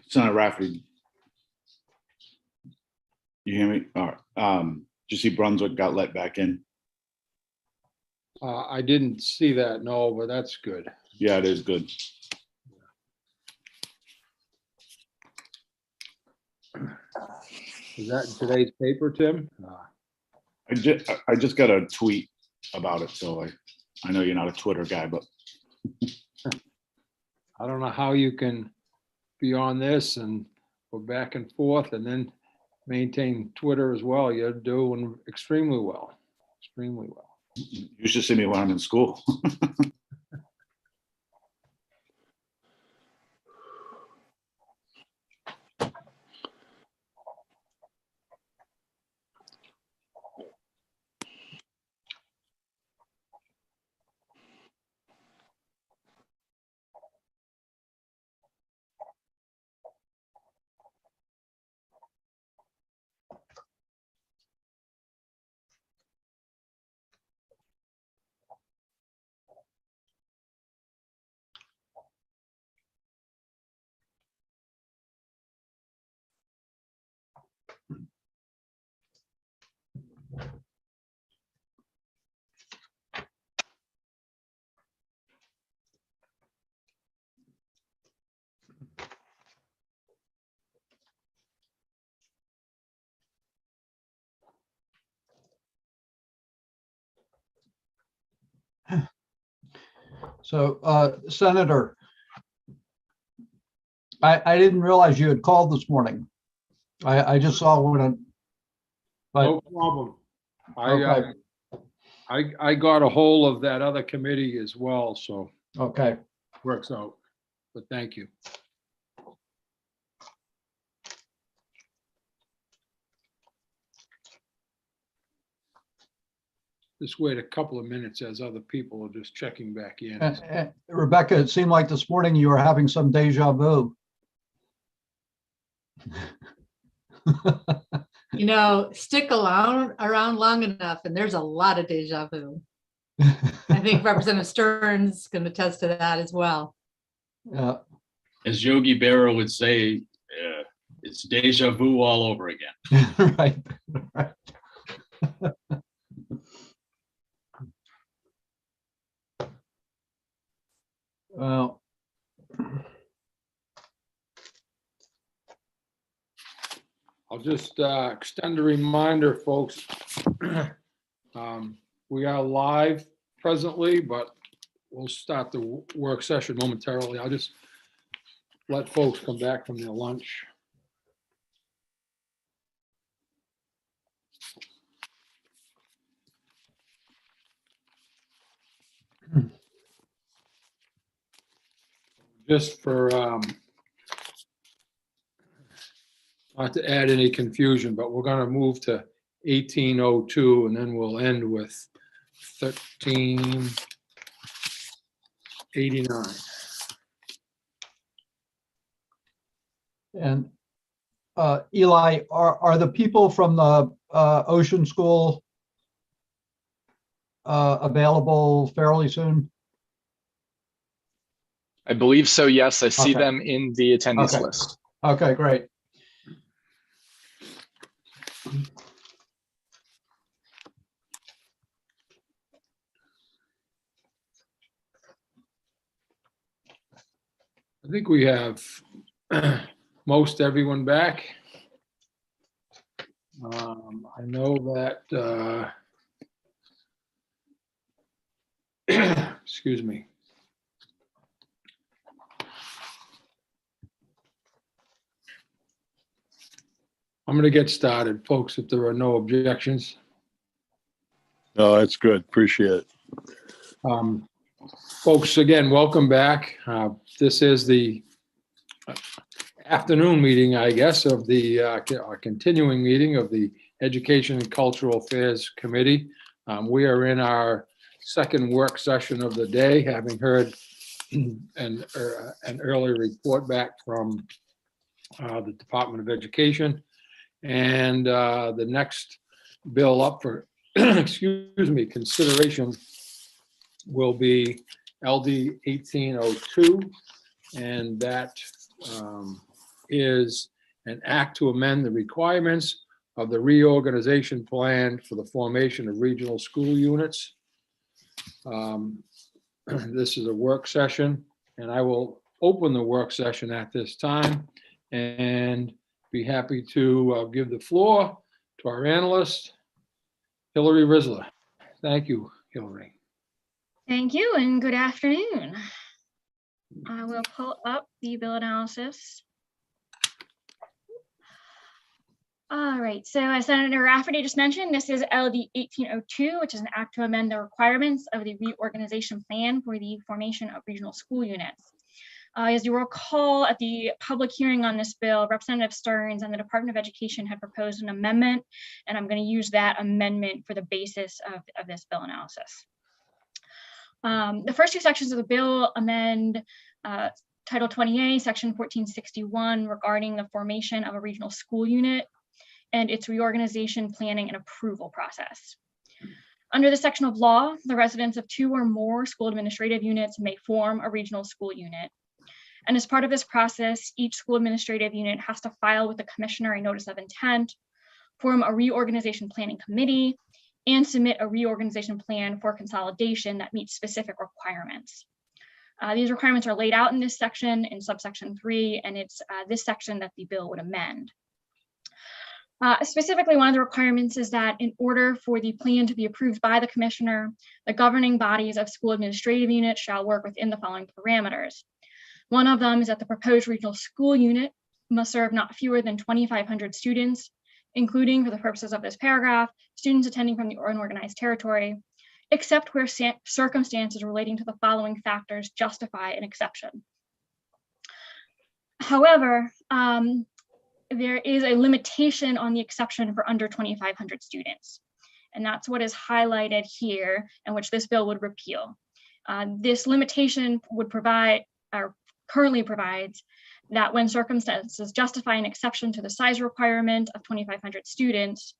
Senator Rafferty. You hear me? All right. Did you see Brunswick got let back in? I didn't see that, no, but that's good. Yeah, it is good. Is that in today's paper, Tim? I just got a tweet about it, so I know you're not a Twitter guy, but I don't know how you can be on this and go back and forth and then maintain Twitter as well. You're doing extremely well, extremely well. you should see me when I'm in school. So, Senator, I didn't realize you had called this morning. I just saw when No problem. Okay. I got a hold of that other committee as well, so Okay. works out. But thank you. Just wait a couple of minutes as other people are just checking back in. Rebecca, it seemed like this morning you were having some deja vu. You know, stick around long enough and there's a lot of deja vu. I think Representative Stearns can attest to that as well. Yeah. As Yogi Berra would say, it's deja vu all over again. Right. Well, I'll just extend a reminder, folks. We are live presently, but we'll start the work session momentarily. I'll just let folks come back from their lunch. Just for not to add any confusion, but we're going to move to 1802 and then we'll end with 1389. and Eli, are the people from the Ocean School available fairly soon? I believe so, yes. I see Okay. them in the attendees Okay. list. Okay, great. I think we have most everyone back. I know that, excuse me. I'm going to get started, folks, if there are no objections. No, that's good. Appreciate it. Folks, again, welcome back. This is the afternoon meeting, I guess, of the continuing meeting of the Education and Cultural Affairs Committee. We are in our second work session of the day, having heard an early report back from the Department of Education. And the next bill up for, excuse me, consideration will be LD 1802. And that is an act to amend the requirements of the reorganization plan for the formation of regional school units. This is a work session, and I will open the work session at this time and be happy to give the floor to our analyst, Hillary Risler. Thank you, Hillary. Thank you and good afternoon. I will pull up the bill analysis. All right, so as Senator Rafferty just mentioned, this is LD 1802, which is an act to amend the requirements of the reorganization plan for the formation of regional school units. As you recall, at the public hearing on this bill, Representative Stearns and the Department of Education had proposed an amendment, and I'm going to use that amendment for the basis of this bill analysis. The first two sections of the bill amend Title 20A, Section 1461, regarding the formation of a regional school unit and its reorganization, planning, and approval process. Under this section of law, the residents of two or more school administrative units may form a regional school unit. And as part of this process, each school administrative unit has to file with the commissioner a notice of intent, form a reorganization planning committee, and submit a reorganization plan for consolidation that meets specific requirements. These requirements are laid out in this section in subsection 3, and it's this section that the bill would amend. Specifically, one of the requirements is that in order for the plan to be approved by the commissioner, the governing bodies of school administrative units shall work within the following parameters. One of them is that the proposed regional school unit must serve not fewer than 2,500 students, including, for the purposes of this paragraph, students attending from the unorganized territory, except where circumstances relating to the following factors justify an exception. However, there is a limitation on the exception for under 2,500 students. And that's what is highlighted here, and which this bill would repeal. This limitation would provide, or currently provides, that when circumstances justify an exception to the size requirement of 2,500 students,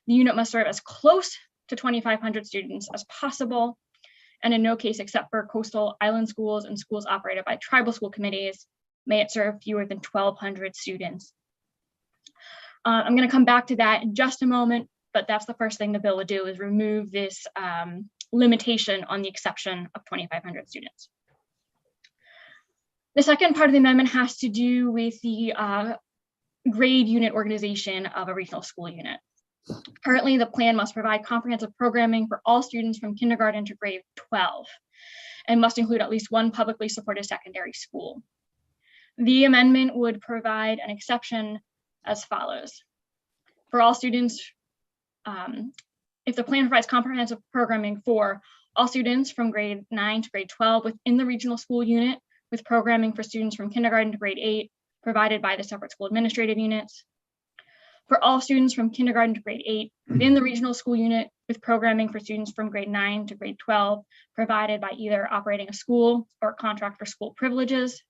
the unit must serve as close to 2,500 students as possible, and in no case except for coastal island schools and schools operated by tribal school committees may it serve fewer than 1,200 students. I'm going to come back to that in just a moment, but that's the first thing the bill would do, is remove this limitation on the exception of 2,500 students. The second part of the amendment has to do with the grade unit organization of a regional school unit. Currently, the plan must provide comprehensive programming for all students from kindergarten to grade 12 and must include at least one publicly supported secondary school. The amendment would provide an exception as follows. For all students, if the plan provides comprehensive programming for all students from grade 9 to grade 12 within the regional school unit, with programming for students from kindergarten to grade 8 provided by the separate school administrative units. For all students from kindergarten to grade 8 within the regional school unit, with programming for students from grade 9 to grade 12 provided by either operating a school or a contract for school privileges.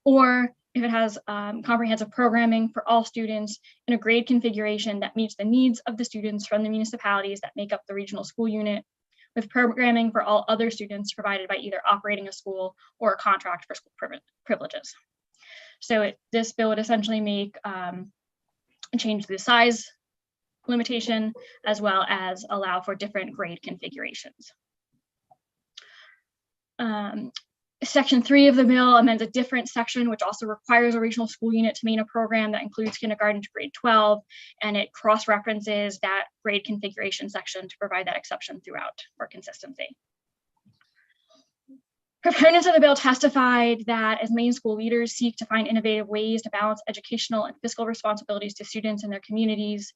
Or if it has comprehensive programming for all students in a grade configuration that meets the needs of the students from the municipalities that make up the regional school unit, with programming for all other students provided by either operating a school or a contract for school privileges. So this bill would essentially make change the size limitation as well as allow for different grade configurations. Section 3 of the bill amends a different section, which also requires a regional school unit to maintain a program that includes kindergarten to grade 12, and it cross-references that grade configuration section to provide that exception throughout for consistency. Proponents of the bill testified that as Maine school leaders seek to find innovative ways to balance educational and fiscal responsibilities to students and their communities,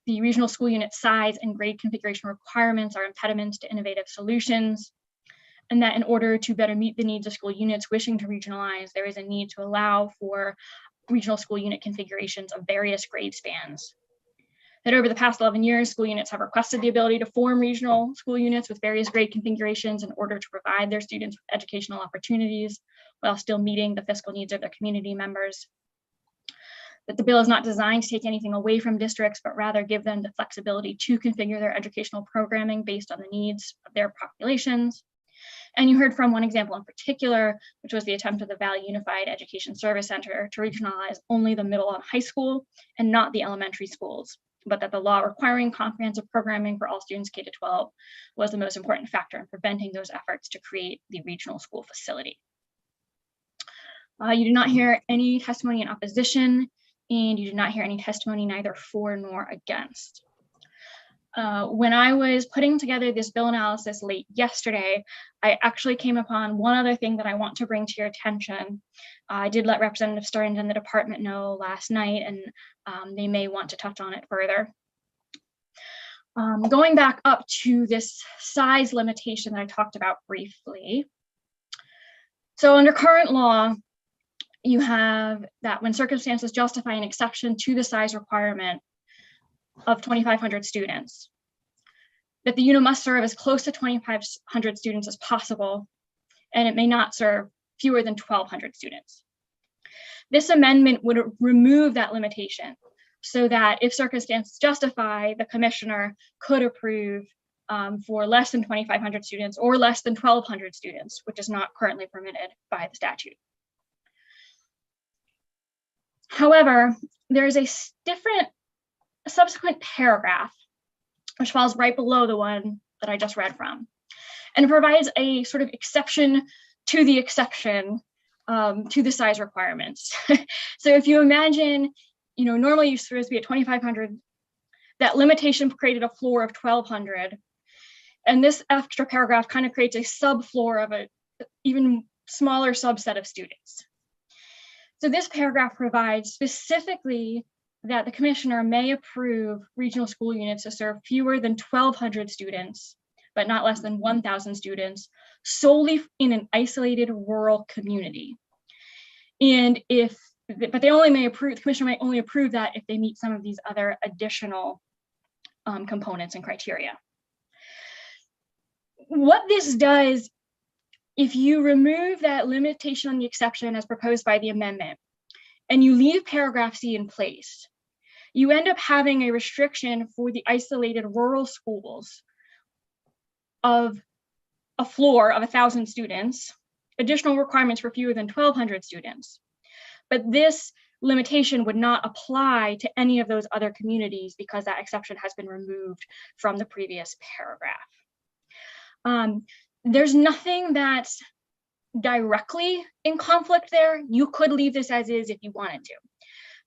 the regional school unit size and grade configuration requirements are impediments to innovative solutions, and that in order to better meet the needs of school units wishing to regionalize, there is a need to allow for regional school unit configurations of various grade spans. that over the past 11 years, school units have requested the ability to form regional school units with various grade configurations in order to provide their students with educational opportunities while still meeting the fiscal needs of their community members. That the bill is not designed to take anything away from districts, but rather give them the flexibility to configure their educational programming based on the needs of their populations. And you heard from one example in particular, which was the attempt of the Valley Unified Education Service Center to regionalize only the middle and high school and not the elementary schools, but that the law requiring comprehensive programming for all students K to 12 was the most important factor in preventing those efforts to create the regional school facility. You did not hear any testimony in opposition, and you did not hear any testimony neither for nor against. When I was putting together this bill analysis late yesterday, I actually came upon one other thing that I want to bring to your attention. I did let Representative Stearns and the department know last night, and they may want to touch on it further. Going back up to this size limitation that I talked about briefly. So under current law, you have that when circumstances justify an exception to the size requirement of 2,500 students, that the unit must serve as close to 2,500 students as possible, and it may not serve fewer than 1,200 students. This amendment would remove that limitation so that if circumstances justify, the commissioner could approve for less than 2,500 students or less than 1,200 students, which is not currently permitted by the statute. However, there is a different subsequent paragraph, which falls right below the one that I just read from, and it provides a sort of exception to the exception to the size requirements. So if you imagine, normally you're supposed to be at 2,500, that limitation created a floor of 1,200, and this extra paragraph kind of creates a subfloor of an even smaller subset of students. So this paragraph provides specifically that the commissioner may approve regional school units to serve fewer than 1,200 students, but not less than 1,000 students, solely in an isolated rural community. And but the commissioner may only approve that if they meet some of these other additional components and criteria. What this does, if you remove that limitation on the exception as proposed by the amendment, and you leave paragraph C in place, you end up having a restriction for the isolated rural schools of a floor of 1,000 students, additional requirements for fewer than 1,200 students. But this limitation would not apply to any of those other communities because that exception has been removed from the previous paragraph. There's nothing that's directly in conflict there. You could leave this as is if you wanted to,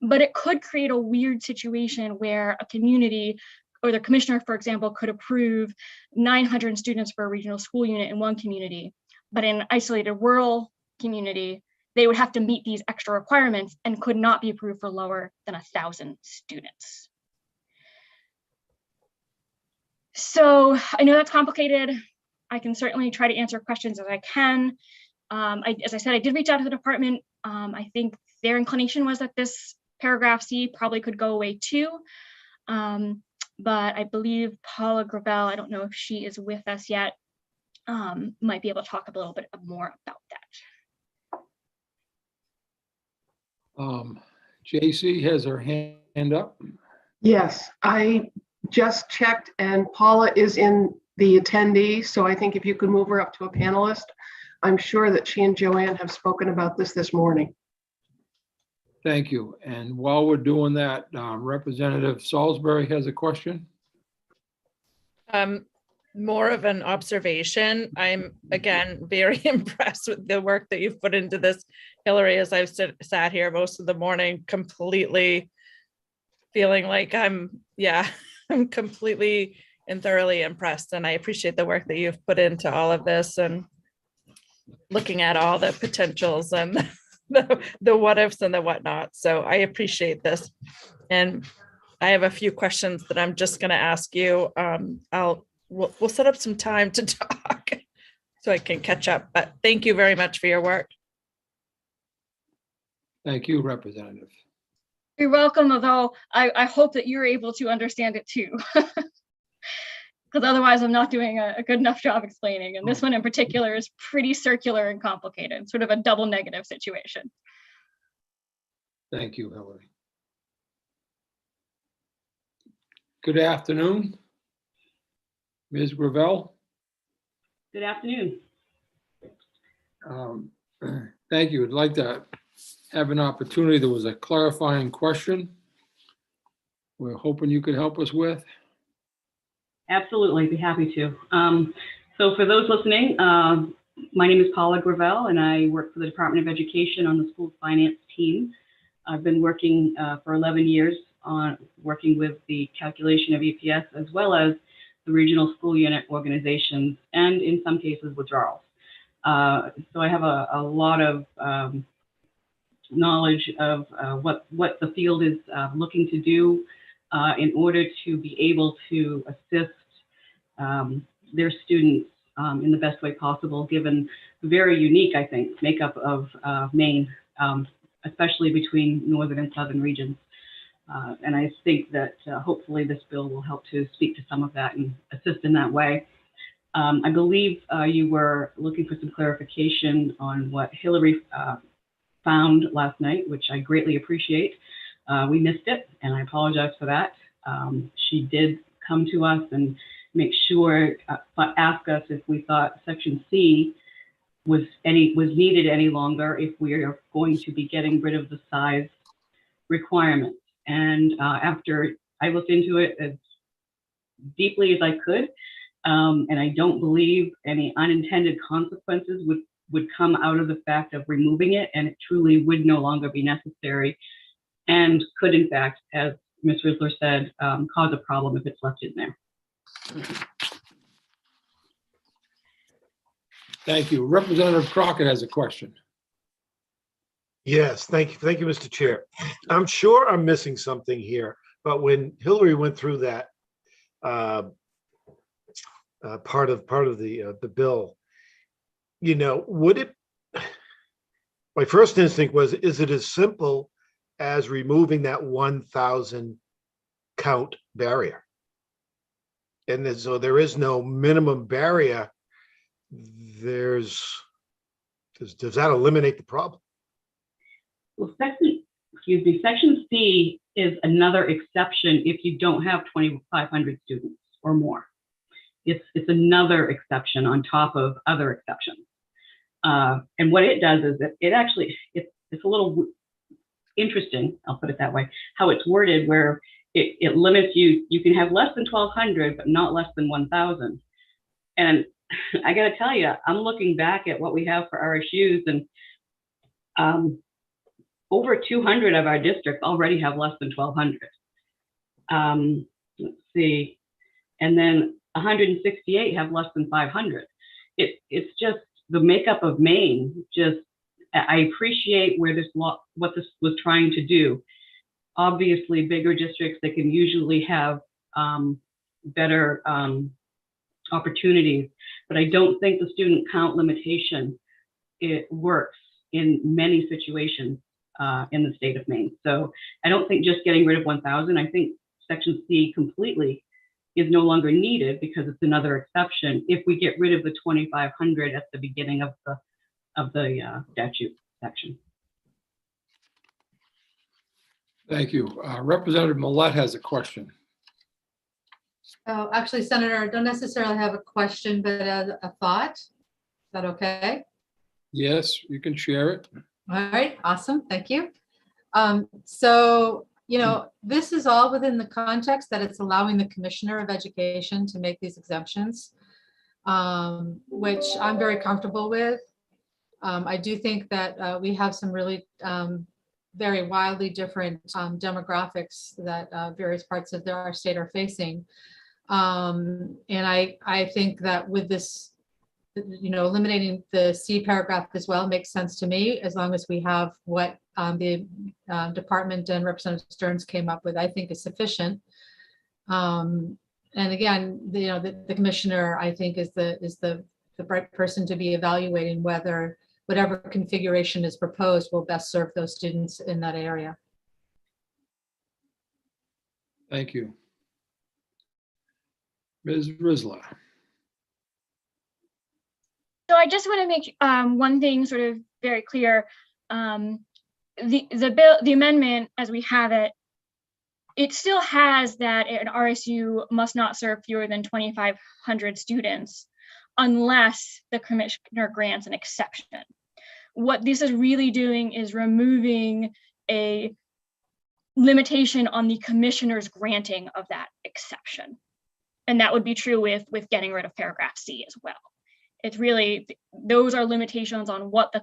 but it could create a weird situation where a community or the commissioner, for example, could approve 900 students for a regional school unit in one community, but in an isolated rural community, they would have to meet these extra requirements and could not be approved for lower than 1,000 students. So I know that's complicated. I can certainly try to answer questions as I can. As I said, I did reach out to the department. I think their inclination was that this paragraph C probably could go away too. But I believe Paula Gravel, I don't know if she is with us yet, might be able to talk a little bit more about that. JC has her hand up. Yes, I just checked and Paula is in the attendee. So I think if you could move her up to a panelist, I'm sure that she and Joanne have spoken about this morning. Thank you. And while we're doing that, Representative Salisbury has a question. More of an observation. I'm, again, very impressed with the work that you've put into this, Hillary, as I've sat here most of the morning, completely feeling like I'm completely and thoroughly impressed. And I appreciate the work that you've put into all of this and looking at all the potentials and the what ifs and the whatnot. So I appreciate this. And I have a few questions that I'm just going to ask you. We'll set up some time to talk so I can catch up, but thank you very much for your work. Thank you, Representative. You're welcome, although I hope that you're able to understand it too. Because otherwise I'm not doing a good enough job explaining. And this one in particular is pretty circular and complicated, sort of a double negative situation. Thank you, Hillary. Good afternoon. Ms. Gravel. Good afternoon. Thank you. I'd like to have an opportunity. There was a clarifying question we're hoping you could help us with. Absolutely, be happy to. So for those listening, my name is Paula Gravel, and I work for the Department of Education on the school finance team. I've been working for 11 years on working with the calculation of EPS, as well as the regional school unit organizations, and in some cases withdrawals. So I have a lot of knowledge of what the field is looking to do in order to be able to assist their students in the best way possible, given the very unique, I think, makeup of Maine, especially between northern and southern regions. And I think that hopefully this bill will help to speak to some of that and assist in that way. I believe you were looking for some clarification on what Hillary found last night, which I greatly appreciate. We missed it, and I apologize for that. She did come to us and make sure, ask us if we thought Section C was needed any longer, if we are going to be getting rid of the size requirement. And after I looked into it as deeply as I could, and I don't believe any unintended consequences would come out of the fact of removing it, and it truly would no longer be necessary, and could in fact, as Ms. Risler said, cause a problem if it's left in there. Thank you. Representative Crockett has a question. Yes, thank you, Mr. Chair. I'm sure I'm missing something here, but when Hillary went through that part of the bill, you know, would it? My first instinct was, is it as simple as removing that 1,000 count barrier? And so there is no minimum barrier. Does that eliminate the problem? Well, Section C is another exception if you don't have 2,500 students or more. It's another exception on top of other exceptions. And what it does is it's a little interesting, I'll put it that way, how it's worded, where it limits you can have less than 1,200, but not less than 1,000. And I got to tell you, I'm looking back at what we have for RSUs, and over 200 of our districts already have less than 1,200. Let's see, and then 168 have less than 500. It's just the makeup of Maine. Just, I appreciate where what this was trying to do. Obviously, bigger districts, they can usually have better opportunities, but I don't think the student count limitation, it works in many situations in the state of Maine. So I don't think just getting rid of 1,000, I think Section C completely is no longer needed because it's another exception if we get rid of the 2,500 at the beginning of the statute section. Thank you. Representative Millette has a question. Oh, actually, Senator, I don't necessarily have a question, but a thought. Is that okay? Yes, you can share it. All right, awesome. Thank you. So, you know, this is all within the context that it's allowing the Commissioner of Education to make these exemptions, which I'm very comfortable with. I do think that we have some really very wildly different demographics that various parts of our state are facing. And I think that with this, you know, eliminating the C paragraph as well makes sense to me, as long as we have what the department and Representative Stearns came up with, I think is sufficient. And again, the commissioner, I think, is the right person to be evaluating whether whatever configuration is proposed will best serve those students in that area. Thank you. Ms. Rizla. So I just want to make one thing sort of very clear. The amendment as we have it, it still has that an RSU must not serve fewer than 2,500 students unless the commissioner grants an exception. What this is really doing is removing a limitation on the commissioner's granting of that exception. And that would be true with getting rid of paragraph C as well. It's really, those are limitations on what the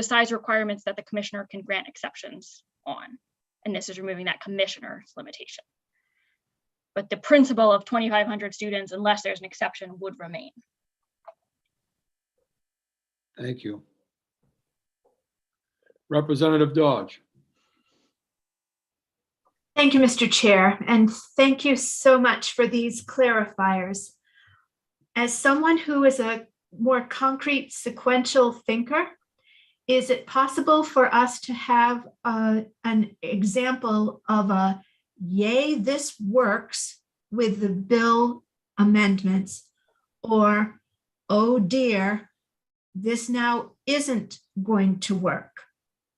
size requirements that the commissioner can grant exceptions on. And this is removing that commissioner's limitation. But the principle of 2,500 students, unless there's an exception, would remain. Thank you. Representative Dodge. Thank you, Mr. Chair, and thank you so much for these clarifiers. As someone who is a more concrete sequential thinker, is it possible for us to have an example of a yay, this works with the bill amendments, or oh dear, this now isn't going to work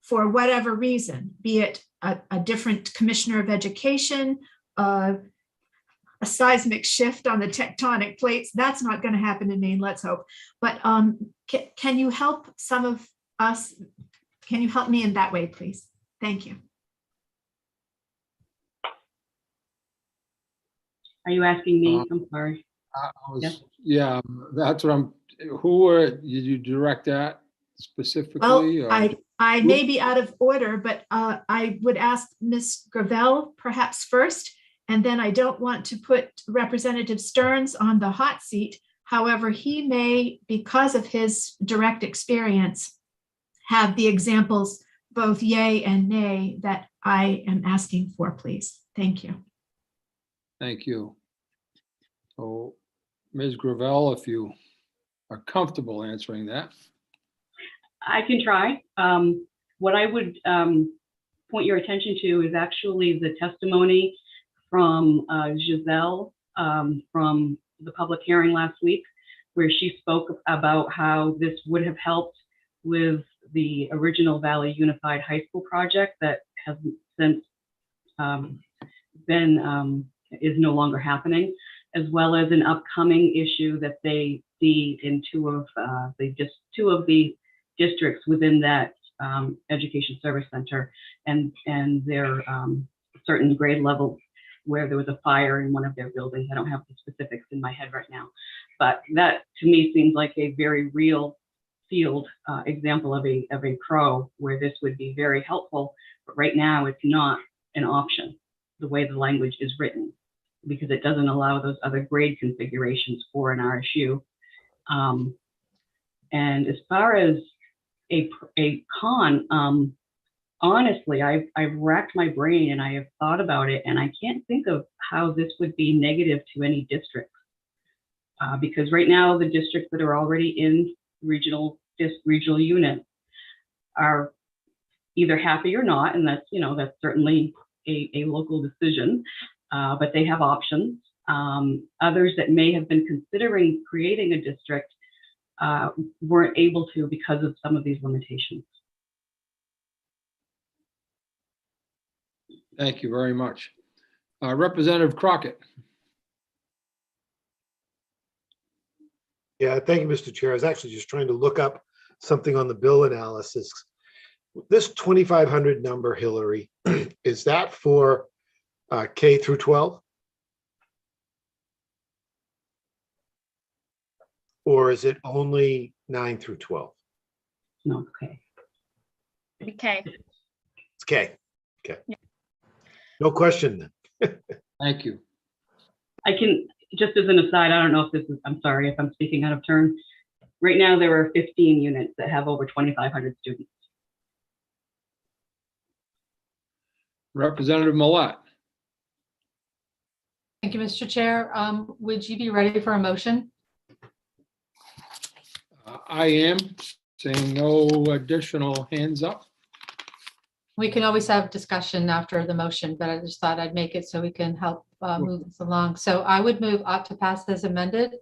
for whatever reason, be it a different commissioner of education, a seismic shift on the tectonic plates? That's not going to happen in Maine, let's hope. But can you help some of us? Can you help me in that way, please? Thank you. Are you asking me? I'm sorry. Yeah, that's what I'm, did you direct that specifically? Well, I may be out of order, but I would ask Ms. Gravel perhaps first, and then I don't want to put Representative Stearns on the hot seat. However, he may, because of his direct experience, have the examples, both yay and nay, that I am asking for, please. Thank you. Thank you. So, Ms. Gravel, if you are comfortable answering that. I can try. What I would point your attention to is actually the testimony from Giselle from the public hearing last week, where she spoke about how this would have helped with the original Valley Unified High School project that has since is no longer happening, as well as an upcoming issue that they see in two of the districts within that education service center, and their certain grade level where there was a fire in one of their buildings. I don't have the specifics in my head right now, but that to me seems like a very real field example of a pro where this would be very helpful. But right now it's not an option the way the language is written, because it doesn't allow those other grade configurations for an RSU. And as far as a con, honestly, I've racked my brain and I have thought about it, and I can't think of how this would be negative to any districts. Because right now the districts that are already in regional units are either happy or not, and that's certainly a local decision, but they have options. Others that may have been considering creating a district weren't able to because of some of these limitations. Thank you very much. Representative Crockett. Yeah, thank you, Mr. Chair. I was actually just trying to look up something on the bill analysis. This 2,500 number, Hillary, is that for K through 12? Or is it only 9 through 12? No, okay. Okay. It's K. Okay. Yeah. No question then. Thank you. I can, just as an aside, I don't know if this is, I'm sorry if I'm speaking out of turn. Right now, there are 15 units that have over 2,500 students. Representative Millett. Thank you, Mr. Chair. Would you be ready for a motion? I am, seeing no additional hands up. We can always have discussion after the motion, but I just thought I'd make it so we can help move this along. So I would move ought to pass as amended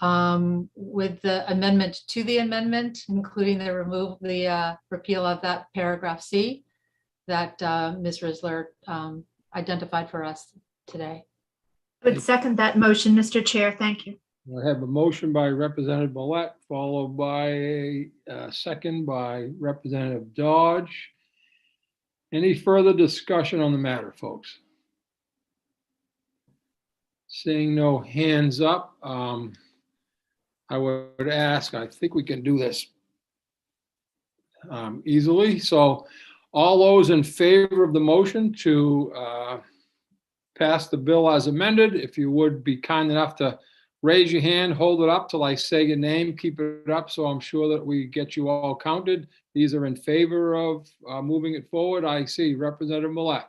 with the amendment to the amendment, including the repeal of that paragraph C that Ms. Risler identified for us today. I would second that motion, Mr. Chair. Thank you. I have a motion by Representative Millet, followed by a second by Representative Dodge. Any further discussion on the matter, folks? Seeing no hands up, I would ask, I think we can do this easily. So all those in favor of the motion to pass the bill as amended, if you would be kind enough to raise your hand, hold it up till I say your name, keep it up so I'm sure that we get you all counted. These are in favor of moving it forward. I see Representative Millet,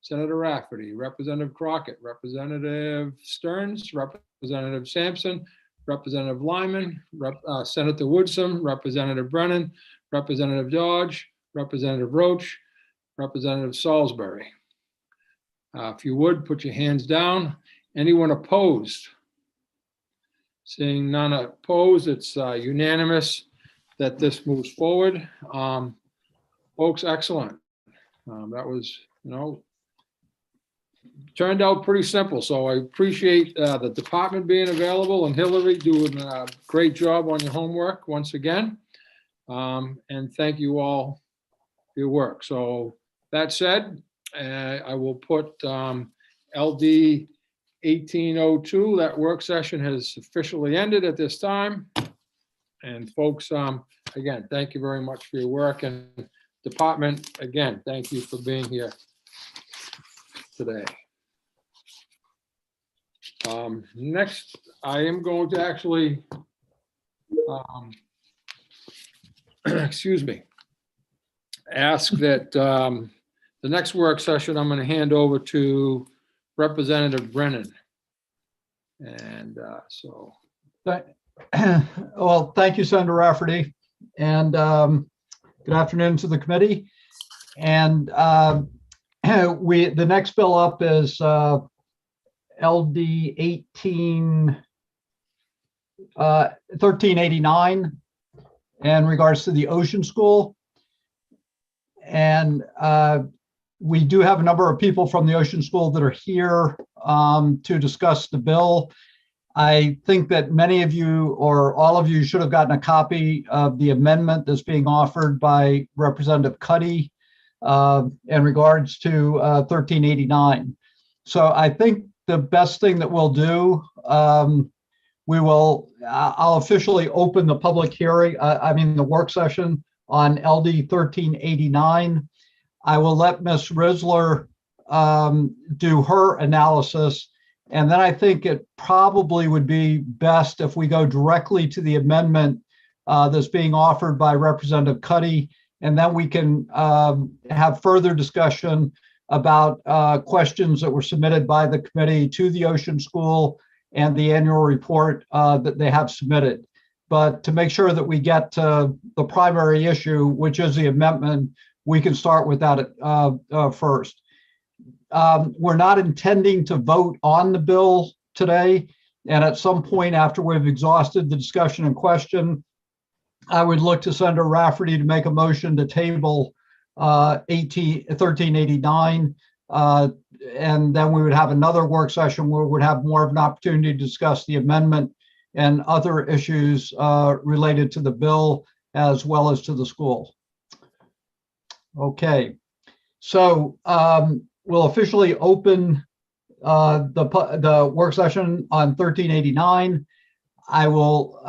Senator Rafferty, Representative Crockett, Representative Stearns, Representative Sampson, Representative Lyman, Senator Woodson, Representative Brennan, Representative Dodge, Representative Roach, Representative Salisbury. If you would, put your hands down. Anyone opposed? Seeing none opposed, it's unanimous that this moves forward. Folks, excellent. That was, turned out pretty simple. So I appreciate the department being available and Hillary doing a great job on your homework once again. And thank you all for your work. So that said, I will put LD 1802, that work session has officially ended at this time. And folks, again, thank you very much for your work, and department, again, thank you for being here today. Next, I am going to actually, excuse me, ask that the next work session I'm going to hand over to Representative Brennan. And so. Well, thank you, Senator Rafferty, and good afternoon to the committee. And the next bill up is LD 1389 in regards to the Ocean School. And we do have a number of people from the Ocean School that are here to discuss the bill. I think that many of you or all of you should have gotten a copy of the amendment that's being offered by Representative Cuddy in regards to 1389. So I think the best thing that we'll do, I'll officially open the public hearing, the work session on LD 1389. I will let Ms. Risler do her analysis. And then I think it probably would be best if we go directly to the amendment that's being offered by Representative Cuddy, and then we can have further discussion about questions that were submitted by the committee to the Ocean School and the annual report that they have submitted. But to make sure that we get to the primary issue, which is the amendment, we can start with that first. We're not intending to vote on the bill today. And at some point after we've exhausted the discussion and question, I would look to Senator Rafferty to make a motion to table 1389. And then we would have another work session where we would have more of an opportunity to discuss the amendment and other issues related to the bill as well as to the school. Okay, so we'll officially open the work session on 1389. I will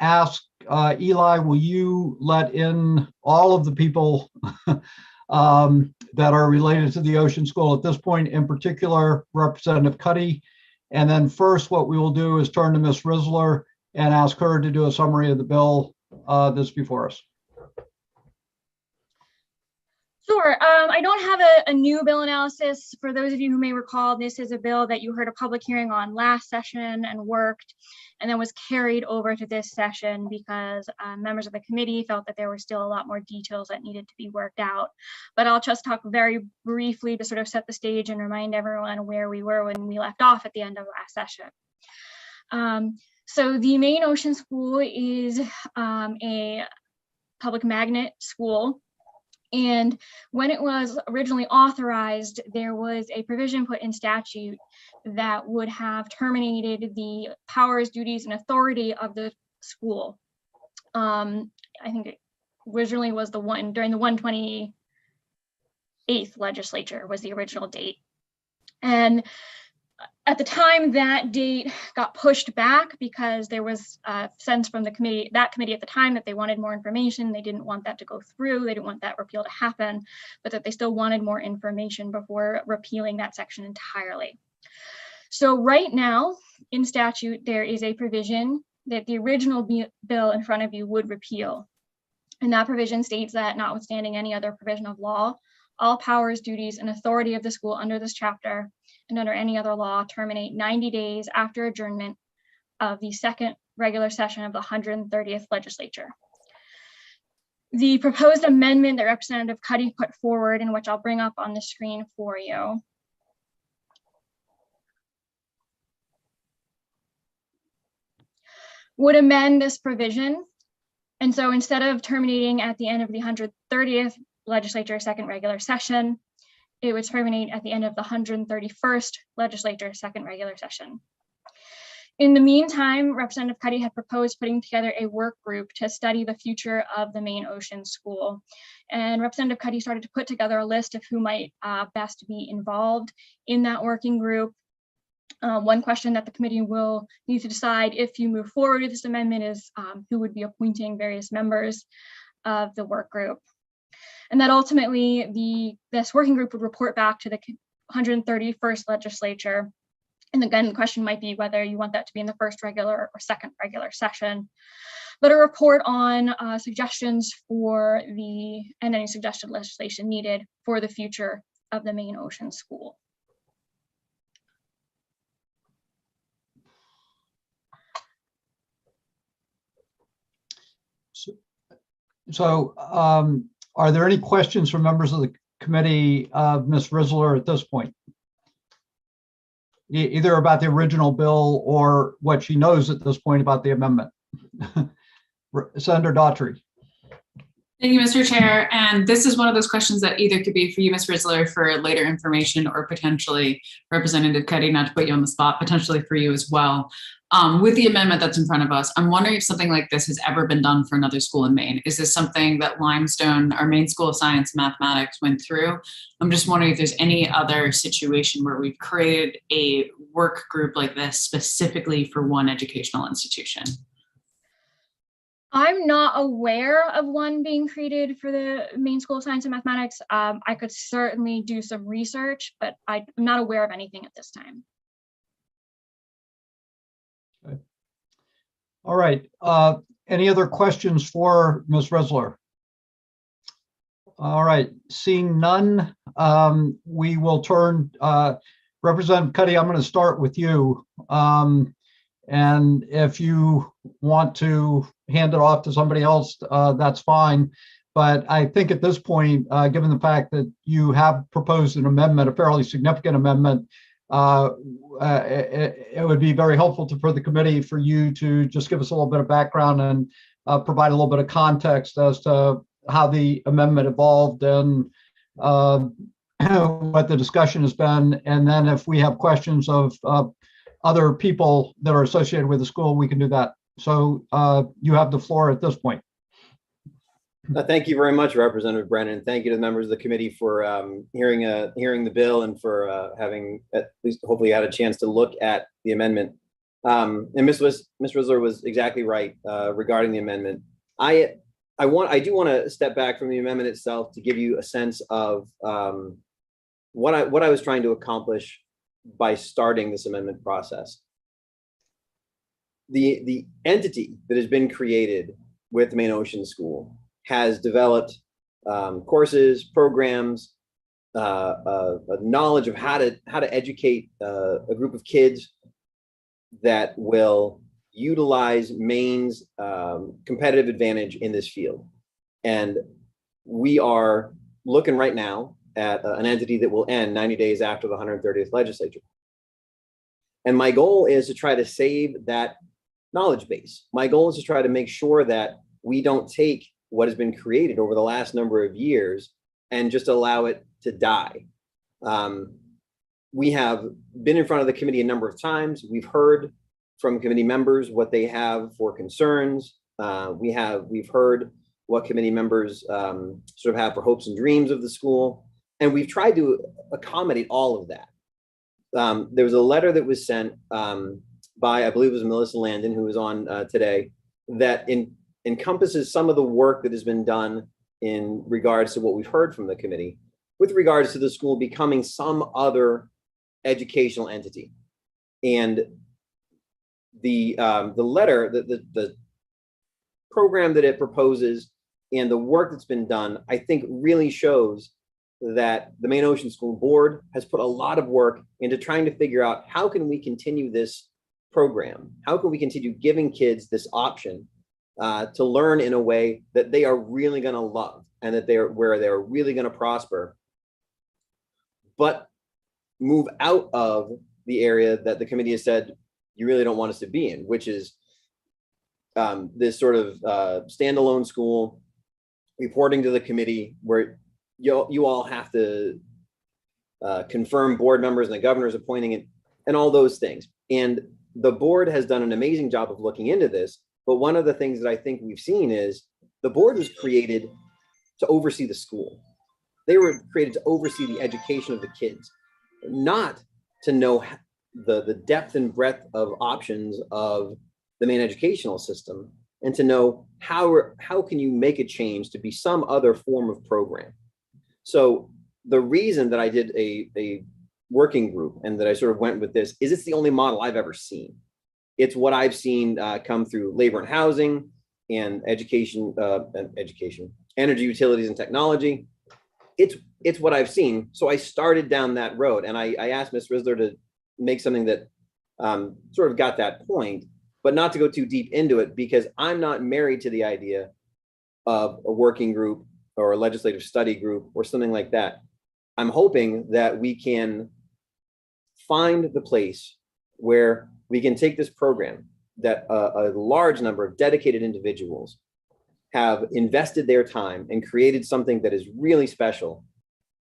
ask Eli, will you let in all of the people that are related to the Ocean School at this point, in particular Representative Cuddy? And then first, what we will do is turn to Ms. Risler and ask her to do a summary of the bill that's before us. Sure. I don't have a new bill analysis. For those of you who may recall, this is a bill that you heard a public hearing on last session and worked, and then was carried over to this session because members of the committee felt that there were still a lot more details that needed to be worked out. But I'll just talk very briefly to sort of set the stage and remind everyone where we were when we left off at the end of last session. So the Maine Ocean School is a public magnet school. And when it was originally authorized, there was a provision put in statute that would have terminated the powers, duties, and authority of the school. I think it originally was during the 128th legislature was the original date. And at the time, that date got pushed back because there was a sense from the committee at the time that they wanted more information. They didn't want that to go through. They didn't want that repeal to happen, but that they still wanted more information before repealing that section entirely. So right now in statute, there is a provision that the original bill in front of you would repeal. And that provision states that notwithstanding any other provision of law, all powers, duties, and authority of the school under this chapter and under any other law terminate 90 days after adjournment of the second regular session of the 130th legislature. The proposed amendment that Representative Cuddy put forward, and which I'll bring up on the screen for you, would amend this provision. And so instead of terminating at the end of the 130th legislature second regular session, it would terminate at the end of the 131st legislature second regular session. In the meantime, Representative Cuddy had proposed putting together a work group to study the future of the Maine Ocean School. And Representative Cuddy started to put together a list of who might best be involved in that working group. One question that the committee will need to decide if you move forward with this amendment is who would be appointing various members of the work group. And that ultimately this working group would report back to the 131st legislature. And again, the question might be whether you want that to be in the first regular or second regular session. But a report on suggestions and any suggested legislation needed for the future of the Maine Ocean School. So are there any questions from members of the committee of Ms. Rizzler at this point? Either about the original bill or what she knows at this point about the amendment. Senator Daughtry. Thank you, Mr. Chair. And this is one of those questions that either could be for you, Ms. Rizzler, for later information, or potentially Representative Cuddy, not to put you on the spot, potentially for you as well. With the amendment that's in front of us, I'm wondering if something like this has ever been done for another school in Maine. Is this something that Limestone, our Maine School of Science and Mathematics, went through? I'm just wondering if there's any other situation where we've created a work group like this specifically for one educational institution. I'm not aware of one being created for the Maine School of Science and Mathematics. I could certainly do some research, but I'm not aware of anything at this time. Okay. All right. Any other questions for Ms. Rizzler? All right. Seeing none, we will turn. Representative Cuddy, I'm going to start with you. And if you want to hand it off to somebody else, that's fine. But I think at this point, given the fact that you have proposed an amendment, a fairly significant amendment, it would be very helpful for the committee for you to just give us a little bit of background and provide a little bit of context as to how the amendment evolved and what the discussion has been. And then if we have questions of other people that are associated with the school, we can do that. So you have the floor at this point. Thank you very much, Representative Brennan. Thank you to the members of the committee for hearing the bill and for having at least hopefully had a chance to look at the amendment. And Ms. Rizzler was exactly right regarding the amendment. I do want to step back from the amendment itself to give you a sense of what I was trying to accomplish by starting this amendment process. The entity that has been created with the Maine Ocean School has developed courses, programs, a knowledge of how to educate a group of kids that will utilize Maine's competitive advantage in this field. And we are looking right now at an entity that will end 90 days after the 130th legislature. And my goal is to try to save that knowledge base. My goal is to try to make sure that we don't take what has been created over the last number of years and just allow it to die. We have been in front of the committee a number of times. We've heard from committee members what they have for concerns. We've heard what committee members sort of have for hopes and dreams of the school. And we've tried to accommodate all of that. There was a letter that was sent by, I believe it was Melissa Landon, who was on today, that encompasses some of the work that has been done in regards to what we've heard from the committee with regards to the school becoming some other educational entity. And the letter, the program that it proposes and the work that's been done, I think really shows that the Maine Ocean School Board has put a lot of work into trying to figure out how can we continue this program? How can we continue giving kids this option to learn in a way that they are really going to love and that they're really going to prosper, but move out of the area that the committee has said you really don't want us to be in, which is this sort of standalone school reporting to the committee where you all have to confirm board members and the governor's appointing it and all those things. And the board has done an amazing job of looking into this. But one of the things that I think we've seen is the board was created to oversee the school. They were created to oversee the education of the kids, not to know the depth and breadth of options of the Maine educational system and to know how can you make a change to be some other form of program. So the reason that I did a working group and that I sort of went with this is it's the only model I've ever seen. It's what I've seen come through labor and housing and education, energy, utilities, and technology. It's what I've seen. So I started down that road, and I asked Ms. Risler to make something that sort of got that point, but not to go too deep into it because I'm not married to the idea of a working group or a legislative study group or something like that. I'm hoping that we can find the place where we can take this program that a large number of dedicated individuals have invested their time and created something that is really special,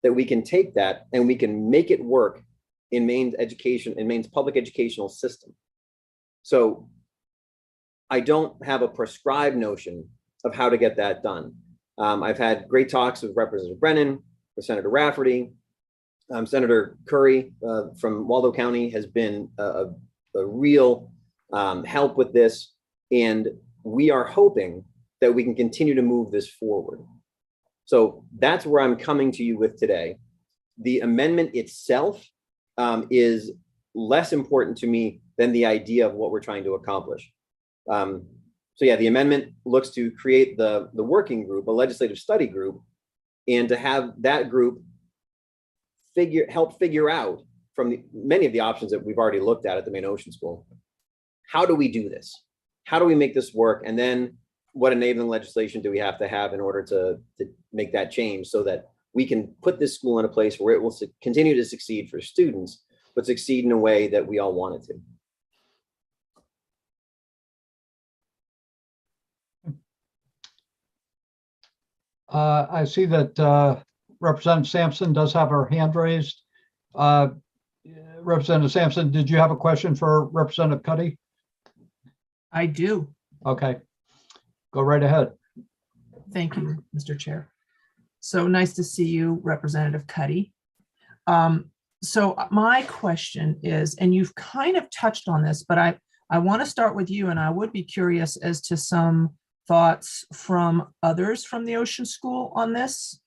that we can take that and we can make it work in Maine's education, in Maine's public educational system. So I don't have a prescribed notion of how to get that done. I've had great talks with Representative Brennan, with Senator Rafferty. Senator Curry from Waldo County has been a real help with this. And we are hoping that we can continue to move this forward. So that's where I'm coming to you with today. The amendment itself is less important to me than the idea of what we're trying to accomplish. So yeah, the amendment looks to create the working group, a legislative study group, and to have that group help figure out from many of the options that we've already looked at the Maine Ocean School. How do we do this? How do we make this work? And then what enabling legislation do we have to have in order to make that change so that we can put this school in a place where it will continue to succeed for students, but succeed in a way that we all want it to. I see that Representative Sampson does have her hand raised. Representative Sampson, did you have a question for Representative Cuddy? I do. Okay, go right ahead. Thank you, Mr. Chair. So nice to see you, Representative Cuddy. So my question is, and you've kind of touched on this, but I want to start with you, and I would be curious as to some thoughts from others from the Ocean School on this.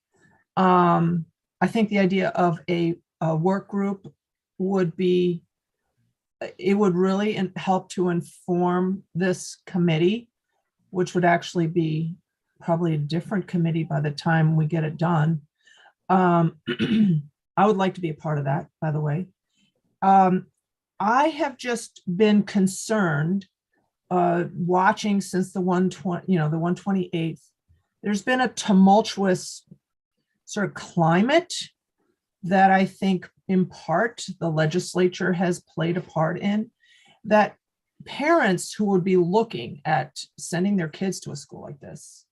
I think the idea of a work group would be, it would really help to inform this committee, which would actually be probably a different committee by the time we get it done. I would like to be a part of that, by the way. I have just been concerned watching since the 128th. There's been a tumultuous sort of climate that I think in part the legislature has played a part in, that parents who would be looking at sending their kids to a school like this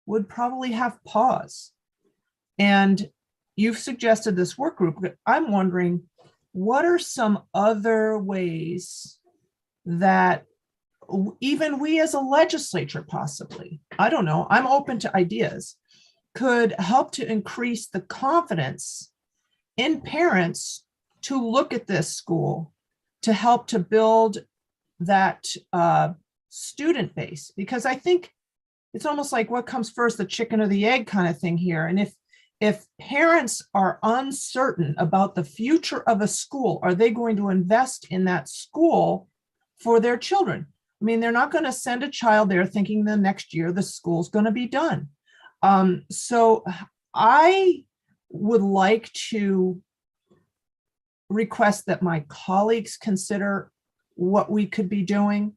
would probably have pause. And you've suggested this work group, but I'm wondering, what are some other ways that even we as a legislature possibly, I don't know, I'm open to ideas, could help to increase the confidence in parents to look at this school, to help to build that student base? Because I think it's almost like what comes first, the chicken or the egg kind of thing here. And if parents are uncertain about the future of a school, are they going to invest in that school for their children? I mean, they're not going to send a child there thinking the next year the school's going to be done. So I would like to request that my colleagues consider what we could be doing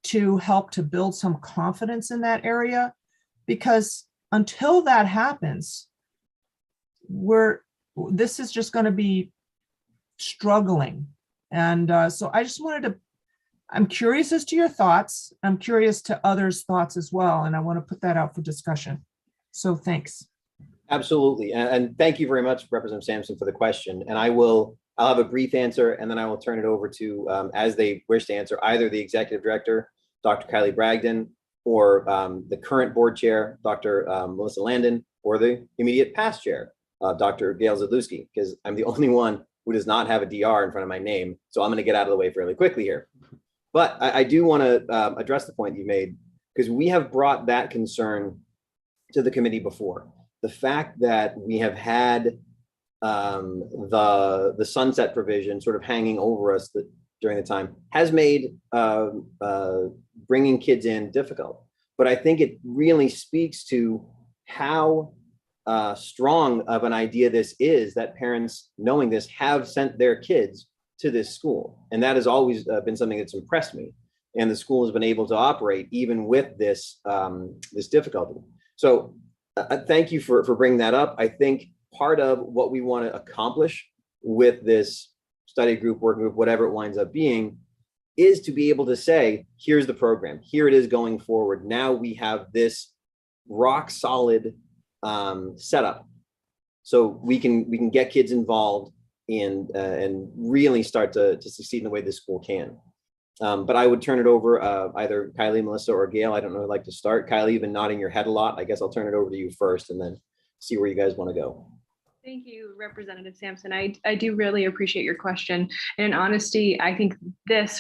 to help to build some confidence in that area, because until that happens, this is just going to be struggling. And so I just wanted to, I'm curious as to your thoughts. I'm curious to others' thoughts as well. And I want to put that out for discussion. So thanks. Absolutely. And thank you very much, Representative Sampson, for the question. And I'll have a brief answer, and then I will turn it over to, as they wish to answer, either the executive director, Dr. Kylie Bragdon, or the current board chair, Dr. Melissa Landon, or the immediate past chair, Dr. Gail Zadlewski, because I'm the only one who does not have a DR in front of my name. So I'm going to get out of the way fairly quickly here. But I do want to address the point you made, because we have brought that concern to the committee before. The fact that we have had the sunset provision sort of hanging over us during the time has made bringing kids in difficult. But I think it really speaks to how strong of an idea this is, that parents, knowing this, have sent their kids to this school. And that has always been something that's impressed me. And the school has been able to operate even with this, this difficulty. So thank you for bringing that up. I think part of what we want to accomplish with this study group, working group, whatever it winds up being, is to be able to say, here's the program, here it is going forward. Now we have this rock solid setup, so we can get kids involved and really start to succeed in the way this school can. But I would turn it over either Kylie, Melissa, or Gail. I don't know who'd like to start. Kylie, you've been nodding your head a lot. I guess I'll turn it over to you first and then see where you guys want to go. Thank you, Representative Sampson. I do really appreciate your question. And in honesty, I think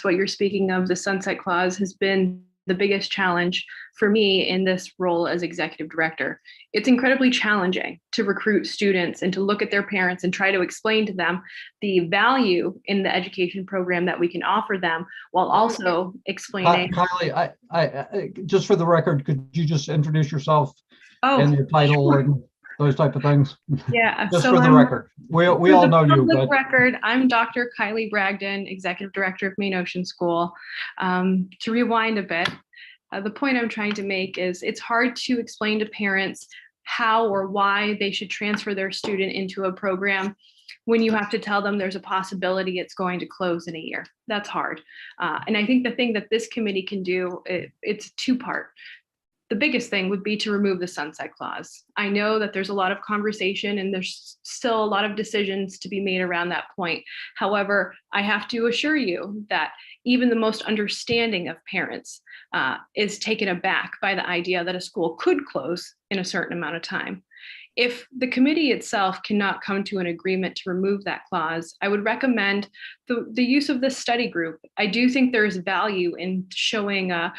what you're speaking of, the sunset clause, has been the biggest challenge for me in this role as executive director. It's incredibly challenging to recruit students and to look at their parents and try to explain to them the value in the education program that we can offer them, while also explaining. Kylie, I just for the record, could you just introduce yourself and your title sure. and those type of things? Yeah. Just so for the record. We all know you. But record, I'm Dr. Kylie Bragdon, Executive Director of Maine Ocean School. To rewind a bit, the point I'm trying to make is it's hard to explain to parents how or why they should transfer their student into a program when you have to tell them there's a possibility it's going to close in a year. That's hard. And I think the thing that this committee can do, it's two-part. The biggest thing would be to remove the sunset clause. I know that there's a lot of conversation and there's still a lot of decisions to be made around that point. However, I have to assure you that even the most understanding of parents is taken aback by the idea that a school could close in a certain amount of time. If the committee itself cannot come to an agreement to remove that clause, I would recommend the use of this study group. I do think there is value in showing a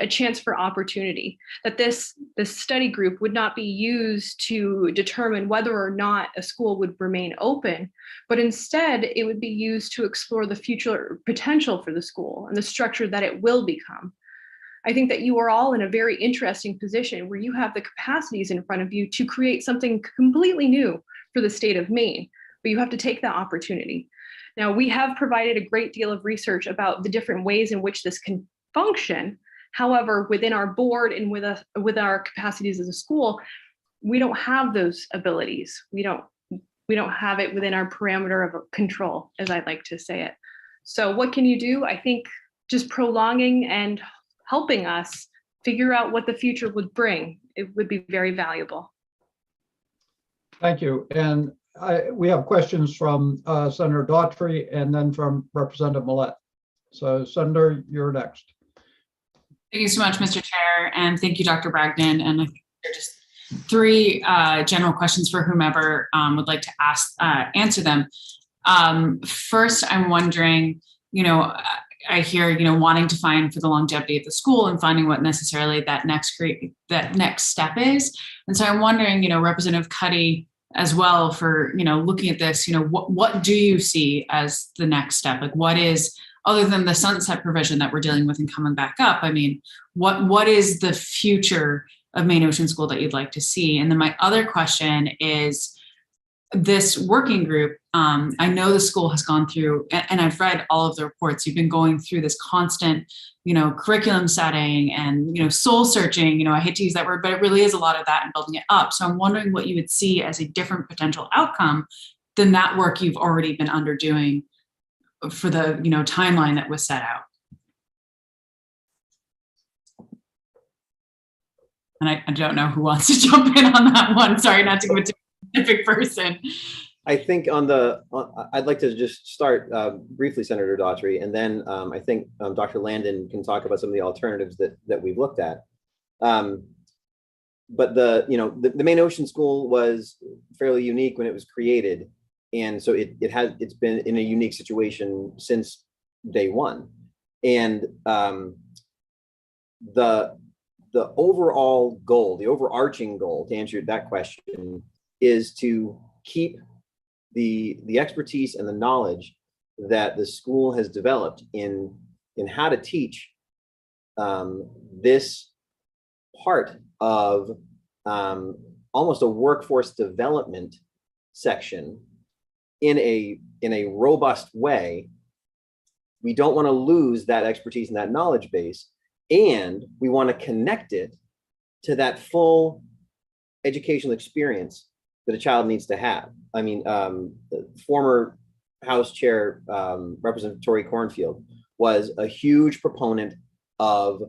chance for opportunity, that this study group would not be used to determine whether or not a school would remain open, but instead it would be used to explore the future potential for the school and the structure that it will become. I think that you are all in a very interesting position where you have the capacities in front of you to create something completely new for the state of Maine, but you have to take that opportunity. Now, we have provided a great deal of research about the different ways in which this can function. However, within our board and with our capacities as a school, we don't have those abilities. We don't have it within our parameter of control, as I like to say it. So what can you do? I think just prolonging and helping us figure out what the future would bring, it would be very valuable. Thank you. And we have questions from Senator Daughtry and then from Representative Millette. So Senator, you're next. Thank you so much, Mr. Chair, and thank you, Dr. Bragdon. And I think there are just three general questions for whomever would like to answer them. First, I'm wondering, I hear, wanting to find for the longevity of the school and finding what necessarily that next step is. And so I'm wondering, Representative Cuddy as well, for, looking at this, what do you see as the next step? Like, what is, other than the sunset provision that we're dealing with and coming back up? I mean, what is the future of Maine Ocean School that you'd like to see? And then my other question is, this working group, I know the school has gone through, and I've read all of the reports, you've been going through this constant, curriculum setting and, soul searching, I hate to use that word, but it really is a lot of that and building it up. So I'm wondering what you would see as a different potential outcome than that work you've already been underdoing for the, timeline that was set out. And I don't know who wants to jump in on that one. Sorry, not to go to a specific person. I think I'd like to just start briefly, Senator Daughtry, and then I think Dr. Landon can talk about some of the alternatives that we've looked at. But the Maine Ocean School was fairly unique when it was created, and so it's been in a unique situation since day one. And the overall goal, the overarching goal, to answer that question, is to keep the expertise and the knowledge that the school has developed in how to teach this part of almost a workforce development section in a robust way. We don't want to lose that expertise and that knowledge base, and we want to connect it to that full educational experience that a child needs to have. I mean, the former House Chair, Representative Tori Cornfield, was a huge proponent of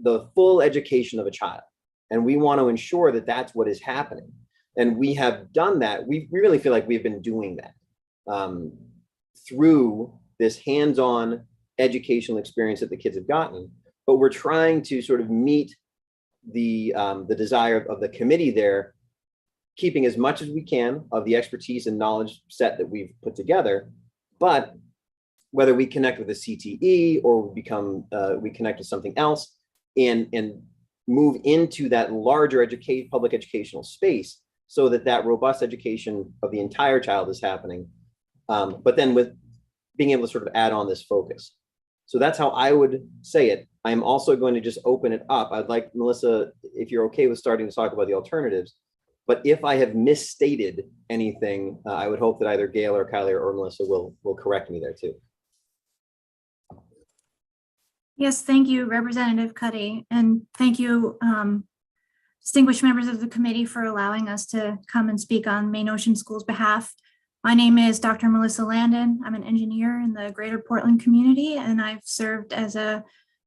the full education of a child. And we want to ensure that that's what is happening. And we have done that. We really feel like we've been doing that through this hands-on educational experience that the kids have gotten. But we're trying to sort of meet the desire of the committee there, keeping as much as we can of the expertise and knowledge set that we've put together. But whether we connect with a CTE or we connect with something else and move into that larger public educational space so that robust education of the entire child is happening, but then with being able to sort of add on this focus. So that's how I would say it. I'm also going to just open it up. I'd like, Melissa, if you're okay with starting to talk about the alternatives, but if I have misstated anything, I would hope that either Gail or Kylie or Melissa will correct me there too. Yes, thank you, Representative Cuddy, and thank you, distinguished members of the committee, for allowing us to come and speak on Maine Ocean School's behalf. My name is Dr. Melissa Landon. I'm an engineer in the greater Portland community, and I've served as a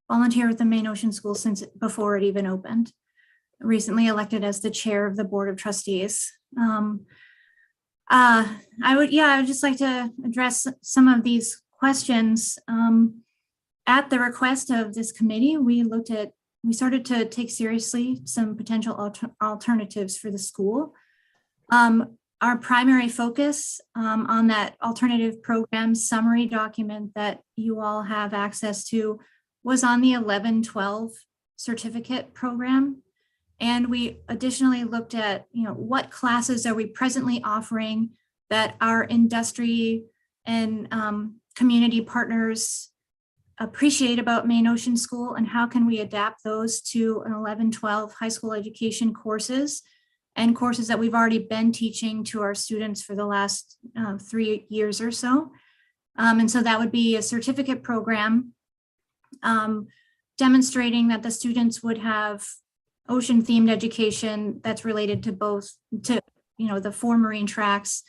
volunteer with the Maine Ocean School since before it even opened. Recently elected as the chair of the Board of Trustees. I would just like to address some of these questions. At the request of this committee, we started to take seriously some potential alternatives for the school. Our primary focus on that alternative program summary document that you all have access to was on the 11-12 certificate program. And we additionally looked at, what classes are we presently offering that our industry and community partners appreciate about Maine Ocean School, and how can we adapt those to an 11-12 high school education courses and courses that we've already been teaching to our students for the last 3 years or so. And so that would be a certificate program demonstrating that the students would have ocean themed education that's related to both, the 4 marine tracks,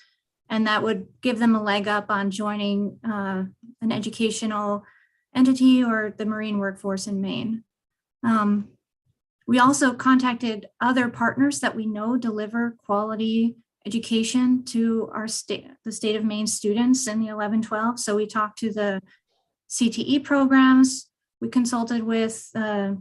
and that would give them a leg up on joining an educational entity or the marine workforce in Maine. We also contacted other partners that we know deliver quality education to our state, the state of Maine students in the 11-12. So we talked to the CTE programs. We consulted with the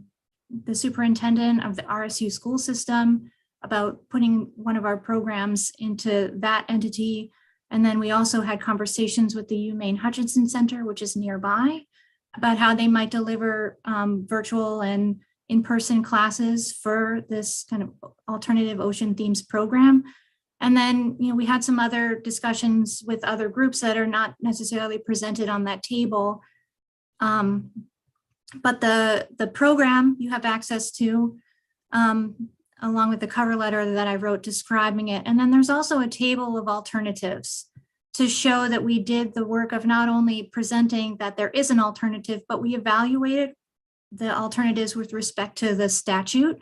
superintendent of the RSU school system about putting one of our programs into that entity. And then we also had conversations with the UMaine Hutchinson Center, which is nearby, about how they might deliver virtual and in-person classes for this kind of alternative ocean themes program. And then, we had some other discussions with other groups that are not necessarily presented on that table. But the program you have access to, along with the cover letter that I wrote describing it. And then there's also a table of alternatives to show that we did the work of not only presenting that there is an alternative, but we evaluated the alternatives with respect to the statute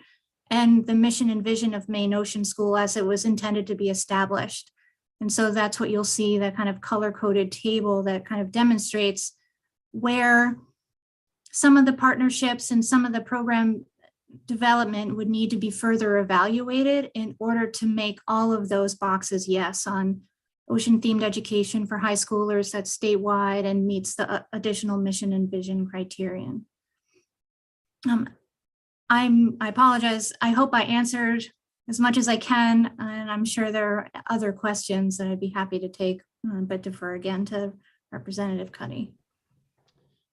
and the mission and vision of Maine Ocean School as it was intended to be established. And so that's what you'll see, that kind of color-coded table that kind of demonstrates where some of the partnerships and some of the program development would need to be further evaluated in order to make all of those boxes yes on ocean themed education for high schoolers that's statewide and meets the additional mission and vision criterion. I apologize. I hope I answered as much as I can, and I'm sure there are other questions that I'd be happy to take, but defer again to Representative Cuddy.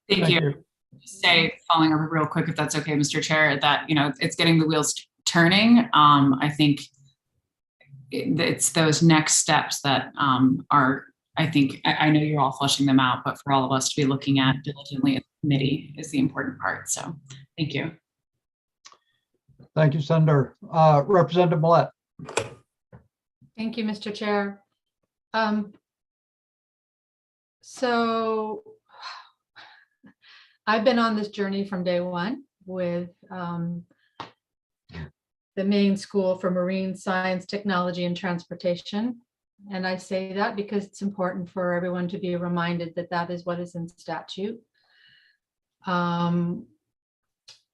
Thank you. Just say, following up real quick, if that's okay, Mr. Chair, that, it's getting the wheels turning. I think it's those next steps that are, I know you're all fleshing them out, but for all of us to be looking at diligently at the committee is the important part. So thank you. Thank you, Senator. Representative Millett. Thank you, Mr. Chair. So I've been on this journey from day one with the Maine School for Marine Science, Technology, and Transportation. And I say that because it's important for everyone to be reminded that that is what is in statute.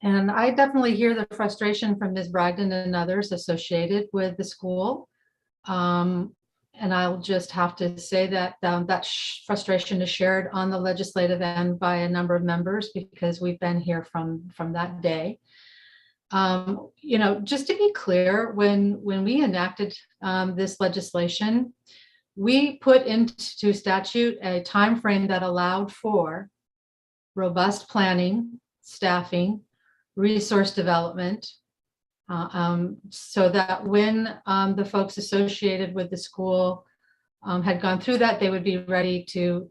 And I definitely hear the frustration from Ms. Bragdon and others associated with the school. And I'll just have to say that that frustration is shared on the legislative end by a number of members because we've been here from that day. Just to be clear, when we enacted this legislation, we put into statute a time frame that allowed for robust planning, staffing, resource development, so that when the folks associated with the school had gone through that, they would be ready to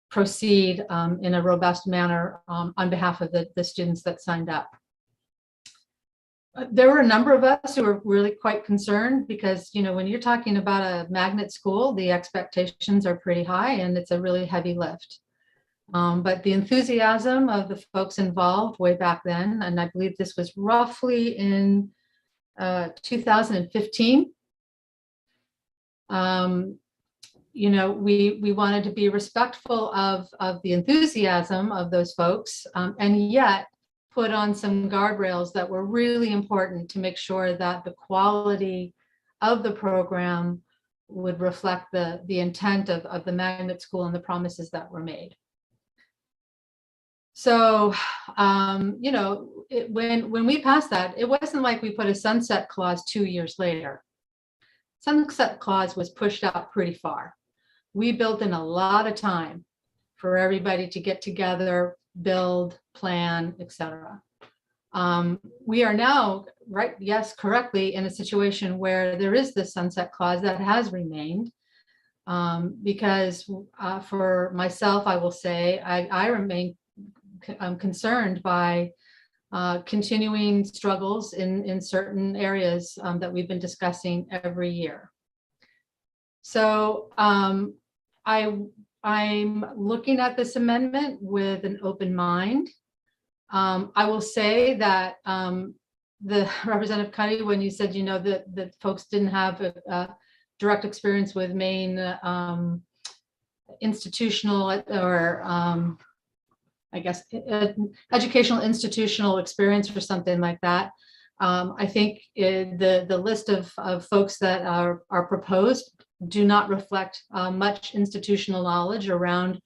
proceed in a robust manner on behalf of the students that signed up. There were a number of us who were really quite concerned because, when you're talking about a magnet school, the expectations are pretty high and it's a really heavy lift. But the enthusiasm of the folks involved way back then, and I believe this was roughly in 2015, we wanted to be respectful of the enthusiasm of those folks, and yet put on some guardrails that were really important to make sure that the quality of the program would reflect the intent of the magnet school and the promises that were made. So, when we passed that, it wasn't like we put a sunset clause 2 years later. Sunset clause was pushed out pretty far. We built in a lot of time for everybody to get together, build, plan, etc. We are now, correctly, in a situation where there is this sunset clause that has remained. Because for myself, I will say, I remain concerned by continuing struggles in certain areas that we've been discussing every year. So I'm looking at this amendment with an open mind. I will say that the Representative Cuddy, when you said, that folks didn't have a direct experience with Maine institutional or I guess educational institutional experience or something like that. I think the list of folks that are proposed do not reflect much institutional knowledge around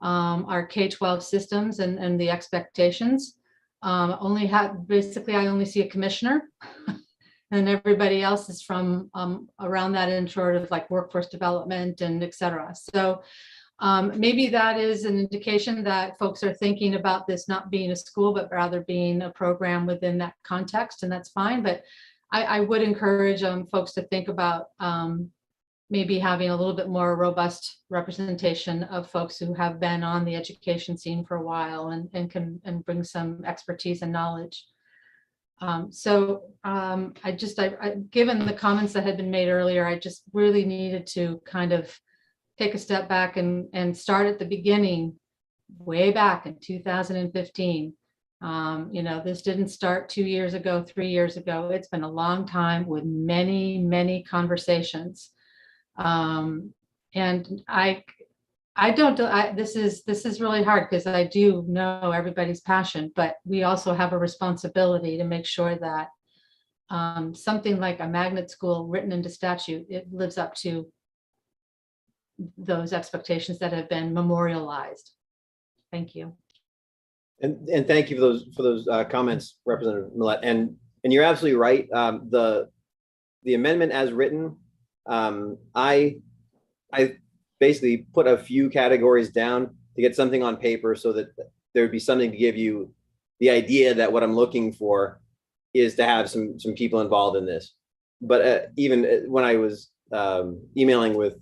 our K-12 systems and the expectations. I only see a commissioner and everybody else is from around that in sort of like workforce development and et cetera. So maybe that is an indication that folks are thinking about this not being a school, but rather being a program within that context, and that's fine. But I would encourage folks to think about maybe having a little bit more robust representation of folks who have been on the education scene for a while and can bring some expertise and knowledge. Given the comments that had been made earlier, I just really needed to kind of take a step back and start at the beginning, way back in 2015. This didn't start 2 years ago, 3 years ago. It's been a long time with many, many conversations. And this is really hard because I do know everybody's passion, but we also have a responsibility to make sure that something like a magnet school written into statute, it lives up to those expectations that have been memorialized. Thank you. And thank you for those comments, Representative Millett. And you're absolutely right. The amendment as written, I basically put a few categories down to get something on paper so that there would be something to give you the idea that what I'm looking for is to have some people involved in this. But even when I was emailing with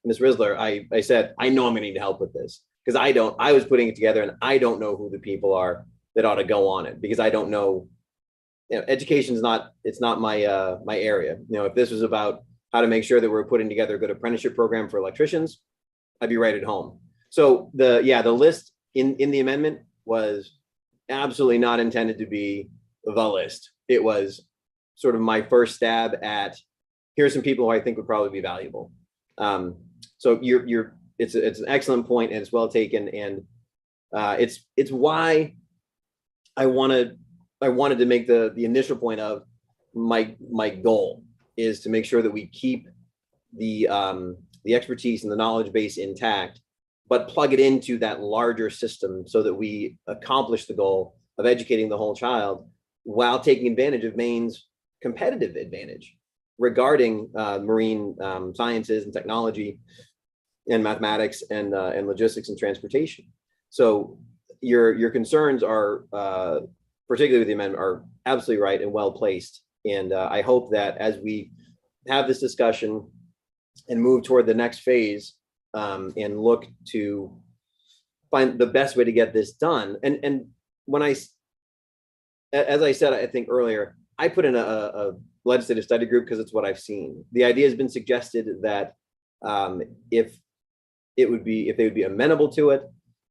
Ms. Risler, I said, I know I'm gonna need help with this because I was putting it together and I don't know who the people are that ought to go on it because I don't know, education's not my my area. If this was about how to make sure that we're putting together a good apprenticeship program for electricians, I'd be right at home. So the list in the amendment was absolutely not intended to be the list. It was sort of my first stab at, here's some people who I think would probably be valuable. So it's an excellent point and it's well taken. And it's why I wanted to make the initial point of my goal is to make sure that we keep the expertise and the knowledge base intact, but plug it into that larger system so that we accomplish the goal of educating the whole child while taking advantage of Maine's competitive advantage regarding marine sciences and technology and mathematics and logistics and transportation. So your concerns are, particularly with the amendment, are absolutely right and well placed. And I hope that as we have this discussion and move toward the next phase and look to find the best way to get this done. And when as I said, I think earlier, I put in a legislative study group because it's what I've seen. The idea has been suggested that if they would be amenable to it,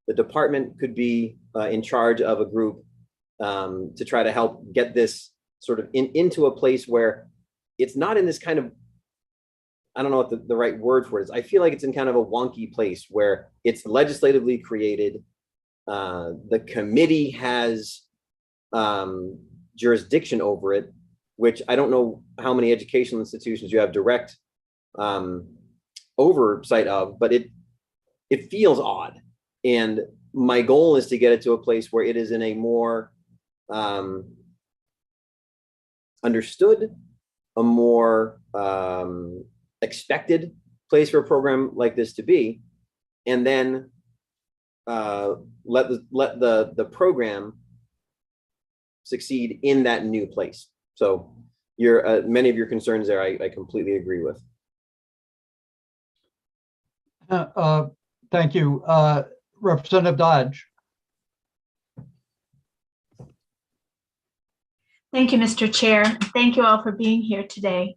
the department could be in charge of a group to try to help get this sort of into a place where it's not in this kind of, I don't know what the right word for it is. I feel like it's in kind of a wonky place where it's legislatively created. The committee has jurisdiction over it, which I don't know how many educational institutions you have direct oversight of, but it feels odd. And my goal is to get it to a place where it is in a more understood, a more expected place for a program like this to be, and then let the program succeed in that new place. So many of your concerns there, I completely agree with. Thank you. Representative Dodge. Thank you, Mr. Chair. Thank you all for being here today.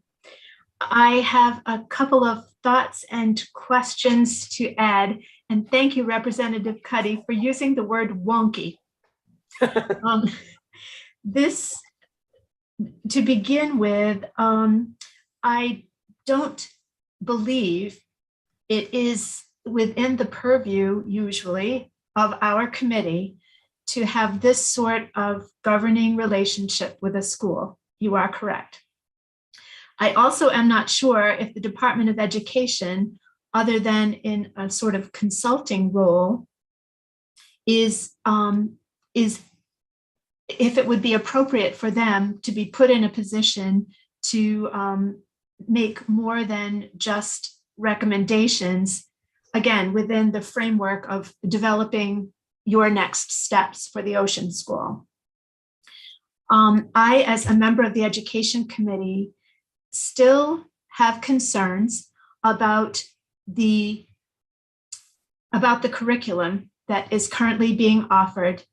I have a couple of thoughts and questions to add, and thank you, Representative Cuddy, for using the word wonky. This, to begin with, I don't believe it is within the purview, usually, of our committee to have this sort of governing relationship with a school. You are correct. I also am not sure if the Department of Education, other than in a sort of consulting role, is if it would be appropriate for them to be put in a position to make more than just recommendations, again, within the framework of developing your next steps for the Ocean School. I, as a member of the Education Committee, still have concerns about the curriculum that is currently being offered.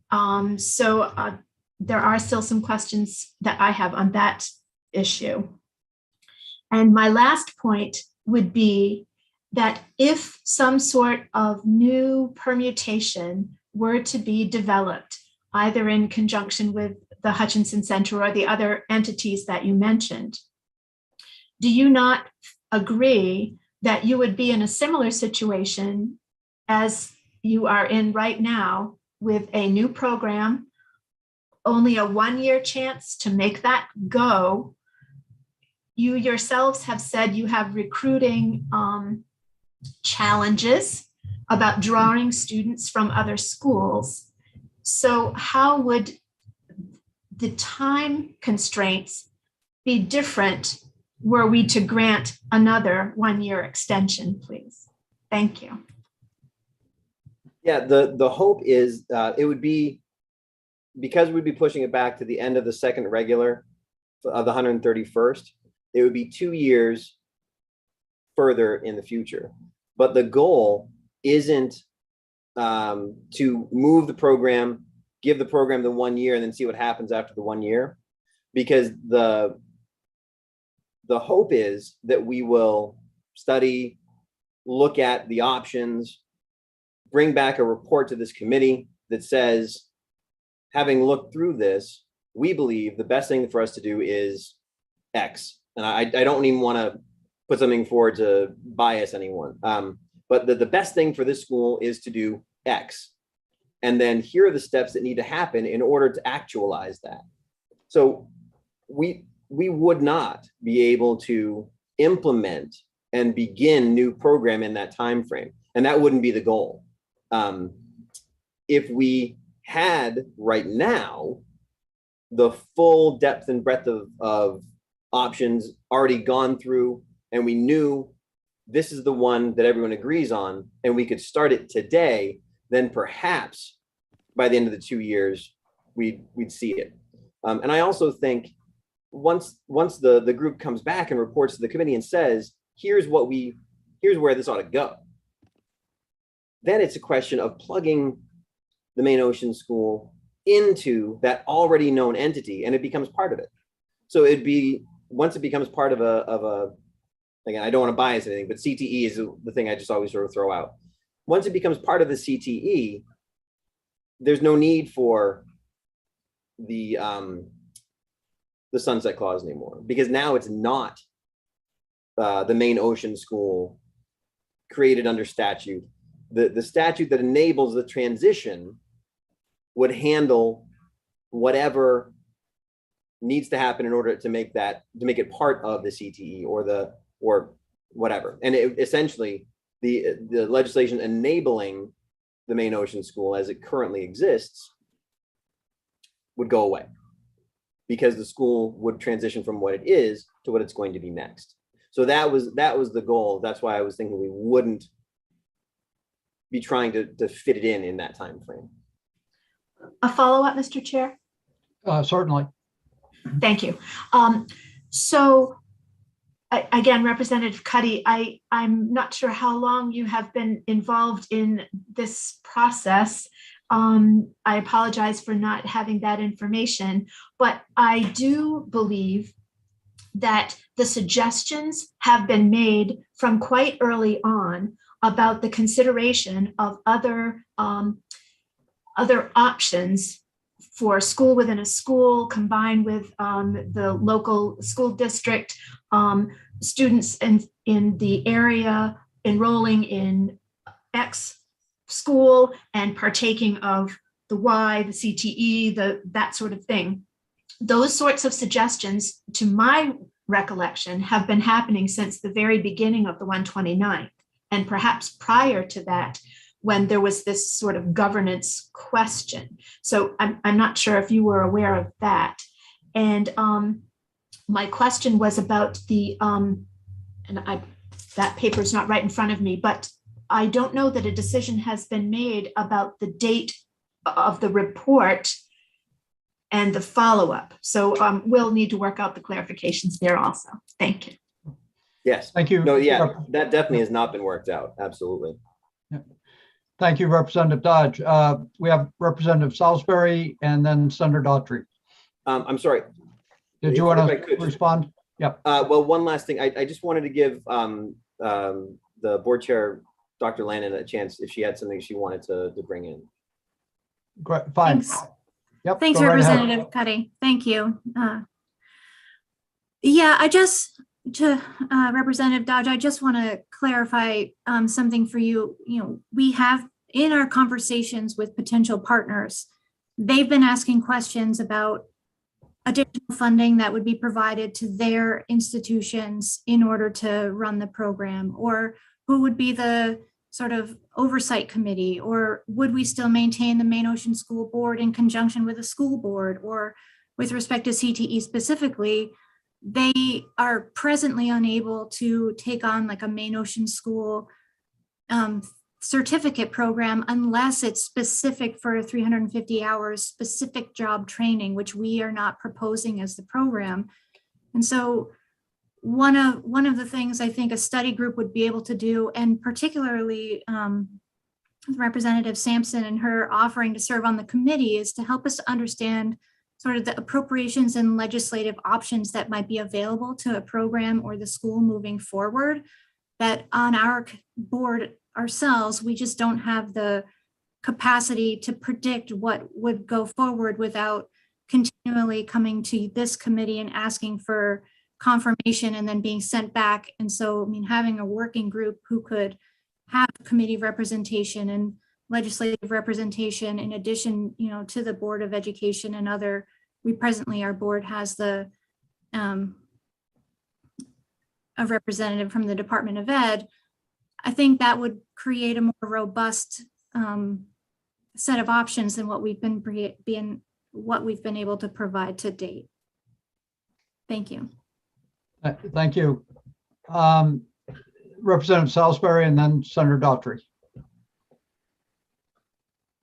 There are still some questions that I have on that issue. And my last point would be that if some sort of new permutation were to be developed, either in conjunction with the Hutchinson Center or the other entities that you mentioned, do you not agree that you would be in a similar situation as you are in right now with a new program, only a one-year chance to make that go? You yourselves have said you have recruiting challenges about drawing students from other schools. So how would the time constraints be different were we to grant another one-year extension, please? Thank you. Yeah, the hope is it would be, because we'd be pushing it back to the end of the second regular of the 131st, it would be 2 years further in the future. But the goal isn't to move the program, give the program the 1 year and then see what happens after the 1 year, because the hope is that we will study, look at the options, bring back a report to this committee that says, having looked through this, we believe the best thing for us to do is X. And I don't even want to put something forward to bias anyone. But the best thing for this school is to do X. And then here are the steps that need to happen in order to actualize that. So we would not be able to implement and begin new program in that time frame. And that wouldn't be the goal. If we had right now the full depth and breadth of options already gone through, and we knew this is the one that everyone agrees on, and we could start it today, then perhaps by the end of the 2 years, we'd see it. And I also think once the group comes back and reports to the committee and says, here's where this ought to go, then it's a question of plugging the Maine Ocean School into that already known entity, and it becomes part of it. So it'd be, once it becomes part of a, again, I don't want to bias anything, but CTE is the thing I just always sort of throw out. Once it becomes part of the CTE, there's no need for the sunset clause anymore, because now it's not the Maine Ocean School created under statute. The statute that enables the transition would handle whatever needs to happen in order to make it part of the CTE or whatever. And essentially the legislation enabling the Maine Ocean School as it currently exists would go away, because the school would transition from what it is to what it's going to be next. So that was the goal. That's why I was thinking we wouldn't be trying to fit it in that time frame. A follow-up, Mr. Chair? Certainly. Thank you. So again, Representative Cuddy, I'm not sure how long you have been involved in this process. I apologize for not having that information, but I do believe that the suggestions have been made from quite early on about the consideration of other options for school within a school combined with the local school district, students in the area enrolling in X school and partaking of the Y, the CTE, that sort of thing. Those sorts of suggestions, to my recollection, have been happening since the very beginning of the 129th, and perhaps prior to that, when there was this sort of governance question. So I'm not sure if you were aware of that. And my question was about the, that paper's not right in front of me, but I don't know that a decision has been made about the date of the report and the follow-up. So we'll need to work out the clarifications there also. Thank you. Yes. Thank you. No, yeah, that definitely has not been worked out. Absolutely. Yeah. Thank you, Representative Dodge. We have Representative Salisbury and then Senator Daughtry. I'm sorry. Did you want to respond? Yep. Well, one last thing. I just wanted to give the board chair, Dr. Lannon, a chance if she had something she wanted to bring in. Great. Fine. Thanks. Yep. Thanks, go right Representative ahead. Cuddy. Thank you. Yeah, Representative Dodge, I just want to clarify something for you. We have in our conversations with potential partners, they've been asking questions about additional funding that would be provided to their institutions in order to run the program, or who would be the sort of oversight committee, or would we still maintain the Maine Ocean School Board in conjunction with a school board, or with respect to CTE specifically, they are presently unable to take on like a Maine Ocean School certificate program unless it's specific for 350 hours specific job training, which we are not proposing as the program. And so one of the things I think a study group would be able to do, and particularly Representative Sampson and her offering to serve on the committee, is to help us to understand sort of the appropriations and legislative options that might be available to a program or the school moving forward, that on our board ourselves, we just don't have the capacity to predict what would go forward without continually coming to this committee and asking for confirmation and then being sent back. And so, I mean, having a working group who could have committee representation and legislative representation in addition, to the Board of Education and other, our board has a representative from the Department of Ed. I think that would create a more robust set of options than what we've been able to provide to date. Thank you. Thank you. Representative Salisbury and then Senator Daughtry.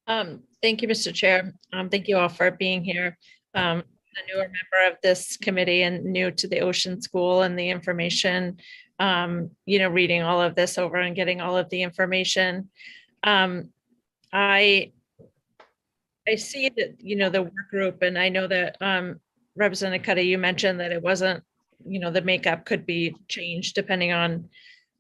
Thank you, Mr. Chair. Thank you all for being here. I'm a newer member of this committee and new to the Ocean School and the information, reading all of this over and getting all of the information. I see that, the work group, and I know that Representative Cuddy, you mentioned that it wasn't, the makeup could be changed depending on,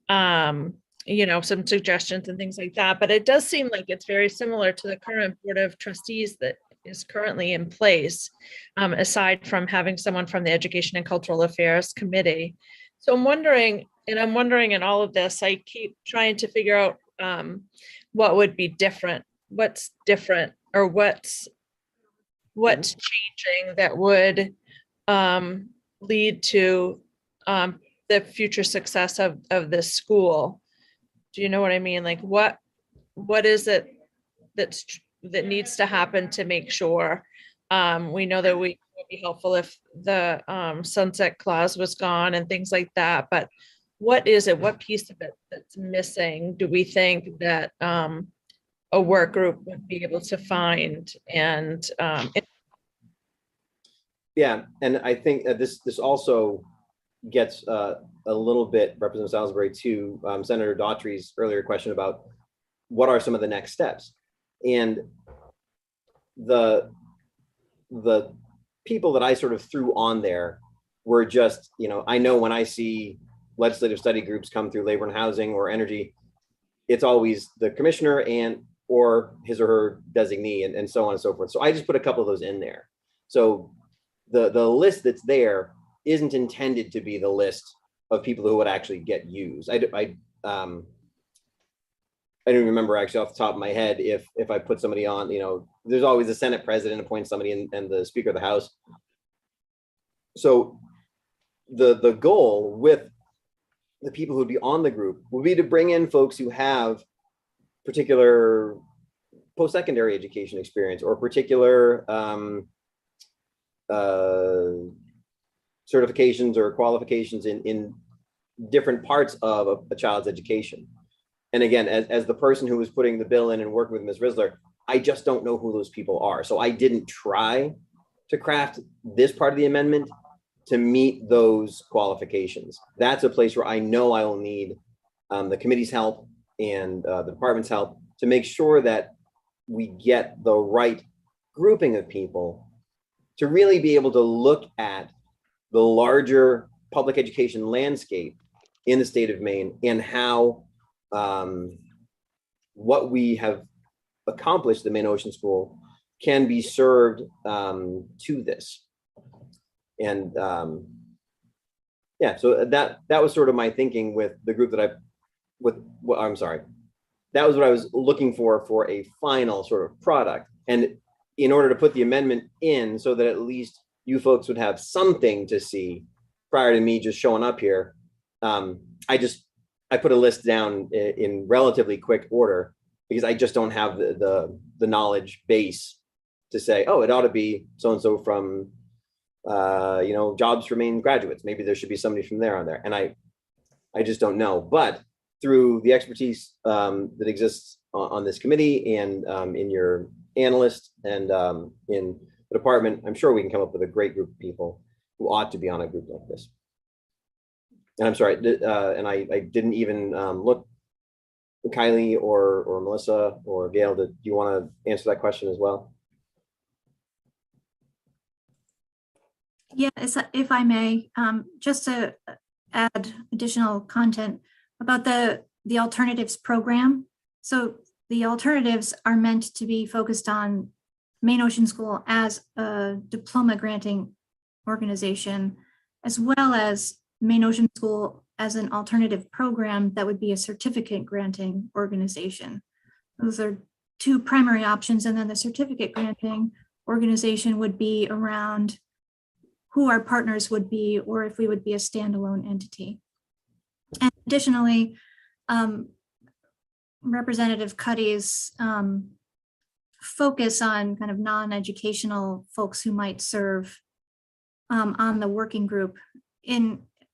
some suggestions and things like that. But it does seem like it's very similar to the current Board of Trustees that is currently in place, aside from having someone from the Education and Cultural Affairs Committee. So I'm wondering in all of this, I keep trying to figure out what would be different, what's different, or what's changing that would lead to the future success of this school. Do you know what I mean? Like what is it that needs to happen to make sure we know that we would be helpful if the sunset clause was gone and things like that, but what is it, what piece of it that's missing do we think that a work group would be able to find? And yeah, and I think this also gets a little bit, Representative Salisbury, to Senator Daughtry's earlier question about what are some of the next steps. And the people that I sort of threw on there were just, I know when I see legislative study groups come through labor and housing or energy, it's always the commissioner or his or her designee and so on and so forth. So I just put a couple of those in there. So the list that's there isn't intended to be the list of people who would actually get used. I don't remember actually off the top of my head if I put somebody on, there's always the Senate president appoints somebody and the Speaker of the House. So the goal with the people who would be on the group would be to bring in folks who have particular post-secondary education experience or particular certifications or qualifications in different parts of a child's education. And again, as the person who was putting the bill in and working with Ms. Risler, I just don't know who those people are. So I didn't try to craft this part of the amendment to meet those qualifications. That's a place where I know I will need the committee's help and the department's help to make sure that we get the right grouping of people to really be able to look at the larger public education landscape in the state of Maine and how what we have accomplished at the Maine Ocean School can be served to this. And yeah, so that was sort of my thinking with the group that I'm sorry. That was what I was looking for a final sort of product. And in order to put the amendment in so that at least you folks would have something to see prior to me just showing up here, I put a list down in relatively quick order because I just don't have the knowledge base to say, oh, it ought to be so-and-so from, jobs for Maine graduates. Maybe there should be somebody from there on there. And I just don't know. But through the expertise that exists on this committee and in your analyst and in the department, I'm sure we can come up with a great group of people who ought to be on a group like this. And I'm sorry, and I didn't even look, Kylie or Melissa or Gail, do you want to answer that question as well? Yeah, if I may, just to add additional content about the alternatives program. So the alternatives are meant to be focused on Maine Ocean School as a diploma granting organization, as well as Maine Ocean School as an alternative program that would be a certificate granting organization. Those are two primary options. And then the certificate granting organization would be around who our partners would be, or if we would be a standalone entity. And additionally, Representative Cuddy's focus on kind of non-educational folks who might serve on the working group.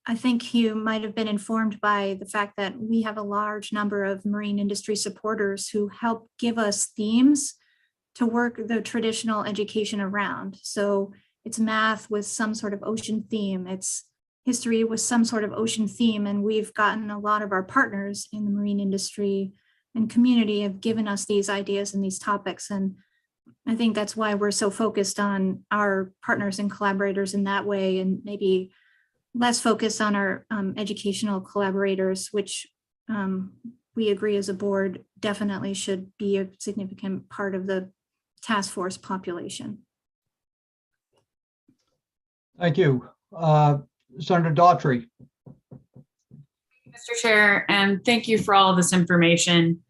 I think you might have been informed by the fact that we have a large number of marine industry supporters who help give us themes to work the traditional education around. So it's math with some sort of ocean theme, it's history with some sort of ocean theme, and we've gotten a lot of our partners in the marine industry and community have given us these ideas and these topics. And I think that's why we're so focused on our partners and collaborators in that way, and maybe less focused on our educational collaborators, which we agree as a board definitely should be a significant part of the task force population. Thank you. Senator Daughtry. Mr. Chair, and thank you for all of this information.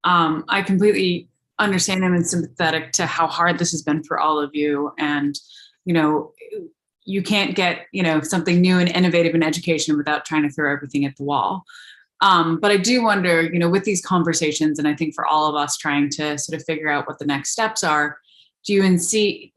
I completely understand and am sympathetic to how hard this has been for all of you. And, you can't get, something new and innovative in education without trying to throw everything at the wall. But I do wonder, with these conversations, and I think for all of us trying to sort of figure out what the next steps are, do you see,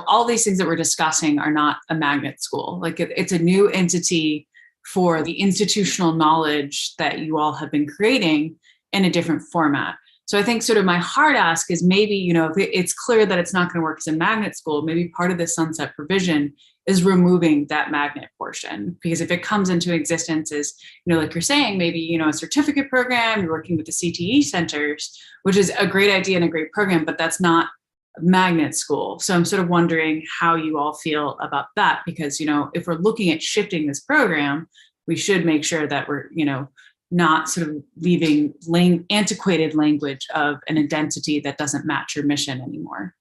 all these things that we're discussing are not a magnet school. Like it's a new entity for the institutional knowledge that you all have been creating in a different format. So I think sort of my hard ask is maybe, if it's clear that it's not going to work as a magnet school, maybe part of the sunset provision is removing that magnet portion. Because if it comes into existence as, like you're saying, maybe, a certificate program, you're working with the CTE centers, which is a great idea and a great program, but that's not a magnet school. So I'm sort of wondering how you all feel about that, because, if we're looking at shifting this program, we should make sure that we're, not sort of leaving antiquated language of an identity that doesn't match your mission anymore.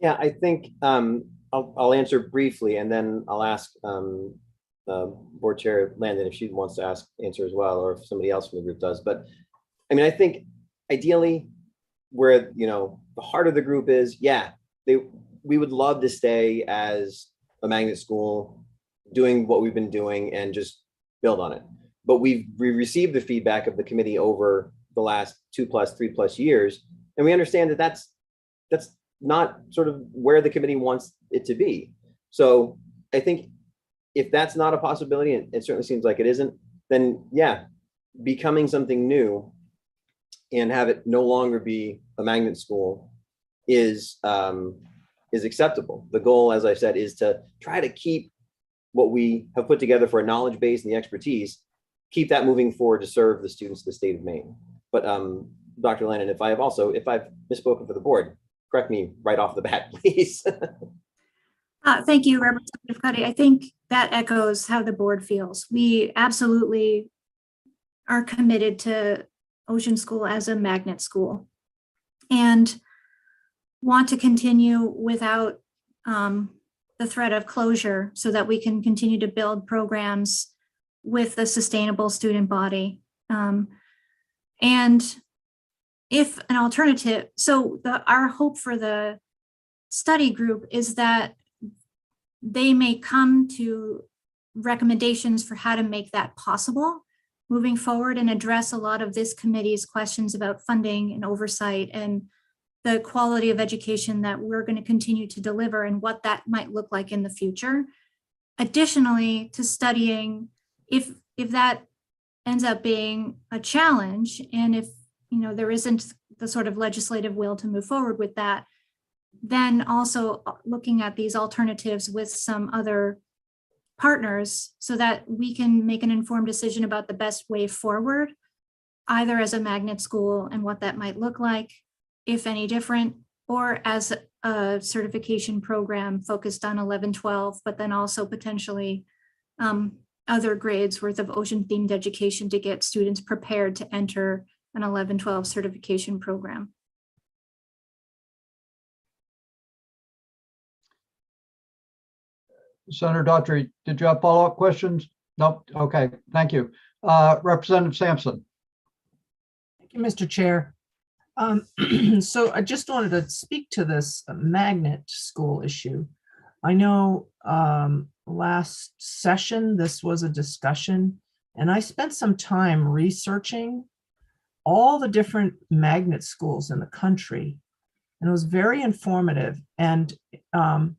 Yeah, I think I'll answer briefly, and then I'll ask Board Chair Landon if she wants to answer as well, or if somebody else from the group does. But I mean, I think ideally, where the heart of the group is, we would love to stay as a magnet school, doing what we've been doing and just build on it. But we received the feedback of the committee over the last 3+ years, and we understand that that's not sort of where the committee wants it to be. So I think if that's not a possibility, and it certainly seems like it isn't, then becoming something new and have it no longer be a magnet school is acceptable. The goal, as I said, is to try to keep what we have put together for a knowledge base and the expertise, keep that moving forward to serve the students of the state of Maine. But Dr. Lennon, if I've misspoken for the board, correct me right off the bat, please. Thank you, Representative Cuddy. I think that echoes how the board feels. We absolutely are committed to Ocean School as a magnet school and want to continue without the threat of closure so that we can continue to build programs with a sustainable student body. And if an alternative, so our hope for the study group is that they may come to recommendations for how to make that possible moving forward and address a lot of this committee's questions about funding and oversight and the quality of education that we're going to continue to deliver and what that might look like in the future. Additionally, to studying if that ends up being a challenge, and if there isn't the sort of legislative will to move forward with that, then also looking at these alternatives with some other partners so that we can make an informed decision about the best way forward, either as a magnet school and what that might look like, if any different, or as a certification program focused on 11-12, but then also potentially other grades worth of ocean themed education to get students prepared to enter an 11-12 certification program. Senator Daughtry, did you have follow-up questions? Nope. Okay, thank you. Representative Sampson. Thank you, Mr. Chair. So I just wanted to speak to this magnet school issue. I know last session, this was a discussion, and I spent some time researching all the different magnet schools in the country, and it was very informative. And I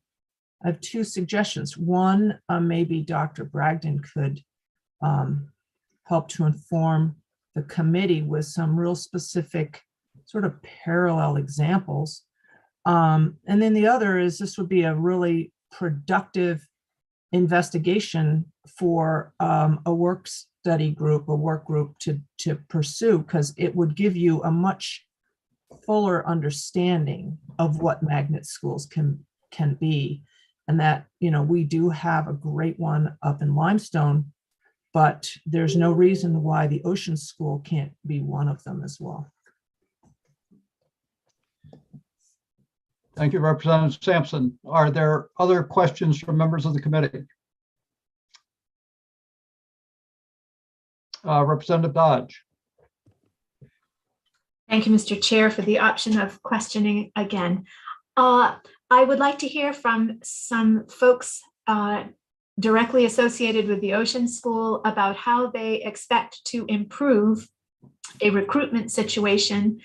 have two suggestions. One, maybe Dr. Bragdon could help to inform the committee with some real specific sort of parallel examples. And then the other is this would be a really productive investigation for a work study group, a work group to pursue, because it would give you a much fuller understanding of what magnet schools can be. And that, we do have a great one up in Limestone, but there's no reason why the Ocean School can't be one of them as well. Thank you, Representative Sampson. Are there other questions from members of the committee? Representative Dodge. Thank you, Mr. Chair, for the option of questioning again. I would like to hear from some folks directly associated with the Ocean School about how they expect to improve a recruitment situation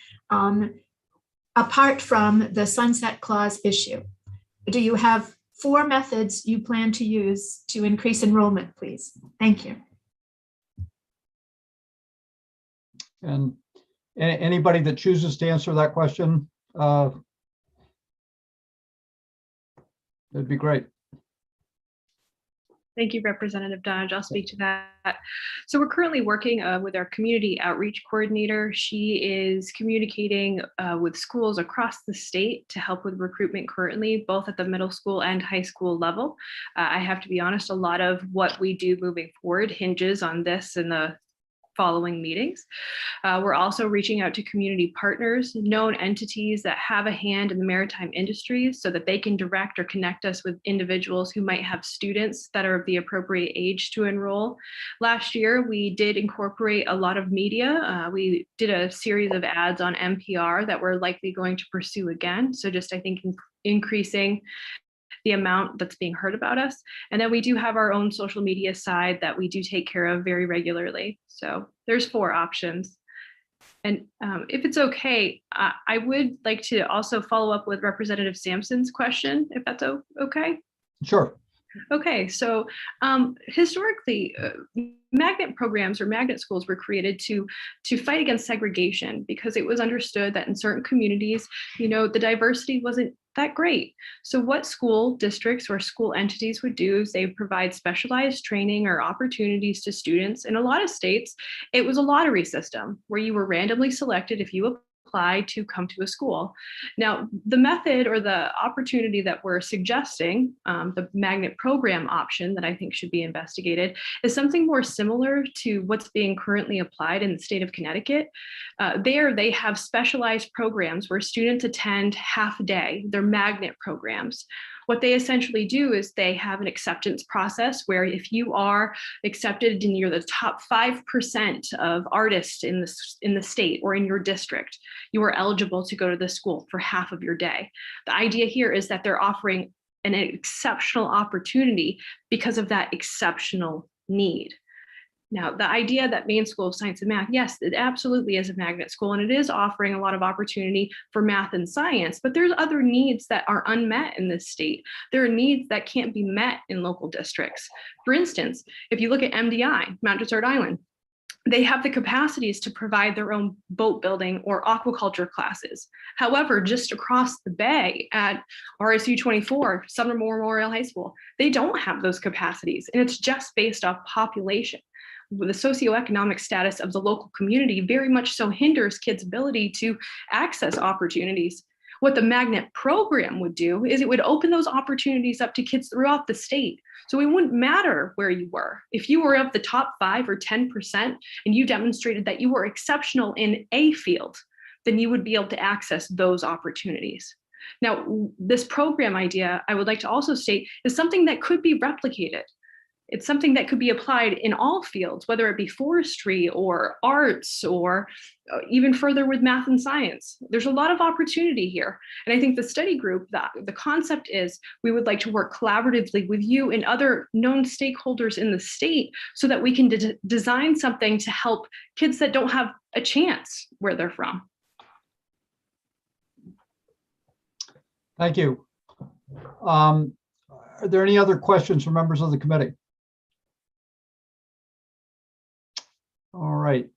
apart from the sunset clause issue. Do you have 4 methods you plan to use to increase enrollment, please? Thank you. And anybody that chooses to answer that question, That'd be great. Thank you, Representative Dodge. I'll speak to that. So we're currently working with our community outreach coordinator. She is communicating with schools across the state to help with recruitment currently, both at the middle school and high school level. I have to be honest, a lot of what we do moving forward hinges on this and the following meetings. We're also reaching out to community partners, known entities that have a hand in the maritime industries so that they can direct or connect us with individuals who might have students that are of the appropriate age to enroll. Last year, we did incorporate a lot of media. We did a series of ads on NPR that we're likely going to pursue again. So just, I think, increasing the amount that's being heard about us. And then we do have our own social media side that we do take care of very regularly. So there's 4 options. And if it's okay, I would like to also follow up with Representative Sampson's question, if that's okay. Sure. Okay, so historically, magnet programs or magnet schools were created to fight against segregation because it was understood that in certain communities, the diversity wasn't that great. So what school districts or school entities would do is they provide specialized training or opportunities to students. In a lot of states, it was a lottery system where you were randomly selected if you applied to come to a school. Now, the method or the opportunity that we're suggesting, the magnet program option that I think should be investigated, is something more similar to what's being currently applied in the state of Connecticut. There, they have specialized programs where students attend half a day. They're magnet programs. What they essentially do is they have an acceptance process where if you are accepted and you're the top 5% of artists in the state or in your district, you are eligible to go to the school for half of your day. The idea here is that they're offering an exceptional opportunity because of that exceptional need. Now, the idea that Maine School of Science and Math, yes, it absolutely is a magnet school, and it is offering a lot of opportunity for math and science, but there's other needs that are unmet in this state. There are needs that can't be met in local districts. For instance, if you look at MDI, Mount Desert Island, they have the capacities to provide their own boat building or aquaculture classes. However, just across the bay at RSU 24, Sumner Memorial High School, they don't have those capacities, and it's just based off population. The socioeconomic status of the local community very much so hinders kids' ability to access opportunities. What the magnet program would do is it would open those opportunities up to kids throughout the state. So it wouldn't matter where you were. If you were of the top 5 or 10% and you demonstrated that you were exceptional in a field, then you would be able to access those opportunities. Now, this program idea, I would like to also state, is something that could be replicated. It's something that could be applied in all fields, whether it be forestry or arts or even further with math and science. There's a lot of opportunity here. And I think the study group, the concept is we would like to work collaboratively with you and other known stakeholders in the state so that we can design something to help kids that don't have a chance where they're from. Thank you. Are there any other questions from members of the committee? All right.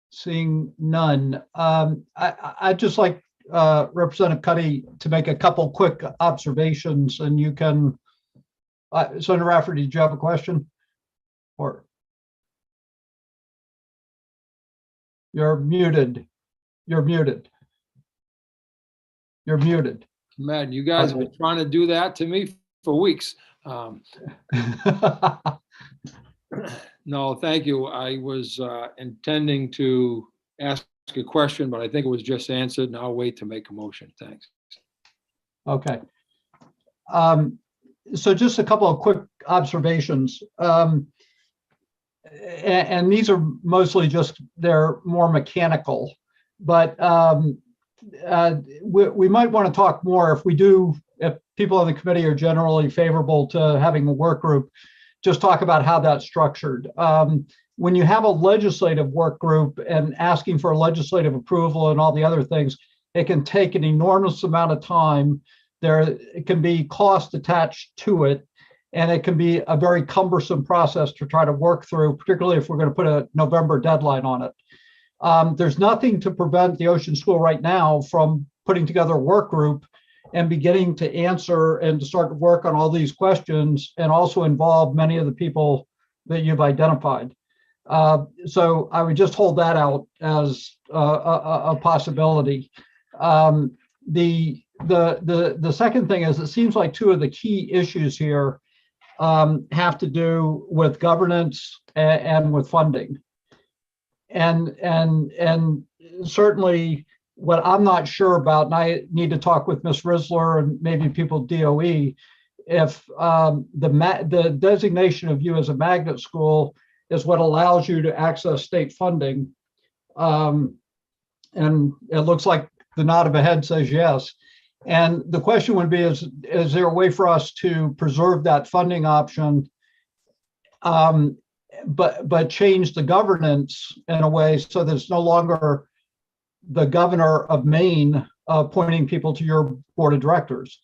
Seeing none. I'd just like Representative Cuddy to make a couple quick observations, and you can, Senator Rafferty, did you have a question? Or you're muted. You're muted. You're muted. Man, you guys have been trying to do that to me for weeks. No, thank you. I was intending to ask a question, but I think it was just answered, and I'll wait to make a motion. Thanks. Okay. So just a couple of quick observations. And these are mostly just, they're more mechanical, but we might want to talk more if people on the committee are generally favorable to having a work group, just talk about how that's structured. When you have a legislative work group and asking for legislative approval and all the other things, it can take an enormous amount of time. It can be cost attached to it, and it can be a very cumbersome process to try to work through, particularly if we're going to put a November deadline on it. There's nothing to prevent the Ocean School right now from putting together a work group and beginning to answer and to start to work on all these questions and also involve many of the people that you've identified. So I would just hold that out as a possibility. The second thing is, it seems like two of the key issues here have to do with governance and with funding. And certainly what I'm not sure about, and I need to talk with Ms. Risler and maybe people at DOE, if the designation of you as a magnet school is what allows you to access state funding. And it looks like the nod of a head says yes. And the question would be, is there a way for us to preserve that funding option, but change the governance in a way so that it's no longer the governor of Maine appointing people to your board of directors,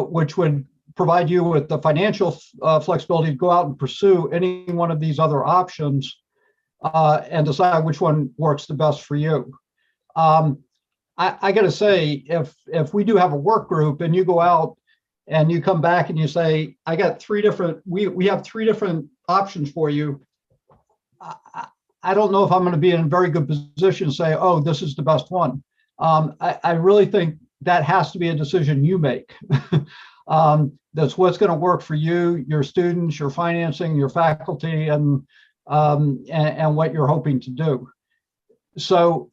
which would provide you with the financial flexibility to go out and pursue any one of these other options and decide which one works the best for you. I got to say, if we do have a work group and you go out and you come back and you say, I got we have three different options for you, I don't know if I'm going to be in a very good position to say, oh, this is the best one. I really think that has to be a decision you make. That's what's going to work for you, your students, your financing, your faculty, and what you're hoping to do. So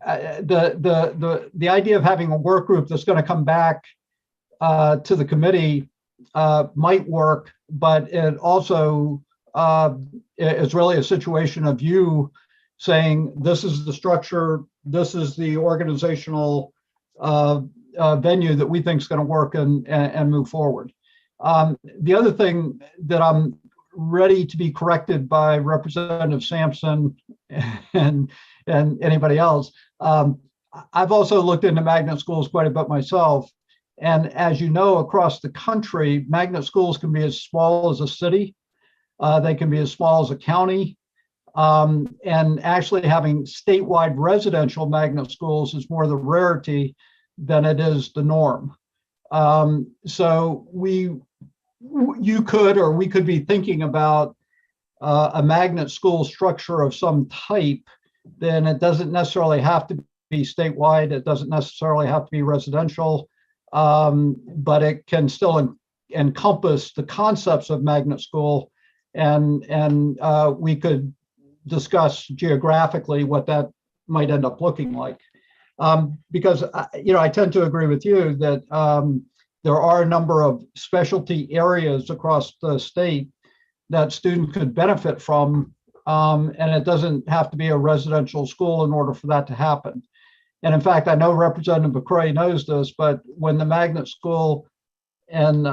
the idea of having a work group that's going to come back to the committee might work, but it also is really a situation of you saying, this is the structure, this is the organizational venue that we think is going to work and move forward. The other thing that I'm ready to be corrected by Representative Sampson and anybody else, I've also looked into magnet schools quite a bit myself. And as you know, across the country, magnet schools can be as small as a city. They can be as small as a county. And actually having statewide residential magnet schools is more the rarity than it is the norm. So you could, or we could be thinking about a magnet school structure of some type. Then it doesn't necessarily have to be statewide. It doesn't necessarily have to be residential, but it can still encompass the concepts of magnet school. And we could discuss geographically what that might end up looking like. Because I tend to agree with you that there are a number of specialty areas across the state that students could benefit from, and it doesn't have to be a residential school in order for that to happen. And in fact, I know Representative McCray knows this, but when the magnet school in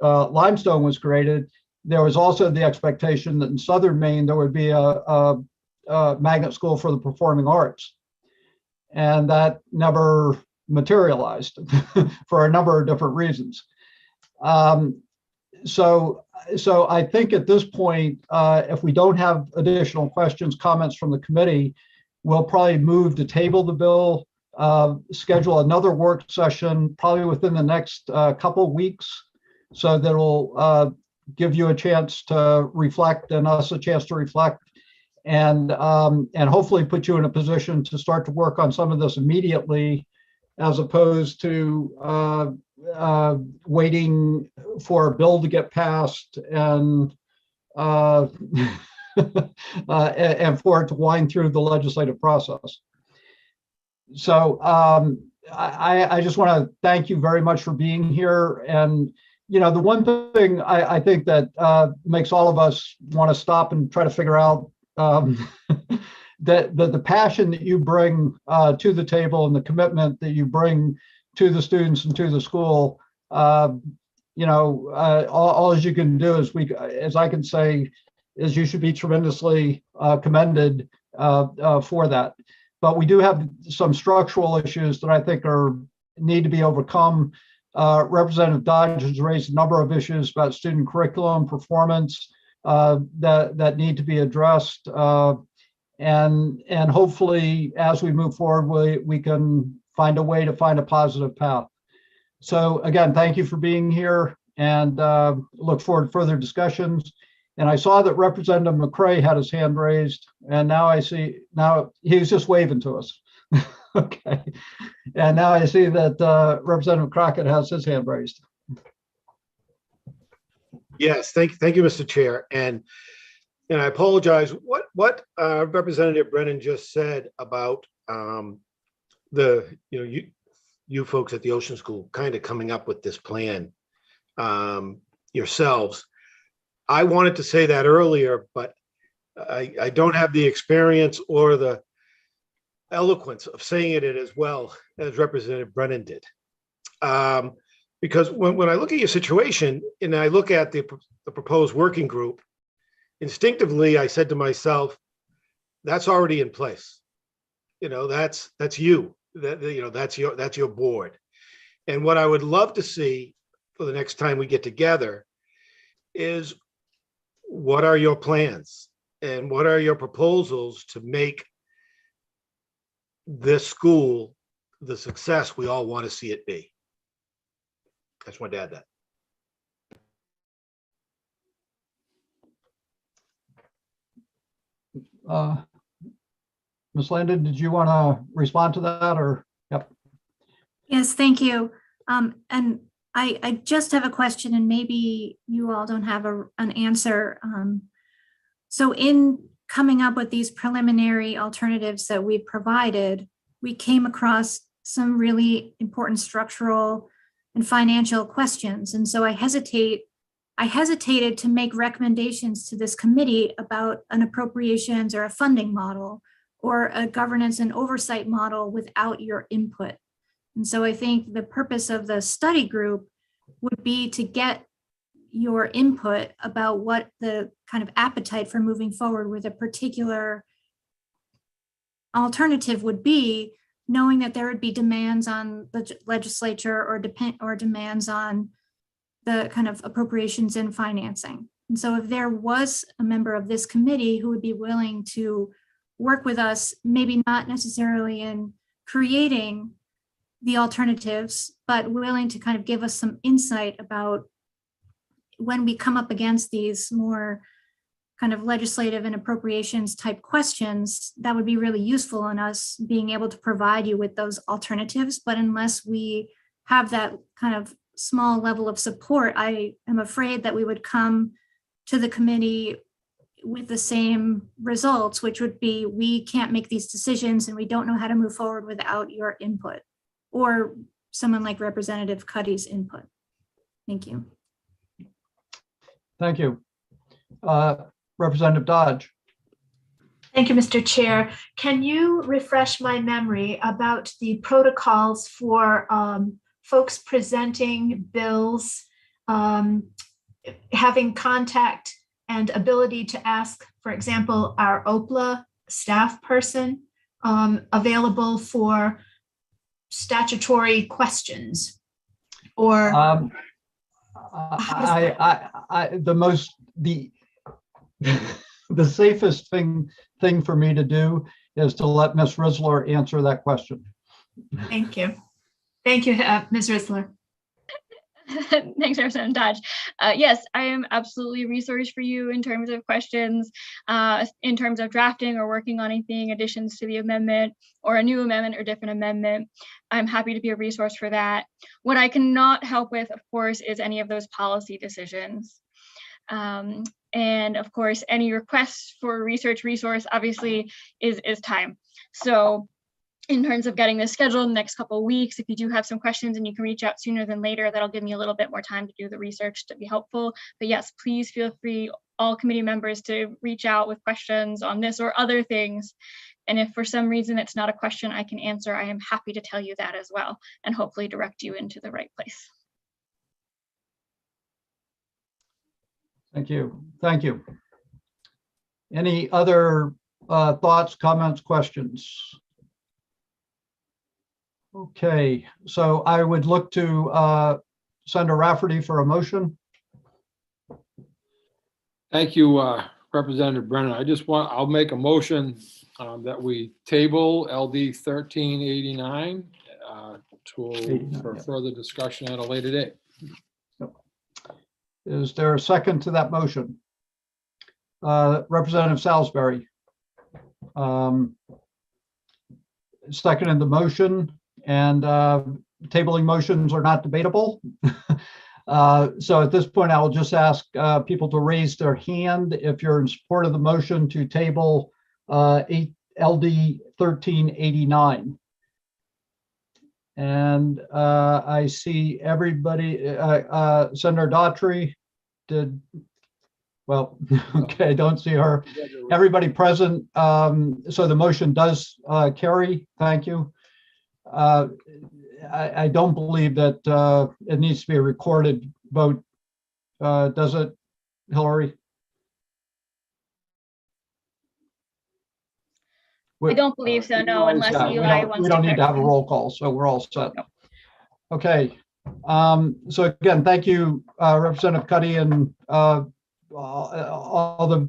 Limestone was created, there was also the expectation that in Southern Maine, there would be a magnet school for the performing arts. And that never materialized for a number of different reasons. So I think at this point, if we don't have additional questions, comments from the committee, we'll probably move to table the bill, schedule another work session probably within the next couple of weeks, so that will give you a chance to reflect and us a chance to reflect, and hopefully put you in a position to start to work on some of this immediately, as opposed to waiting for a bill to get passed and and for it to wind through the legislative process. So I just want to thank you very much for being here. And the one thing I think that makes all of us want to stop and try to figure out that the passion that you bring to the table and the commitment that you bring to the students and to the school, all as you can do is as I can say, is you should be tremendously commended for that. But we do have some structural issues that I think need to be overcome. Representative Dodge has raised a number of issues about student curriculum performance that need to be addressed. And hopefully, as we move forward, we can find a way to find a positive path. So again, thank you for being here, and look forward to further discussions. And I saw that Representative McCray had his hand raised, and now I see, now he was just waving to us. Okay. And now I see that Representative Crockett has his hand raised. Yes, thank you, Mr. Chair. And I apologize. What Representative Brennan just said about you folks at the Ocean School kind of coming up with this plan yourselves. I wanted to say that earlier, but I don't have the experience or the eloquence of saying it as well as Representative Brennan did. Because when I look at your situation and I look at the proposed working group, instinctively I said to myself, that's already in place. That's you. That's your board. And what I would love to see for the next time we get together is, what are your plans and what are your proposals to make this school the success we all want to see it be? I just wanted to add that. Ms. Landon, did you want to respond to that, or? Yep. Yes, thank you. And I just have a question, and maybe you all don't have an answer. So in coming up with these preliminary alternatives that we provided, we came across some really important structural and financial questions. And so I hesitated to make recommendations to this committee about an appropriations or a funding model or a governance and oversight model without your input. And so I think the purpose of the study group would be to get your input about what the kind of appetite for moving forward with a particular alternative would be, knowing that there would be demands on the legislature or demands on the kind of appropriations and financing. And so if there was a member of this committee who would be willing to work with us, maybe not necessarily in creating the alternatives, but willing to kind of give us some insight about when we come up against these more kind of legislative and appropriations type questions, that would be really useful in us being able to provide you with those alternatives. But unless we have that kind of small level of support, I am afraid that we would come to the committee with the same results, which would be, we can't make these decisions and we don't know how to move forward without your input, or someone like Representative Cuddy's input. Thank you. Thank you. Representative Dodge. Thank you, Mr. Chair. Can you refresh my memory about the protocols for folks presenting bills, having contact and ability to ask, for example, our OPLA staff person available for statutory questions? Or the safest thing for me to do is to let Ms. Risler answer that question. Thank you. Thank you, Ms. Risler. Thanks, Representative Dodge. Yes, I am absolutely a resource for you in terms of questions, in terms of drafting or working on anything, additions to the amendment or a new amendment or different amendment. I'm happy to be a resource for that. What I cannot help with, of course, is any of those policy decisions. And of course, any requests for a research resource obviously is time. So in terms of getting this scheduled in the next couple of weeks, if you do have some questions and you can reach out sooner than later, that'll give me a little bit more time to do the research to be helpful. But yes, please feel free, all committee members, to reach out with questions on this or other things. And if for some reason it's not a question I can answer, I am happy to tell you that as well, and hopefully direct you into the right place. Thank you. Thank you. Any other thoughts, comments, questions? Okay, so I would look to Senator Rafferty for a motion. Thank you, Representative Brennan. I'll make a motion that we table LD 1389 for further discussion at a later date. Is there a second to that motion? Representative Salisbury. Seconded the motion, and tabling motions are not debatable. So at this point, I will just ask people to raise their hand if you're in support of the motion to table LD 1389. And I see everybody, Senator Daughtry did, well, okay, I don't see her. Everybody present, so the motion does carry. Thank you. I don't believe that it needs to be a recorded vote, does it, Hillary? I don't believe so, no, unless Eli wants to. We don't need to have a roll call, so we're all set. Okay. So again, thank you, Representative Cuddy, and all the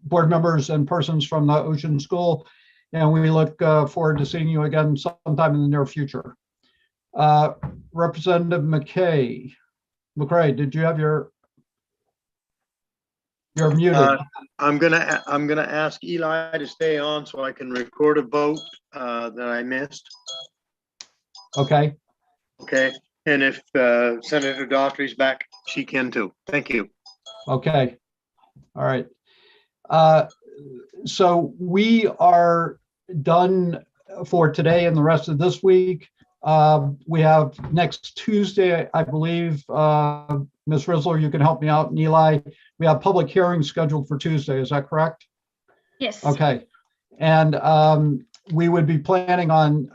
board members and persons from the Ocean School. And we look forward to seeing you again sometime in the near future. Representative McCray, did you have you're muted. I'm gonna ask Eli to stay on so I can record a vote that I missed. Okay. Okay. And if Senator Daughtry's back, she can too. Thank you. Okay. All right. So we are done for today and the rest of this week. We have next Tuesday, I believe, Ms. Rizzler, you can help me out, and Eli, we have public hearings scheduled for Tuesday. Is that correct? Yes. Okay. And we would be planning on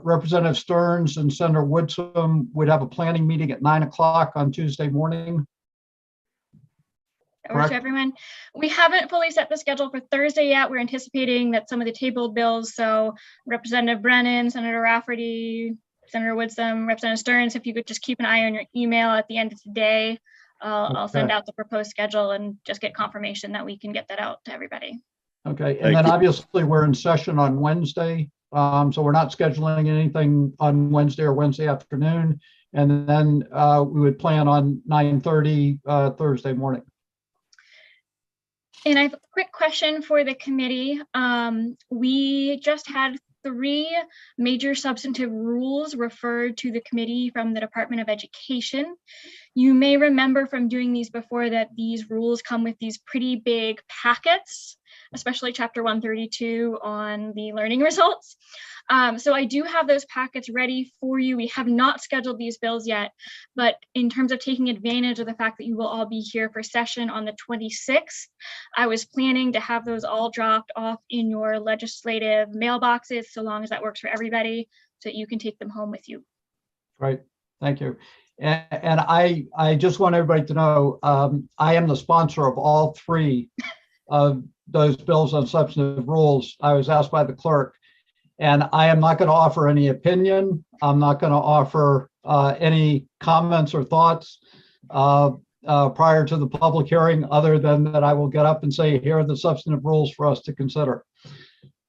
Representative Stearns and Senator Woodson would have a planning meeting at 9 o'clock on Tuesday morning. That works for everyone. We haven't fully set the schedule for Thursday yet. We're anticipating that some of the tabled bills, so Representative Brennan, Senator Rafferty, Senator Woodson, Representative Stearns, if you could just keep an eye on your email at the end of today, I'll send out the proposed schedule and just get confirmation that we can get that out to everybody. Okay, and then obviously we're in session on Wednesday, so we're not scheduling anything on Wednesday or Wednesday afternoon, and then we would plan on 9:30 Thursday morning. And I have a quick question for the committee. We just had 3 major substantive rules referred to the committee from the Department of Education. You may remember from doing these before that these rules come with these pretty big packets, especially Chapter 132 on the learning results. So I do have those packets ready for you. We have not scheduled these bills yet, but in terms of taking advantage of the fact that you will all be here for session on the 26th, I was planning to have those all dropped off in your legislative mailboxes, so long as that works for everybody, so that you can take them home with you. Right, thank you. And I just want everybody to know, I am the sponsor of all 3 of those bills on substantive rules. I was asked by the clerk, and I am not going to offer any opinion. I'm not going to offer any comments or thoughts prior to the public hearing, other than that I will get up and say, here are the substantive rules for us to consider.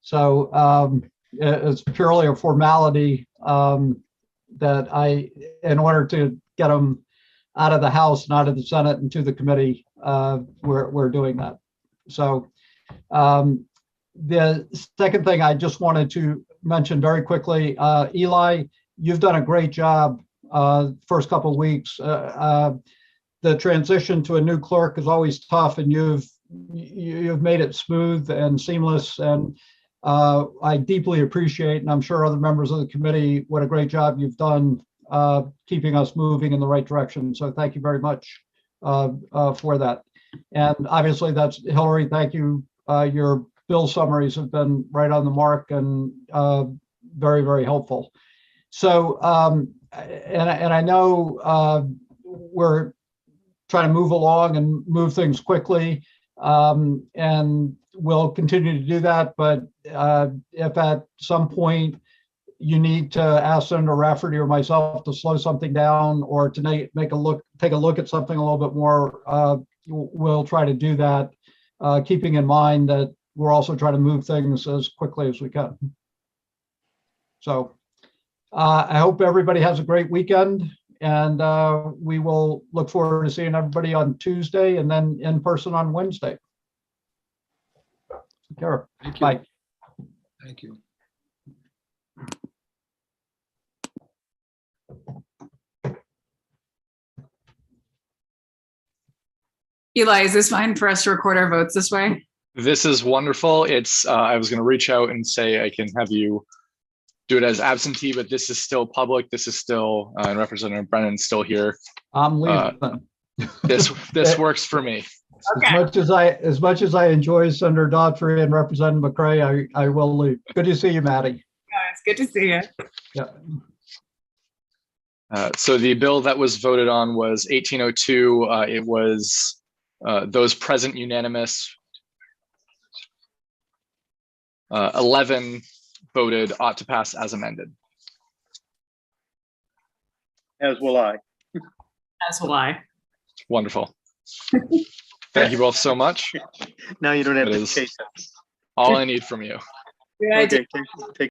So it's purely a formality that in order to get them out of the House and out of the Senate and to the committee, we're doing that. So the second thing I just wanted to mention very quickly, Eli, you've done a great job first couple of weeks. The transition to a new clerk is always tough, and you've made it smooth and seamless, and I deeply appreciate, and I'm sure other members of the committee, what a great job you've done keeping us moving in the right direction. So thank you very much for that. And obviously that's Hillary, thank you. Your bill summaries have been right on the mark and very, very helpful. So, and I know we're trying to move along and move things quickly, and we'll continue to do that. But if at some point you need to ask Senator Rafferty or myself to slow something down, or to take a look at something a little bit more, we'll try to do that, keeping in mind that we're also trying to move things as quickly as we can. So I hope everybody has a great weekend, and we will look forward to seeing everybody on Tuesday and then in person on Wednesday. Take care. Thank you. Bye. Thank you. Eli, is this fine for us to record our votes this way? This is wonderful. It's, I was going to reach out and say I can have you do it as absentee, but this is still public. This is still, and Representative Brennan's still here. I'm leaving. This works for me. As much as I enjoy Senator Daughtry and Representative McCray, I will leave. Good to see you, Maddie. It's good to see you. Yeah. So the bill that was voted on was 1802. It was those present unanimous. 11 voted ought to pass as amended. As will I. As will I. Wonderful. Thank you both so much. Now you don't have That to is chase us. all I need from you. Good idea. Okay, take